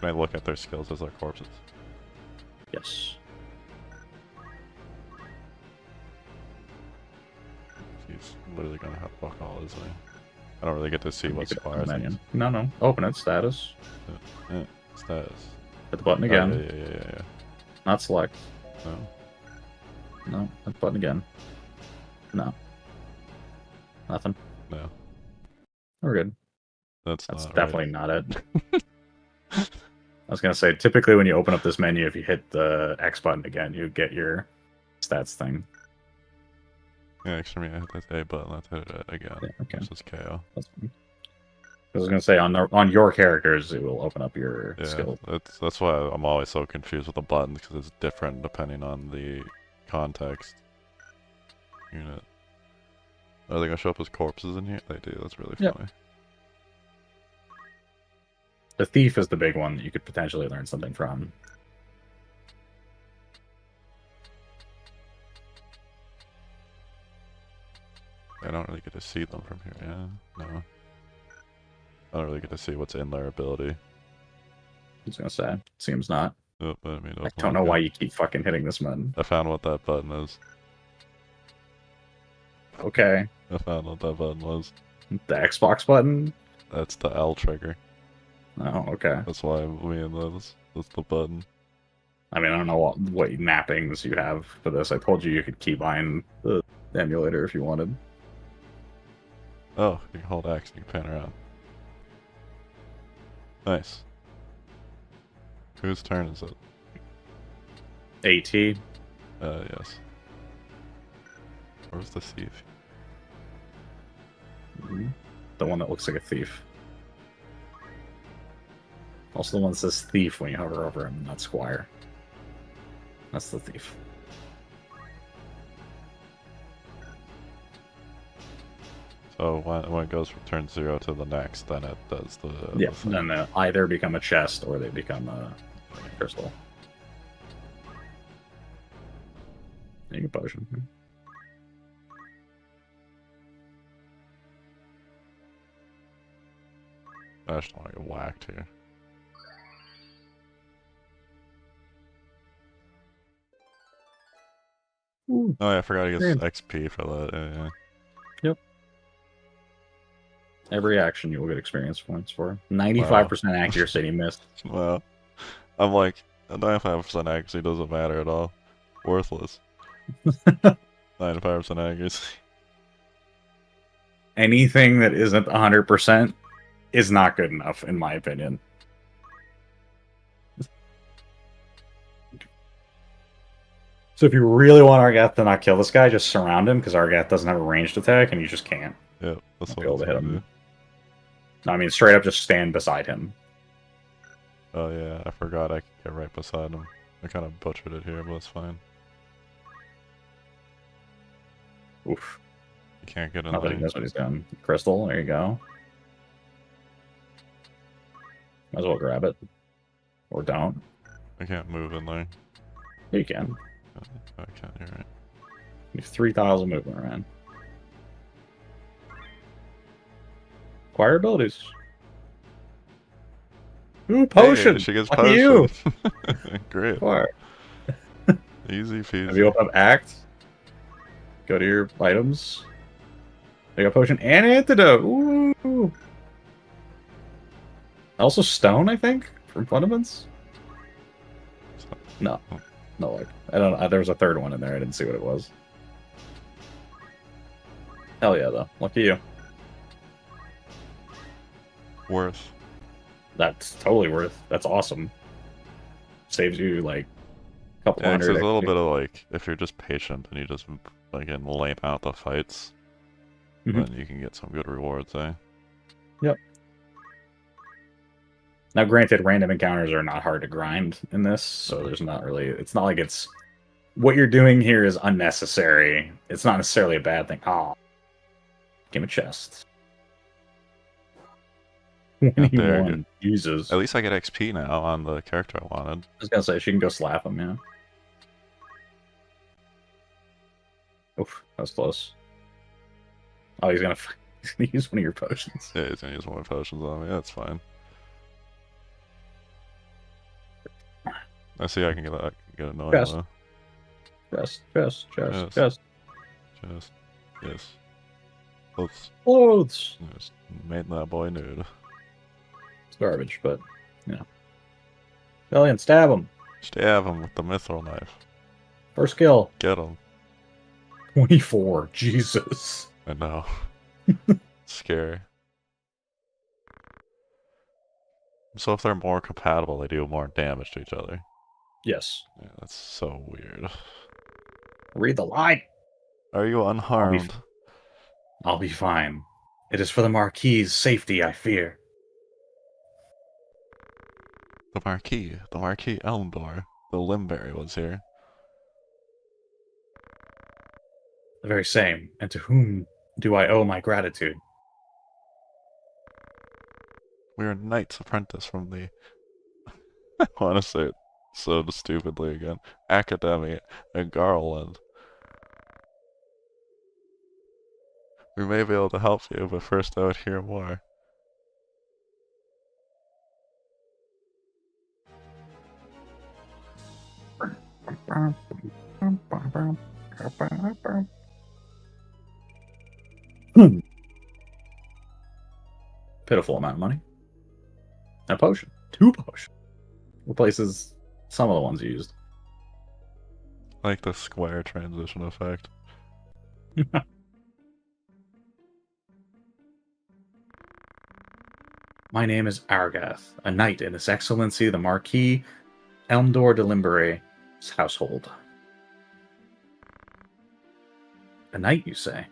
Can I look at their skills as their corpses? Yes. He's literally gonna have fuck all, isn't he? I don't really get to see what You could squires. menu. No. Open it. Status. Status. Hit the button again. Oh, yeah. Not select. No. No. Hit the button again. No. Nothing. No. We're good. That's That's not definitely not it. I was gonna say, typically when you open up this menu, if you hit the X button again, you get your stats thing. right. Yeah, actually, I hit that A button. Let's hit it again. Yeah, okay. This is KO. That's fine. I was gonna say on your characters, it will open up your Yeah, skill. that's why I'm always so confused with the buttons because it's different depending on the context. Unit. Are they gonna show up as corpses in here? They do. That's really Yep. funny. The thief is the big one that you could potentially learn something from. I don't really get to see them from here. Yeah, no. I don't really get to see what's in their ability. I was gonna say, seems not. Oh, but I mean, I don't know why you keep fucking hitting this button. I found what that button is. Okay, I found what that button was. the Xbox button. That's the L trigger. Oh, okay. That's why me and that's the button. I mean, I don't know what mappings you have for this. I told you could keybind the emulator if you wanted. Oh, you can hold X and you can pan around. Nice. Whose turn is it? AT. Yes. Where's the thief? The one that looks like a thief. Also the one that says thief when you hover over him, not squire. That's the thief. So when it goes from turn 0 to the next, then it does the... Yeah, the thing. then they either become a chest or they become a crystal. Make a potion. I just don't want to get whacked here. Ooh. Oh yeah, I forgot he gets Man. XP for that. Yeah. Every action you will get experience points for. 95% accuracy you missed. Well, I'm like, 95% accuracy doesn't matter at all. Worthless. 95% accuracy. Anything that isn't 100% is not good enough, in my opinion. So if you really want Argath to not kill this guy, just surround him, because Argath doesn't have a ranged attack, and you just can't. Yep, that's Be what able it's to hit gonna him. do. No, I mean, straight up just stand beside him. Oh yeah, I forgot I could get right beside him. I kind of butchered it here, but it's fine. Oof. You can't get in Not that he there. knows what he's doing. Crystal, there you go. Might as well grab it. Or don't. I can't move in there. Yeah, you can. I can't, you're right. You have 3 tiles of movement, man. Acquire abilities. Ooh, potion! Hey, she gets Lucky you! potion. Great. Acquire. Easy peasy. Have you opened up Act? Go to your items. They got potion and antidote. Ooh. Also stone, I think, from Fundaments. No, no. Like I don't know. There was a third one in there. I didn't see what it was. Hell yeah, though. Lucky you. Worth. That's totally worth. That's awesome. Saves you like a couple Yeah, 'cause hundred. there's a little XP. bit of like, if you're just patient and you just like and lame out the fights, Mhm. then you can get some good rewards, eh? Yep. Now, granted, random encounters are not hard to grind in this, so there's not really. It's not like it's what you're doing here is unnecessary. It's not necessarily a bad thing. Oh, give him a chest. there you 21. Jesus. At least I get XP now on the character I wanted. I was gonna say she can go slap him, yeah. Oof, that was close. Oh, he's gonna use one of your potions. Yeah, he's gonna use one of my potions on me. That's fine. I see I can get annoying Chest. though. Chest. Yes. Yes. Let's Clothes. just made that boy nude. It's garbage, but you know. Billion, stab him. Stab him with the mithril knife. First kill. Get him. 24. Jesus. I know. Scary. So if they're more compatible, they do more damage to each other. Yes. Yeah, that's so weird. Read the line. Are you unharmed? I'll be fine. It is for the Marquis's safety, I fear. The Marquis Elmdor. The Limberry was here. The very same. And to whom do I owe my gratitude? We are Knight's Apprentice from the... I want to say it so stupidly again. Academy in Garland. We may be able to help you, but first I would hear more. Pitiful amount of money. A potion. 2 potions. Replaces some of the ones you used. Like the square transition effect. My name is Argath, a knight in His Excellency the Marquis Elmdor de Limbury's household. A knight, you say?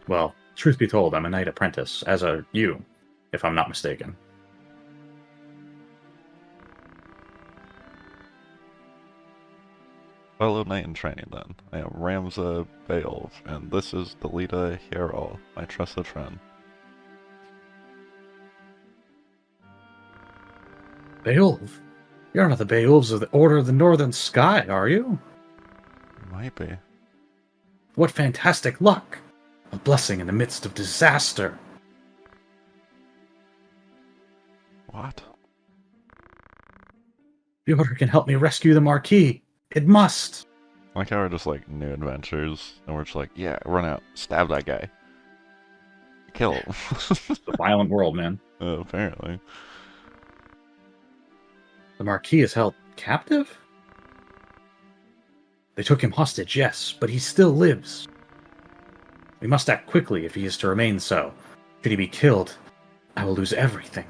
Well, truth be told, I'm a knight apprentice, as are you, if I'm not mistaken. Fellow knight in training, then. I am Ramza Beowulf, and this is Delita Hero, my trusted friend. Beowulf? You're not the Beowulfs of the Order of the Northern Sky, are you? Might be. What fantastic luck! A blessing in the midst of disaster. What? The Order can help me rescue the Marquis. It must! Like how we're just like new adventures, and we're just like, yeah, run out, stab that guy. Kill him. It's a violent world, man. Apparently. The Marquis is held captive? They took him hostage, yes, but he still lives. We must act quickly if he is to remain so. Should he be killed, I will lose everything.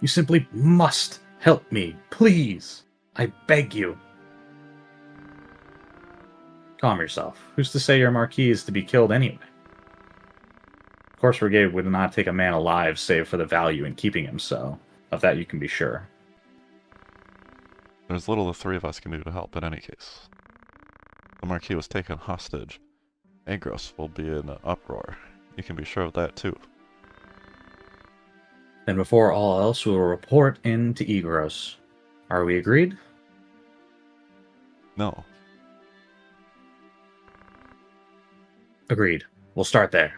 You simply must help me, please. I beg you. Calm yourself. Who's to say your Marquis is to be killed anyway? Of course, Brigade would not take a man alive save for the value in keeping him so. Of that you can be sure. There's little the three of us can do to help in any case. The Marquis was taken hostage. Agros will be in an uproar. You can be sure of that too. Then before all else, we will report in to Egros. Are we agreed? No. Agreed. We'll start there.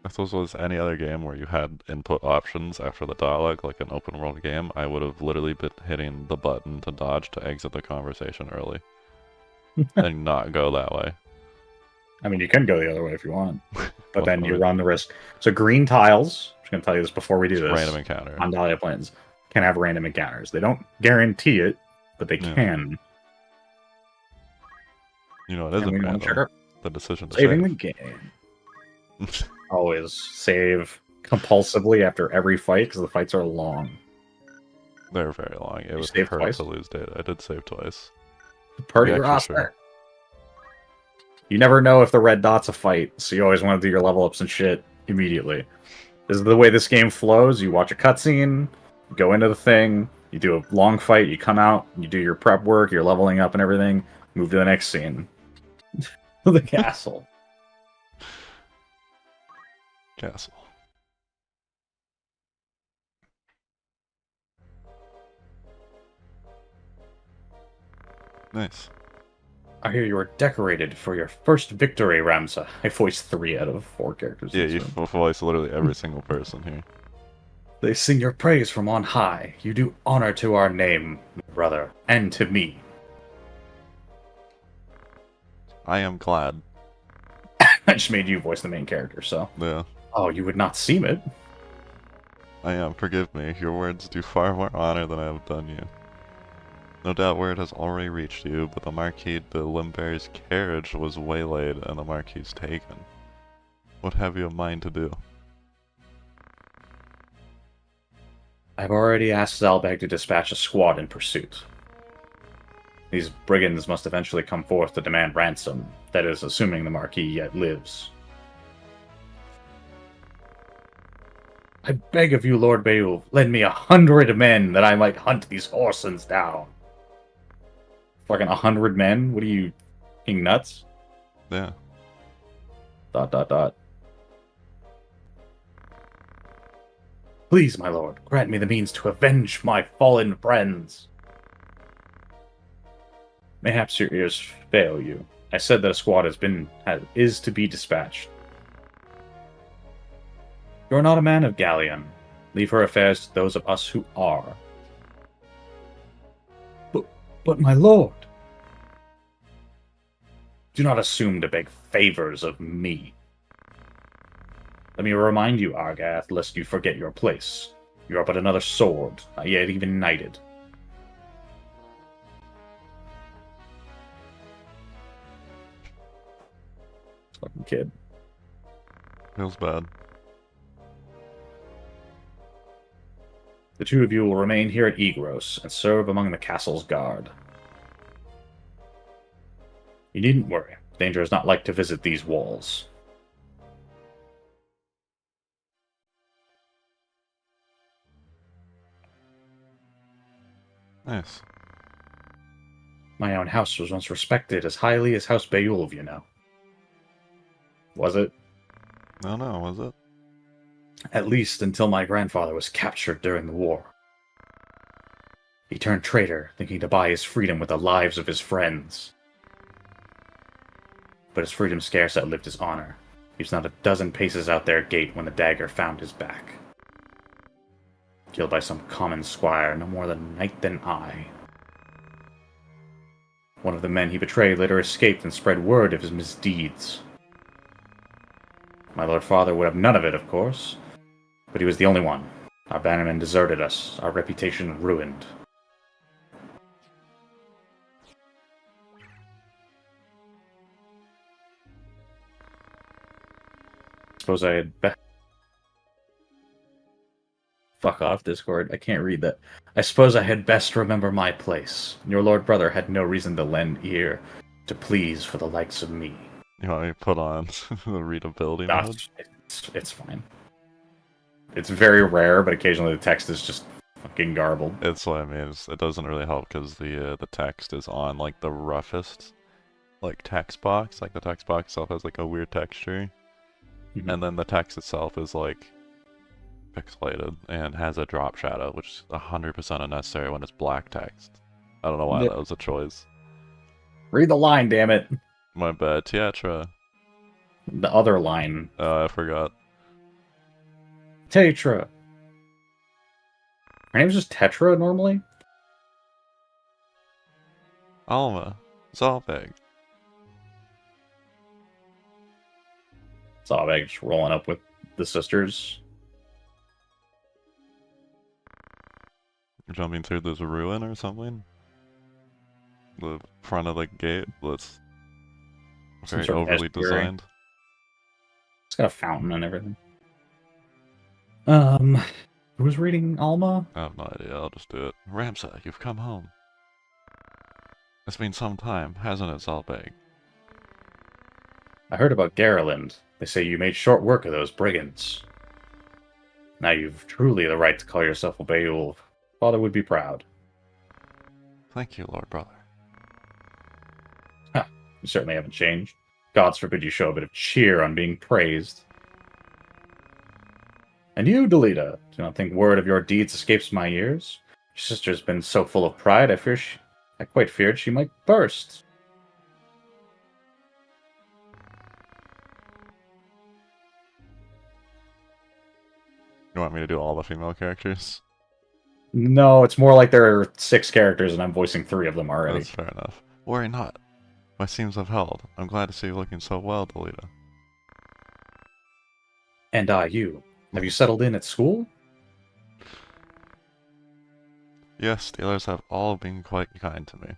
If this was any other game where you had input options after the dialogue, like an open world game, I would have literally been hitting the button to dodge to exit the conversation early. And not go that way. I mean, you can go the other way if you want, but Well, then I you mean- run the risk. So green tiles, I'm just going to tell you this before we do this, Random encounter. on Dahlia Plains, can have random encounters. They don't guarantee it, but they Yeah. can. You know, it And isn't we want random. to check our The decision to saving the save. game. Always save compulsively after every fight, because the fights are long. They're very long. It would saved hurt twice? to lose data. I did save twice. Party Yeah, roster. sure. You never know if the red dot's a fight, so you always want to do your level ups and shit immediately. This is the way this game flows. You watch a cutscene, you go into the thing, you do a long fight, you come out, you do your prep work, you're leveling up and everything, move to the next scene. The castle. Castle. Nice. I hear you were decorated for your first victory, Ramza. I voiced 3 out of 4 characters. Yeah, in you this one. voice literally every single person here. They sing your praise from on high. You do honor to our name, brother, and to me. I am glad. I just made you voice the main character, so. Yeah, Oh, you would not seem it. I am. Forgive me. Your words do far more honor than I have done you. No doubt word has already reached you, but the Marquis de Limber's carriage was waylaid and the Marquis taken. What have you in mind to do? I've already asked Zalbeg to dispatch a squad in pursuit. These brigands must eventually come forth to demand ransom, that is, assuming the Marquis yet lives. I beg of you, Lord Beowulf, lend me 100 men that I might hunt these Horsens down. Fucking 100 men? What are you, fucking nuts? Yeah. ... Please, my lord, grant me the means to avenge my fallen friends. Mayhaps your ears fail you. I said that a squad is to be dispatched. You're not a man of Galleon. Leave her affairs to those of us who are. But my lord! Do not assume to beg favors of me. Let me remind you, Argath, lest you forget your place. You are but another sword, not yet even knighted. Fucking kid. Feels bad. The two of you will remain here at Egros and serve among the castle's guard. You needn't worry. Danger is not like to visit these walls. Nice. My own house was once respected as highly as House Beowulf, you know. Was it? No, was it? At least until my grandfather was captured during the war. He turned traitor, thinking to buy his freedom with the lives of his friends. But his freedom scarce outlived his honor. He was not a dozen paces out their gate when the dagger found his back. Killed by some common squire, no more than knight than I. One of the men he betrayed later escaped and spread word of his misdeeds. My lord father would have none of it, of course, but he was the only one. Our bannermen deserted us, our reputation ruined. Suppose I had Fuck off, Discord. I can't read that. I suppose I had best remember my place. Your lord brother had no reason to lend ear to please for the likes of me. You want me to put on the readability Nah, mode? it's fine. It's very rare, but occasionally the text is just fucking garbled. It's what I mean. It doesn't really help because the text is on like the roughest like text box. Like the text box itself has like a weird texture, and then the text itself is like pixelated and has a drop shadow, which is 100% unnecessary when it's black text. I don't know why that was a choice. Read the line, damn it. My bad, Teatra. The other line. I forgot. Tetra. Her name's just Tetra normally? Alma. Zalbeg. Zalbeg just rolling up with the sisters. Jumping through this ruin or something? The front of the gate that's very overly designed. It's got a fountain and everything. Who's reading Alma? I have no idea, I'll just do it. Ramsa, you've come home. It's been some time, hasn't it, Zalbeg? I heard about Garland. They say you made short work of those brigands. Now you've truly the right to call yourself a Beowulf. Father would be proud. Thank you, Lord Brother. Huh, you certainly haven't changed. Gods forbid you show a bit of cheer on being praised. And you, Delita, do not think word of your deeds escapes my ears? Your sister's been so full of pride, I quite feared she might burst. You want me to do all the female characters? No, it's more like there are 6 characters and I'm voicing 3 of them already. That's fair enough. Worry not. My seams have held. I'm glad to see you looking so well, Delita. And you. Have you settled in at school? Yes, the others have all been quite kind to me.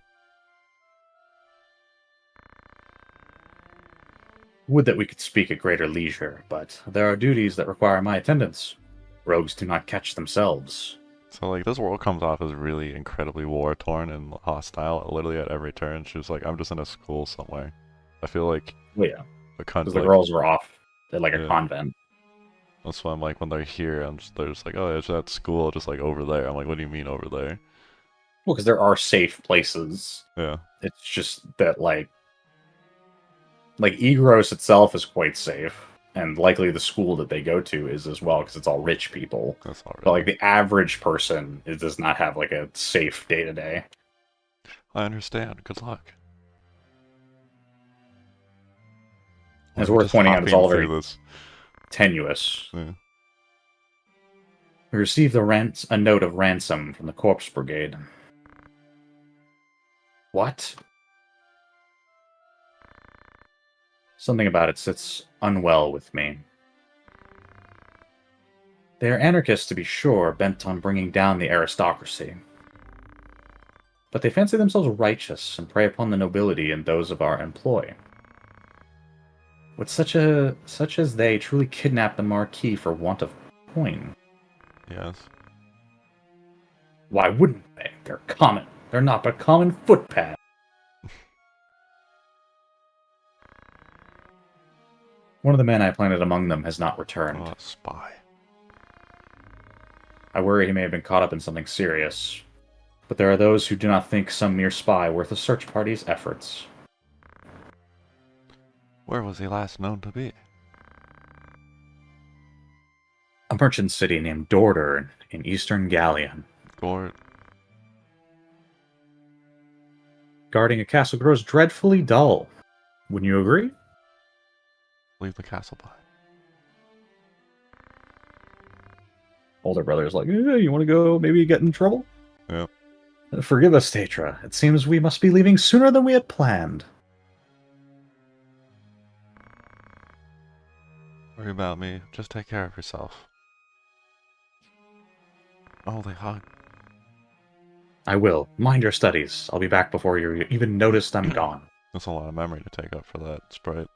Would that we could speak at greater leisure, but there are duties that require my attendance. Rogues do not catch themselves. So, like, this world comes off as really incredibly war-torn and hostile literally at every turn. She was like, I'm just in a school somewhere. I feel like... Well, yeah. Because the like, girls were off at, like, a convent. That's why I'm like, when they're here, they're just like, oh, it's at school, just, like, over there. I'm like, what do you mean over there? Well, because there are safe places. Yeah. It's just that, like, Egros itself is quite safe. And likely the school that they go to is as well, because it's all rich people. That's all right. But, like, the average person does not have, like, a safe day-to-day. I understand. Good luck. It's worth pointing out it's all very tenuous. Yeah. We received a note of ransom from the Corpse Brigade. What? Something about it sits unwell with me. They are anarchists, to be sure, bent on bringing down the aristocracy. But they fancy themselves righteous and prey upon the nobility and those of our employ. Would such as they truly kidnap the Marquis for want of coin? Yes. Why wouldn't they? They're common. They're not but common footpads. One of the men I planted among them has not returned. Oh, spy. I worry he may have been caught up in something serious. But there are those who do not think some mere spy worth a search party's efforts. Where was he last known to be? A merchant city named Dorder in eastern Gallion. Gord. Guarding a castle grows dreadfully dull. Wouldn't you agree? Leave the castle behind. Older brother's like, you want to go maybe get in trouble? Yeah. Forgive us, Tetra. It seems we must be leaving sooner than we had planned. Worry about me. Just take care of yourself. Oh, they hug. I will. Mind your studies. I'll be back before you even notice I'm gone. That's a lot of memory to take up for that sprite.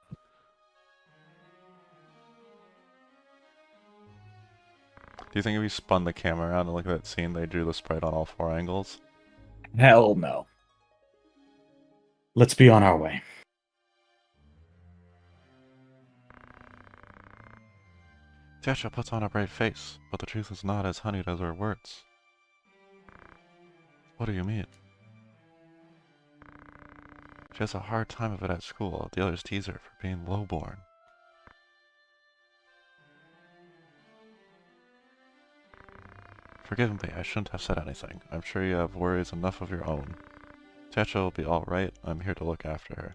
Do you think if you spun the camera around and look at that scene, they drew the sprite on all 4 angles? Hell no. Let's be on our way. Tetra puts on a bright face, but the truth is not as honeyed as her words. What do you mean? She has a hard time of it at school. The others tease her for being lowborn. Forgive me, I shouldn't have said anything. I'm sure you have worries enough of your own. Tetra will be alright. I'm here to look after her.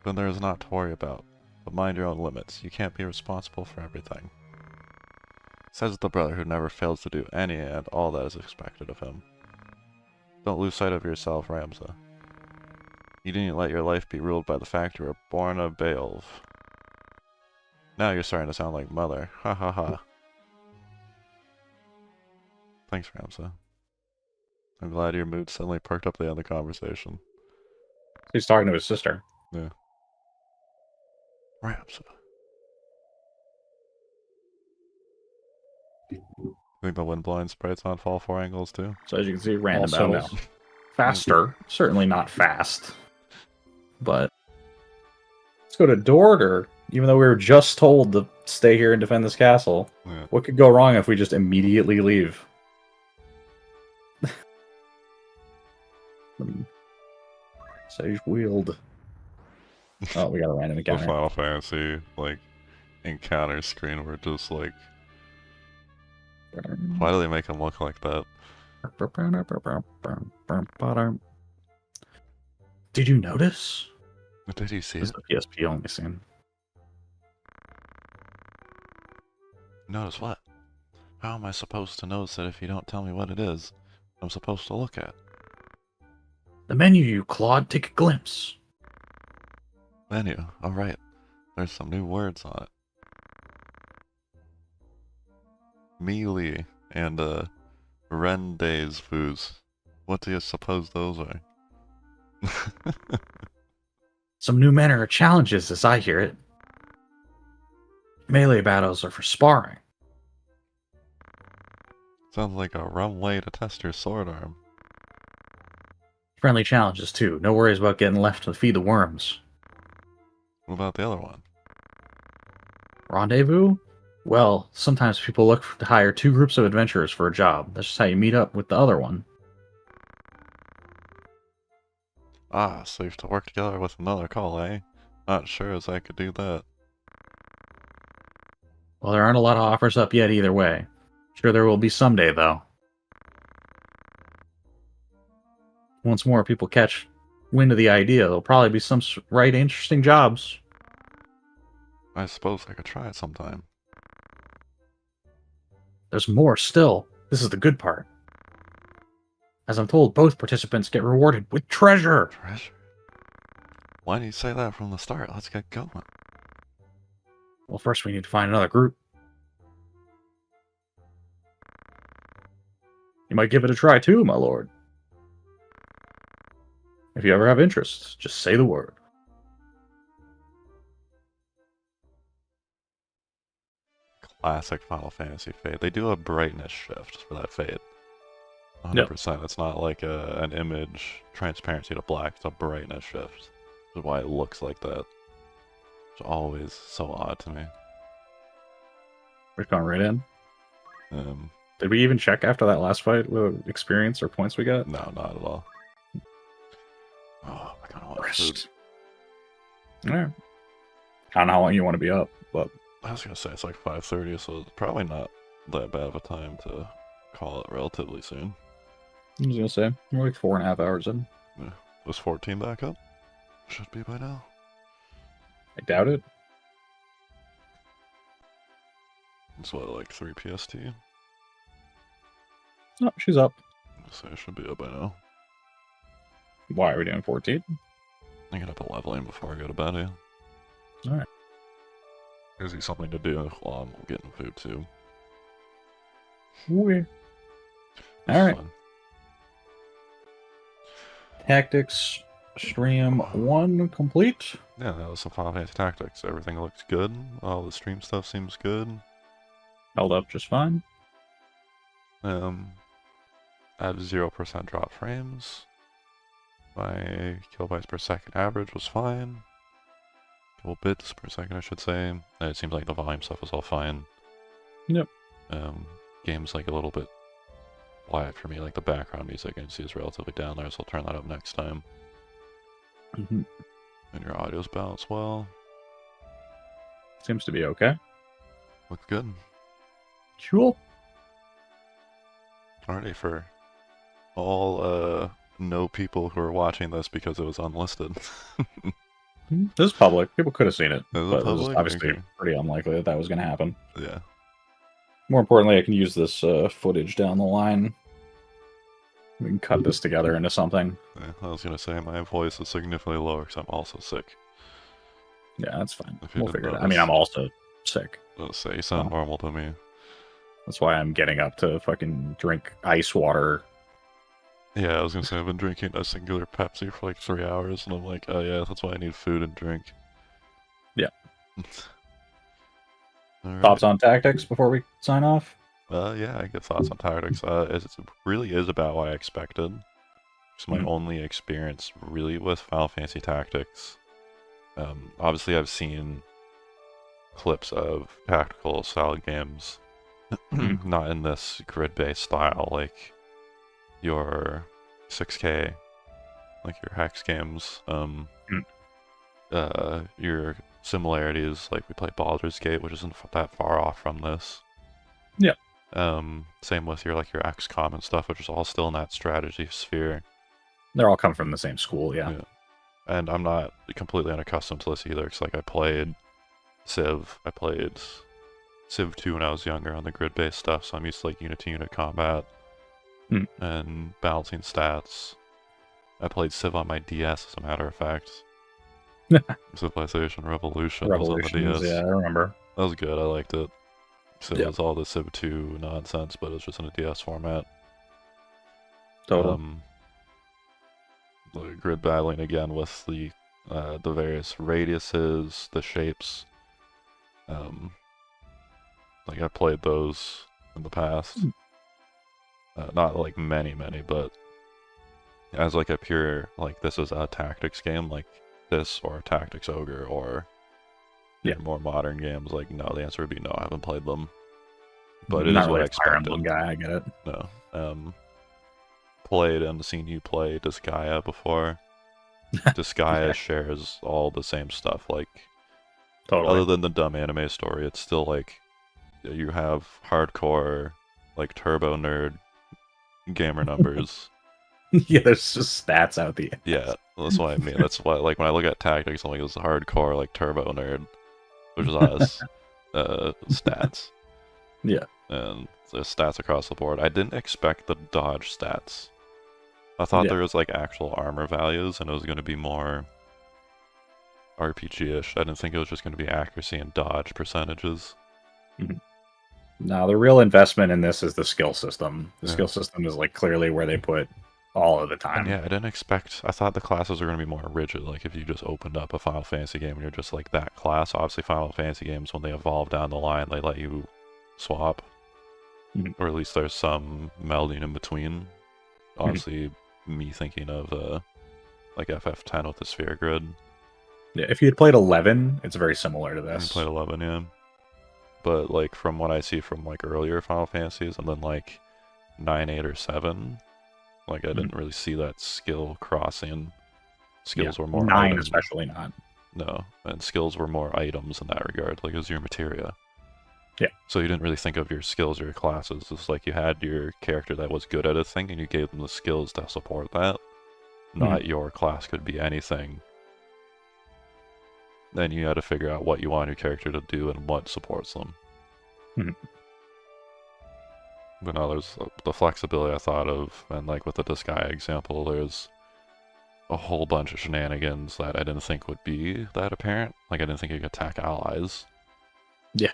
Then there is not to worry about. But mind your own limits. You can't be responsible for everything. Says the brother who never fails to do any and all that is expected of him. Don't lose sight of yourself, Ramza. You didn't let your life be ruled by the fact you were born a Beowulf. Now you're starting to sound like Mother. Ha ha ha. Thanks, Ramza. I'm glad your mood suddenly perked up at the end of the conversation. He's talking to his sister. Yeah. Ramza. Think the wind-blind sprites on fall 4 angles too? So as you can see, random Also, battles. Faster. Certainly not fast. But let's go to Dorder. Even though we were just told to stay here and defend this castle. Yeah. What could go wrong if we just immediately leave? Sage wield. Oh, we got a random The encounter. Final Fantasy, like, encounter screen where just, like, why do they make him look like that? Did you notice? Did you see This it? is a PSP only scene. Notice what? How am I supposed to notice it if you don't tell me what it is I'm supposed to look at? The menu, you Claude, take a glimpse. Menu, alright. There's some new words on it. Mealy and, rendezvous. What do you suppose those are? Some new manner of challenges as I hear it. Melee battles are for sparring. Sounds like a rum way to test your sword arm. Friendly challenges too. No worries about getting left to feed the worms. What about the other one? Rendezvous? Well, sometimes people look to hire 2 groups of adventurers for a job. That's just how you meet up with the other one. Ah, so you have to work together with another call, eh? Not sure as I could do that. Well, there aren't a lot of offers up yet either way. Sure there will be someday, though. Once more people catch wind of the idea, there'll probably be some right interesting jobs. I suppose I could try it sometime. There's more still. This is the good part. As I'm told, both participants get rewarded with treasure. Treasure? Why didn't you say that from the start? Let's get going. Well, first we need to find another group. You might give it a try too, my lord. If you ever have interest, just say the word. classic Final Fantasy fade. They do a brightness shift for that fade. 100%. It's not like an image transparency to black. It's a brightness shift. Which is why it looks like that. It's always so odd to me. We're going right in. Um, Did we even check after that last fight what experience or points we got? no, not at all. Oh, I kind of want food. Rest. Alright. I don't know how long you want to be up, but I was gonna say it's like 5:30, so it's probably not that bad of a time to call it relatively soon. I was gonna say we're like 4.5 hours in. Yeah. Was 14 back up? Should be by now. I doubt it. It's what, like 3 PST? No, she's up. So it should be up by now. Why are we doing 14? I get up at leveling before I go to bed, yeah. Alright. Gives you something to do while I'm getting food too. Weird. It's Alright. fun. Tactics stream 1 complete. Yeah, that was some Final Fantasy Tactics. Everything looks good. All the stream stuff seems good. Held up just fine. I have 0% drop frames. My kilobytes per second average was fine. Kilobits per second, I should say. And it seems like the volume stuff was all fine. Yep. Game's like a little bit quiet for me. Like the background music I can see is relatively down there, so I'll turn that up next time. Mm-hmm. And your audio's balanced well. Seems to be okay. Looks good. Cool. Alrighty, for all no people who are watching this because it was unlisted. This is public. People could have seen it. Is it But it was public? obviously Okay. pretty unlikely that that was going to happen. Yeah. More importantly, I can use this footage down the line. We can cut this together into something. Yeah, I was gonna say my voice is significantly lower because I'm also sick. Yeah, that's fine. If you We'll didn't figure it out. I notice. mean, I'm also sick. Let's say you sound Oh. normal to me. That's why I'm getting up to fucking drink ice water. Yeah, I was gonna say I've been drinking a singular Pepsi for like 3 hours, and I'm like, oh yeah, that's why I need food and drink. Yeah. Alright. Thoughts on tactics before we sign off? Yeah, I get thoughts on tactics. It really is about what I expected. It's my Mhm. only experience really with Final Fantasy Tactics. Obviously, I've seen clips of tactical style games, Mhm. not in this grid-based style, like your 6K, like your Hex games. Your similarities, like we play Baldur's Gate, which isn't that far off from this. Yeah. Same with your like your XCOM and stuff, which is all still in that strategy sphere. They're all come from the same school, yeah. Yeah. And I'm not completely unaccustomed to this either, because like I played Civ, I played Civ 2 when I was younger on the grid-based stuff, so I'm used to like unit-to-unit combat and balancing stats. I played Civ on my DS, as a matter of fact. Civilization Revolution was on the Revolutions, DS. yeah, I remember. That was good, I liked it. So Yeah. it was all the Civ 2 nonsense, but it's just in a DS format. Total. The grid battling again with the various radiuses, the shapes. Like I played those in the past. Not like many, but as like a pure like this is a tactics game, like this or Tactics Ogre or more modern games. Like no, the answer would be no. I haven't played them, but it is Not what really I a Fire expected. Emblem guy, I get it. No. Played and seen you play Disgaea before. Disgaea shares all the same stuff. Like, Totally. other than the dumb anime story, it's still like you have hardcore, like turbo nerd gamer numbers. Yeah, there's just stats out the end. Yeah, that's what I mean. That's why, like, when I look at tactics, I'm like, it's hardcore, like turbo nerd, which is us. Stats. Yeah. And there's stats across the board. I didn't expect the dodge stats. I thought there was like actual armor values, and it was going to be more RPG-ish. I didn't think it was just going to be accuracy and dodge percentages. No, the real investment in this is the skill system. The Yeah. skill system is like clearly where they put all of the time. And yeah, I didn't expect. I thought the classes were going to be more rigid. Like if you just opened up a Final Fantasy game and you're just like that class. Obviously, Final Fantasy games when they evolve down the line, they let you swap, Mhm. or at least there's some melding in between. Mm-hmm. Obviously, me thinking of like FF10 with the sphere grid. Yeah, if you had played 11, it's very similar to I this. played 11, yeah. But like from what I see from like earlier Final Fantasies, and then like 9, 8, or 7, like I didn't really see that skill crossing. Skills were more 9 items. especially not. No, and skills were more items in that regard. Like it was your materia. Yeah. So you didn't really think of your skills or your classes. It's like you had your character that was good at a thing, and you gave them the skills to support that. Not your class could be anything. Then you had to figure out what you want your character to do and what supports them. Mhm. But now there's the flexibility I thought of, and like with the Disgaea example, there's a whole bunch of shenanigans that I didn't think would be that apparent. Like I didn't think you could attack allies. Yeah.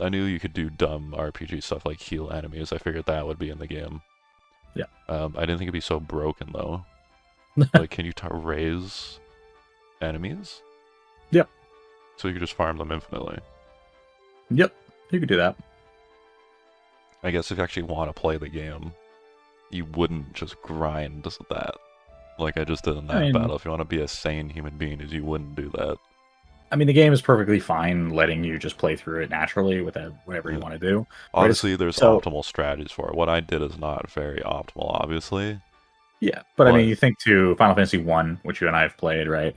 I knew you could do dumb RPG stuff like heal enemies. I figured that would be in the game. Yeah. I didn't think it'd be so broken though. Like, can you raise enemies? Yep. So you could just farm them infinitely. Yep, you could do that. I guess if you actually want to play the game, you wouldn't just grind that. Like I just did in that battle. If you want to be a sane human being, you wouldn't do that. I mean, the game is perfectly fine letting you just play through it naturally with whatever you want to do. Obviously, there's optimal strategies for it. What I did is not very optimal, obviously. Yeah, but I mean, you think to Final Fantasy 1, which you and I have played, right?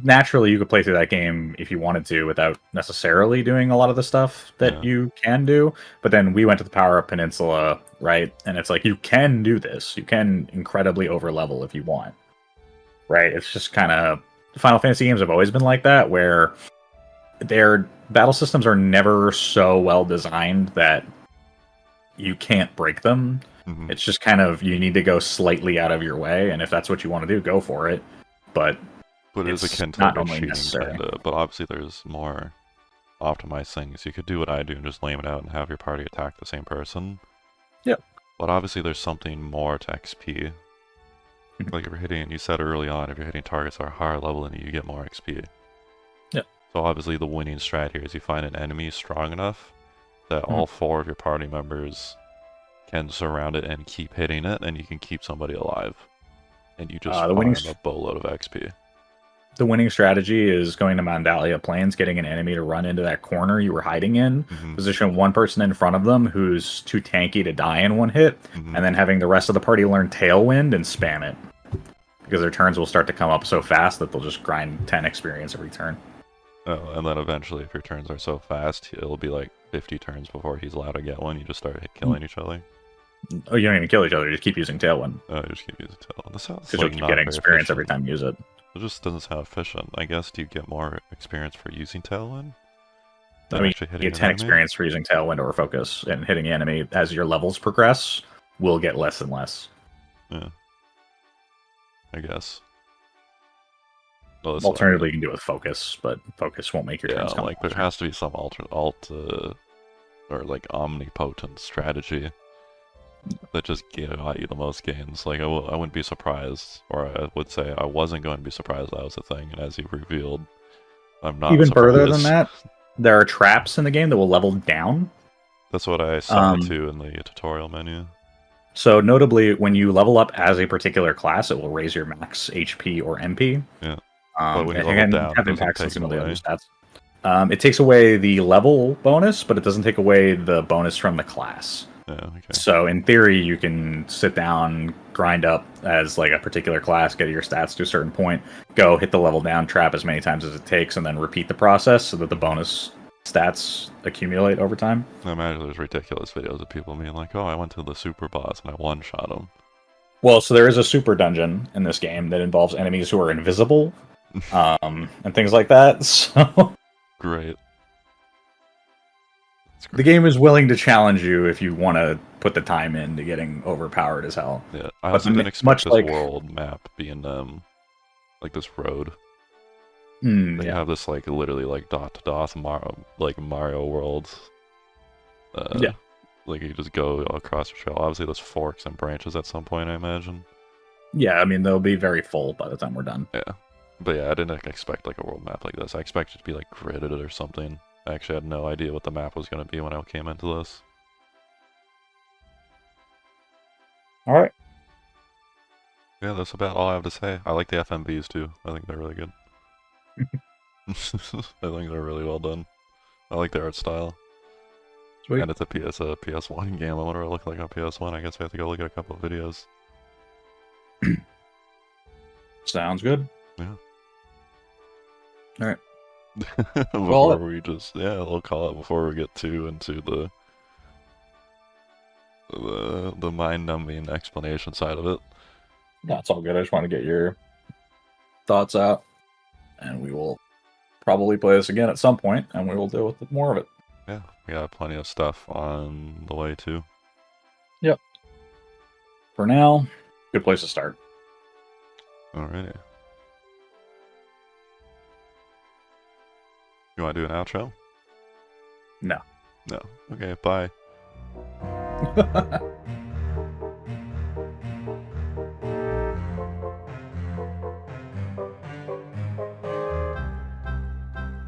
Naturally, you could play through that game if you wanted to without necessarily doing a lot of the stuff that you can do. But then we went to the Power Up Peninsula, right? And it's like, you can do this. You can incredibly overlevel if you want, right? It's just kind of... Final Fantasy games have always been like that, where their battle systems are never so well designed that you can't break them. Mm-hmm. It's just kind of, you need to go slightly out of your way, and if that's what you want to do, go for it. But it is akin to not like only cheating, necessary. kinda, but obviously there's more optimized things. You could do what I do and just lame it out and have your party attack the same person. Yep. But obviously there's something more to XP. Like if you're hitting, you said early on, if you're hitting targets that are higher level than you get more XP. Yeah. So obviously the winning strat here is you find an enemy strong enough that all 4 of your party members can surround it and keep hitting it, and you can keep somebody alive. And you just farm a boatload of XP. The winning strategy is going to Mandalia Plains, getting an enemy to run into that corner you were hiding in, position one person in front of them who's too tanky to die in one hit, and then having the rest of the party learn Tailwind and spam it. Because their turns will start to come up so fast that they'll just grind 10 experience every turn. Oh, and then eventually, if your turns are so fast, it'll be like 50 turns before he's allowed to get one. You just start killing each other. Oh, you don't even kill each other, you just keep using Tailwind. Oh, you just keep using Tailwind. This sounds Because like you'll keep getting experience every time you use it. It just doesn't sound efficient. I guess, do you get more experience for using Tailwind? I mean, you get 10 experience for using Tailwind or Focus, and hitting the enemy as your levels progress will get less and less. Yeah. I guess. Well, alternatively, you can do it with Focus, but Focus won't make your turns come like, there has to be some or like omnipotent strategy that just got you the most gains. Like, I wouldn't be surprised, or I would say I wasn't going to be surprised that was a thing, and as you revealed, I'm not even surprised. Further than that, there are traps in the game that will level down. That's what I saw too in the tutorial menu. So notably, when you level up as a particular class, it will raise your max HP or MP. Yeah. But when you level down, have it impacts on doesn't some take of it the away. other stats. It takes away the level bonus, but it doesn't take away the bonus from the class. Yeah, okay. So in theory, you can sit down, grind up as like a particular class, get your stats to a certain point, go hit the level down trap as many times as it takes, and then repeat the process so that the bonus stats accumulate over time. I imagine there's ridiculous videos of people being like, oh, I went to the super boss and I one-shot him. Well, so there is a super dungeon in this game that involves enemies who are invisible, and things like that. So Great. the game is willing to challenge you if you want to put the time into getting overpowered as hell. Yeah, I also didn't expect this world map being like this road. They have this like literally like dot to dot Mario world. Yeah. Like you just go across the trail. Obviously, there's forks and branches at some point, I imagine. Yeah, I mean they'll be very full by the time we're done. Yeah, but yeah, I didn't expect like a world map like this. I expected it to be like gridded or something. I actually had no idea what the map was going to be when I came into this. All right. Yeah, that's about all I have to say. I like the FMVs too. I think they're really good. I think they're really well done. I like their art style. Sweet. And it's a PS1 game. I wonder what it looked like on PS1. I guess I have to go look at a couple of videos. Sounds good. Yeah. All right. Before it. we just we'll call it before we get too into the mind-numbing explanation side of it. That's all good. I just want to get your thoughts out, and we will probably play this again at some point, and we will deal with more of it. Yeah, we got plenty of stuff on the way too. Yep. For now, good place to start. Alrighty. You want to do an outro? No. No. Okay, bye.